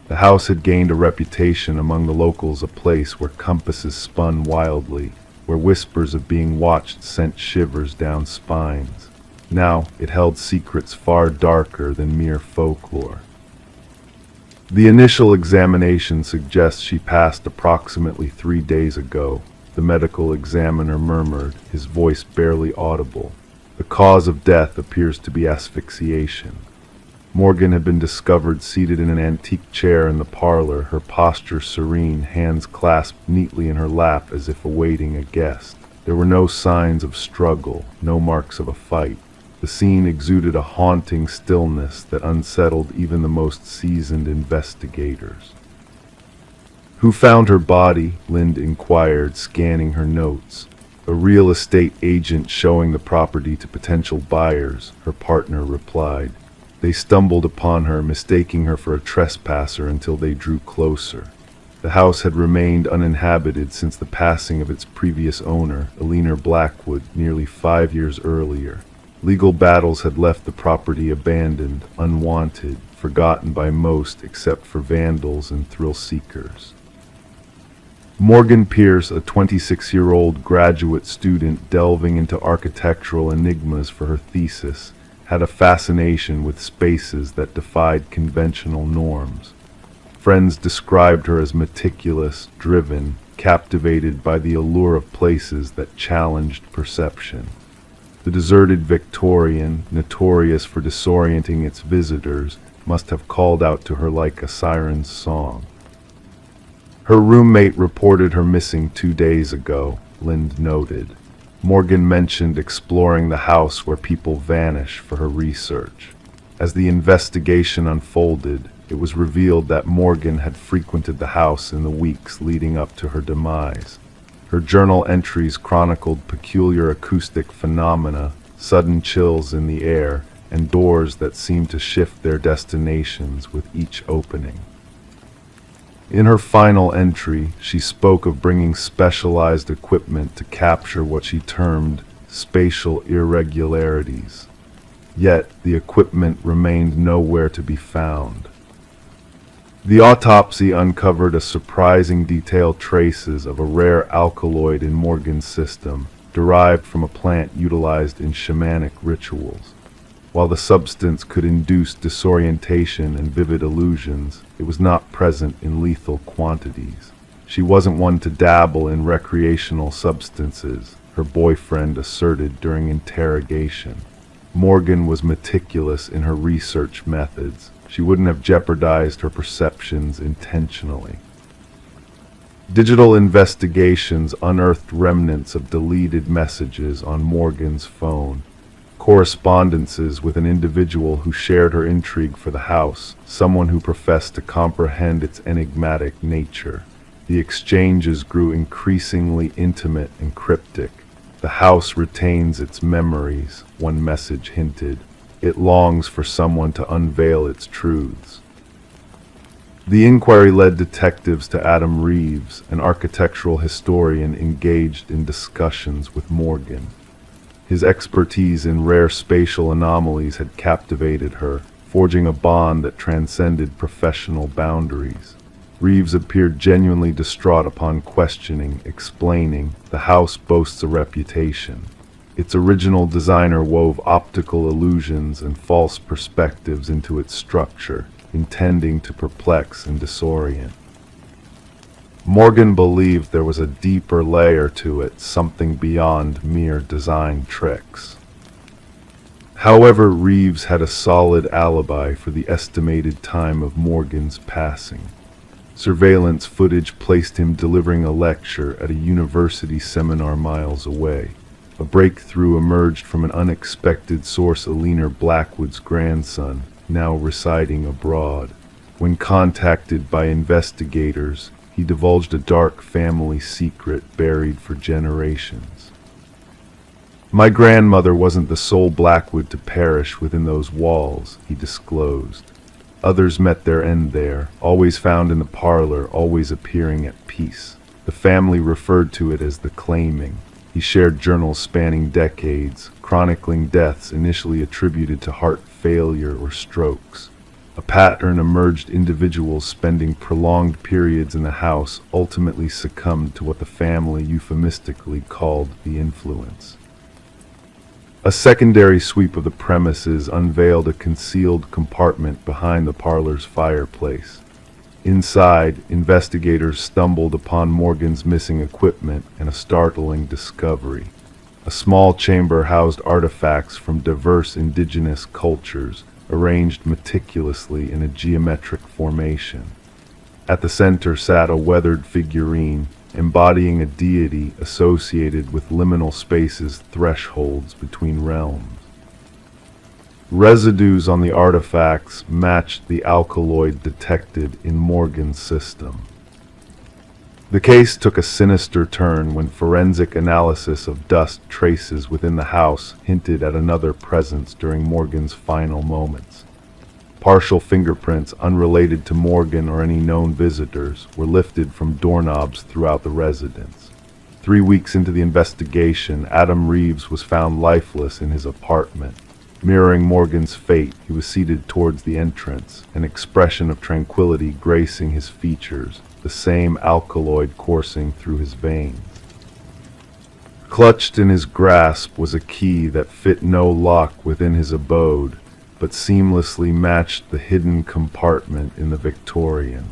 The house had gained a reputation among the locals, a place where compasses spun wildly, where whispers of being watched sent shivers down spines. Now it held secrets far darker than mere folklore. The initial examination suggests she passed approximately 3 days ago, the medical examiner murmured, his voice barely audible. The cause of death appears to be asphyxiation. Morgan had been discovered seated in an antique chair in the parlor, her posture serene, hands clasped neatly in her lap as if awaiting a guest. There were no signs of struggle, no marks of a fight. The scene exuded a haunting stillness that unsettled even the most seasoned investigators. "Who found her body?" Lind inquired, scanning her notes. "A real estate agent showing the property to potential buyers," her partner replied. They stumbled upon her, mistaking her for a trespasser until they drew closer. The house had remained uninhabited since the passing of its previous owner, Eleanor Blackwood, nearly 5 years earlier. Legal battles had left the property abandoned, unwanted, forgotten by most except for vandals and thrill-seekers. Morgan Pierce, a 26-year-old graduate student delving into architectural enigmas for her thesis, had a fascination with spaces that defied conventional norms. Friends described her as meticulous, driven, captivated by the allure of places that challenged perception. The deserted Victorian, notorious for disorienting its visitors, must have called out to her like a siren's song. Her roommate reported her missing 2 days ago, Lind noted. Morgan mentioned exploring the house where people vanish for her research. As the investigation unfolded, it was revealed that Morgan had frequented the house in the weeks leading up to her demise. Her journal entries chronicled peculiar acoustic phenomena, sudden chills in the air, and doors that seemed to shift their destinations with each opening. In her final entry, she spoke of bringing specialized equipment to capture what she termed spatial irregularities. Yet, the equipment remained nowhere to be found. The autopsy uncovered a surprising detailed traces of a rare alkaloid in Morgan's system, derived from a plant utilized in shamanic rituals. While the substance could induce disorientation and vivid illusions, it was not present in lethal quantities. She wasn't one to dabble in recreational substances, her boyfriend asserted during interrogation. Morgan was meticulous in her research methods. She wouldn't have jeopardized her perceptions intentionally. Digital investigations unearthed remnants of deleted messages on Morgan's phone, correspondences with an individual who shared her intrigue for the house, someone who professed to comprehend its enigmatic nature. The exchanges grew increasingly intimate and cryptic. The house retains its memories, one message hinted. It longs for someone to unveil its truths. The inquiry led detectives to Adam Reeves, an architectural historian engaged in discussions with Morgan. His expertise in rare spatial anomalies had captivated her, forging a bond that transcended professional boundaries. Reeves appeared genuinely distraught upon questioning, explaining, "The house boasts a reputation. Its original designer wove optical illusions and false perspectives into its structure, intending to perplex and disorient." Morgan believed there was a deeper layer to it, something beyond mere design tricks. However, Reeves had a solid alibi for the estimated time of Morgan's passing. Surveillance footage placed him delivering a lecture at a university seminar miles away. A breakthrough emerged from an unexpected source, Alina Blackwood's grandson, now residing abroad. When contacted by investigators, he divulged a dark family secret buried for generations. "My grandmother wasn't the sole Blackwood to perish within those walls," he disclosed. "Others met their end there, always found in the parlor, always appearing at peace." The family referred to it as the claiming. He shared journals spanning decades, chronicling deaths initially attributed to heart failure or strokes. A pattern emerged: individuals spending prolonged periods in the house ultimately succumbed to what the family euphemistically called the influence. A secondary sweep of the premises unveiled a concealed compartment behind the parlor's fireplace. Inside, investigators stumbled upon Morgan's missing equipment and a startling discovery. A small chamber housed artifacts from diverse indigenous cultures, arranged meticulously in a geometric formation. At the center sat a weathered figurine, embodying a deity associated with liminal spaces, thresholds between realms. Residues on the artifacts matched the alkaloid detected in Morgan's system. The case took a sinister turn when forensic analysis of dust traces within the house hinted at another presence during Morgan's final moments. Partial fingerprints unrelated to Morgan or any known visitors were lifted from doorknobs throughout the residence. 3 weeks into the investigation, Adam Reeves was found lifeless in his apartment. Mirroring Morgan's fate, he was seated towards the entrance, an expression of tranquility gracing his features, the same alkaloid coursing through his veins. Clutched in his grasp was a key that fit no lock within his abode, but seamlessly matched the hidden compartment in the Victorian.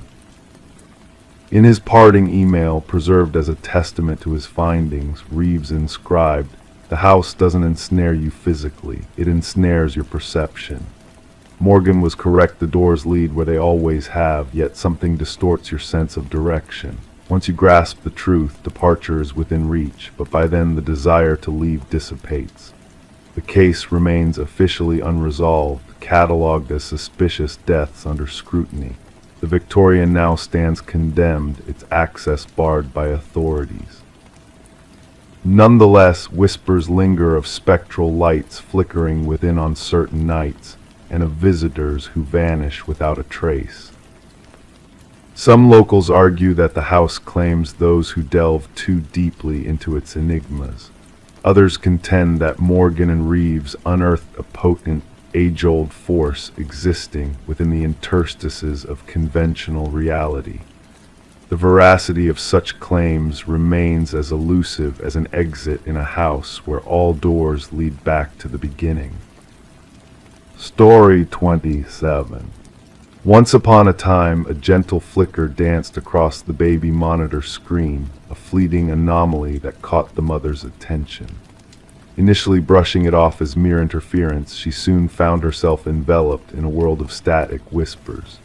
In his parting email, preserved as a testament to his findings, Reeves inscribed, "The house doesn't ensnare you physically, it ensnares your perception." Morgan was correct, the doors lead where they always have, yet something distorts your sense of direction. Once you grasp the truth, departure is within reach, but by then the desire to leave dissipates. The case remains officially unresolved, catalogued as suspicious deaths under scrutiny. The Victorian now stands condemned, its access barred by authorities. Nonetheless, whispers linger of spectral lights flickering within on certain nights, and of visitors who vanish without a trace. Some locals argue that the house claims those who delve too deeply into its enigmas. Others contend that Morgan and Reeves unearthed a potent, age-old force existing within the interstices of conventional reality. The veracity of such claims remains as elusive as an exit in a house where all doors lead back to the beginning. Story 27. Once upon a time, a gentle flicker danced across the baby monitor screen, a fleeting anomaly that caught the mother's attention. Initially brushing it off as mere interference, she soon found herself enveloped in a world of static whispers.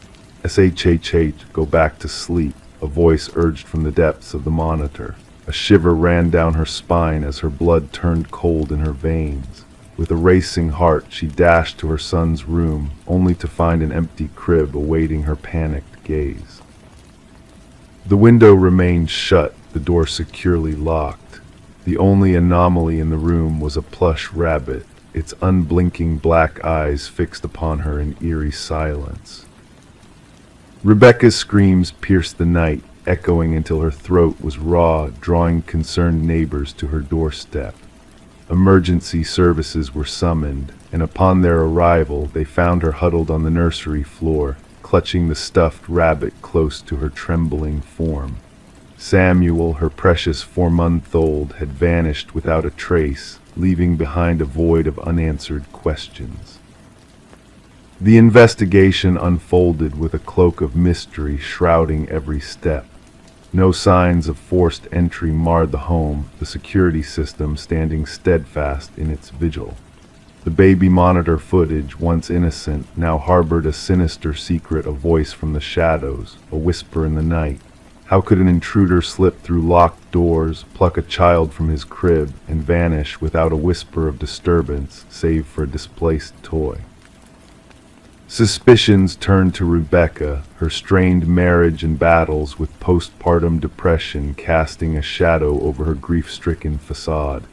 "SHHH, go back to sleep," a voice urged from the depths of the monitor. A shiver ran down her spine as her blood turned cold in her veins. With a racing heart, she dashed to her son's room, only to find an empty crib awaiting her panicked gaze. The window remained shut, the door securely locked. The only anomaly in the room was a plush rabbit, its unblinking black eyes fixed upon her in eerie silence. Rebecca's screams pierced the night, echoing until her throat was raw, drawing concerned neighbors to her doorstep. Emergency services were summoned, and upon their arrival they found her huddled on the nursery floor, clutching the stuffed rabbit close to her trembling form. Samuel, her precious 4-month-old, had vanished without a trace, leaving behind a void of unanswered questions. The investigation unfolded with a cloak of mystery shrouding every step. No signs of forced entry marred the home, the security system standing steadfast in its vigil. The baby monitor footage, once innocent, now harbored a sinister secret, a voice from the shadows, a whisper in the night. How could an intruder slip through locked doors, pluck a child from his crib, and vanish without a whisper of disturbance, save for a displaced toy? Suspicions turned to Rebecca, her strained marriage and battles with postpartum depression casting a shadow over her grief-stricken facade.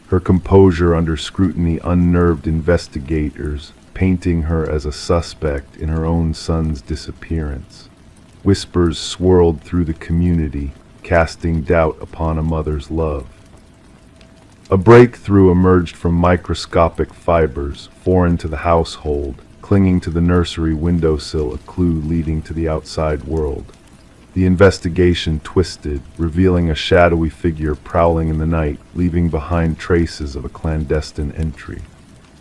Her composure under scrutiny unnerved investigators, painting her as a suspect in her own son's disappearance. Whispers swirled through the community, casting doubt upon a mother's love. A breakthrough emerged from microscopic fibers, foreign to the household, clinging to the nursery windowsill, a clue leading to the outside world. The investigation twisted, revealing a shadowy figure prowling in the night, leaving behind traces of a clandestine entry.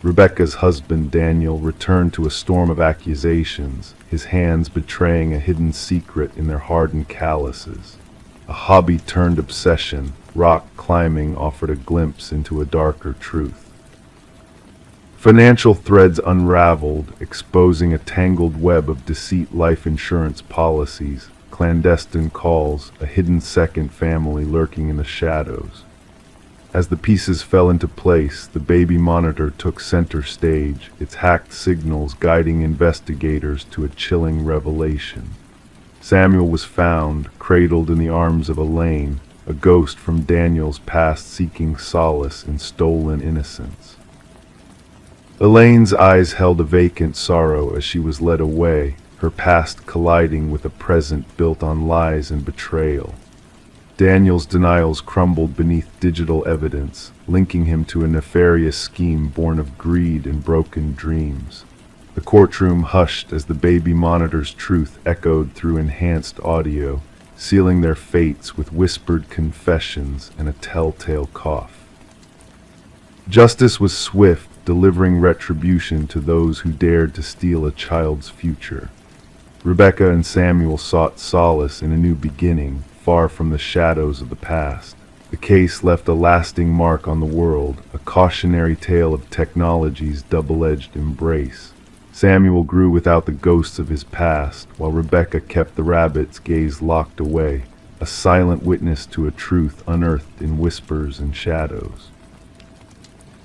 Rebecca's husband, Daniel, returned to a storm of accusations, his hands betraying a hidden secret in their hardened calluses. A hobby turned obsession, rock climbing offered a glimpse into a darker truth. Financial threads unraveled, exposing a tangled web of deceit, life insurance policies, clandestine calls, a hidden second family lurking in the shadows. As the pieces fell into place, the baby monitor took center stage, its hacked signals guiding investigators to a chilling revelation. Samuel was found, cradled in the arms of Elaine, a ghost from Daniel's past seeking solace in stolen innocence. Elaine's eyes held a vacant sorrow as she was led away, her past colliding with a present built on lies and betrayal. Daniel's denials crumbled beneath digital evidence, linking him to a nefarious scheme born of greed and broken dreams. The courtroom hushed as the baby monitor's truth echoed through enhanced audio, sealing their fates with whispered confessions and a telltale cough. Justice was swift, delivering retribution to those who dared to steal a child's future. Rebecca and Samuel sought solace in a new beginning, far from the shadows of the past. The case left a lasting mark on the world, a cautionary tale of technology's double-edged embrace. Samuel grew without the ghosts of his past, while Rebecca kept the rabbit's gaze locked away, a silent witness to a truth unearthed in whispers and shadows.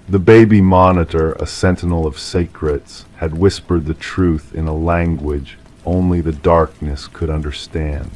The baby monitor, a sentinel of secrets, had whispered the truth in a language only the darkness could understand.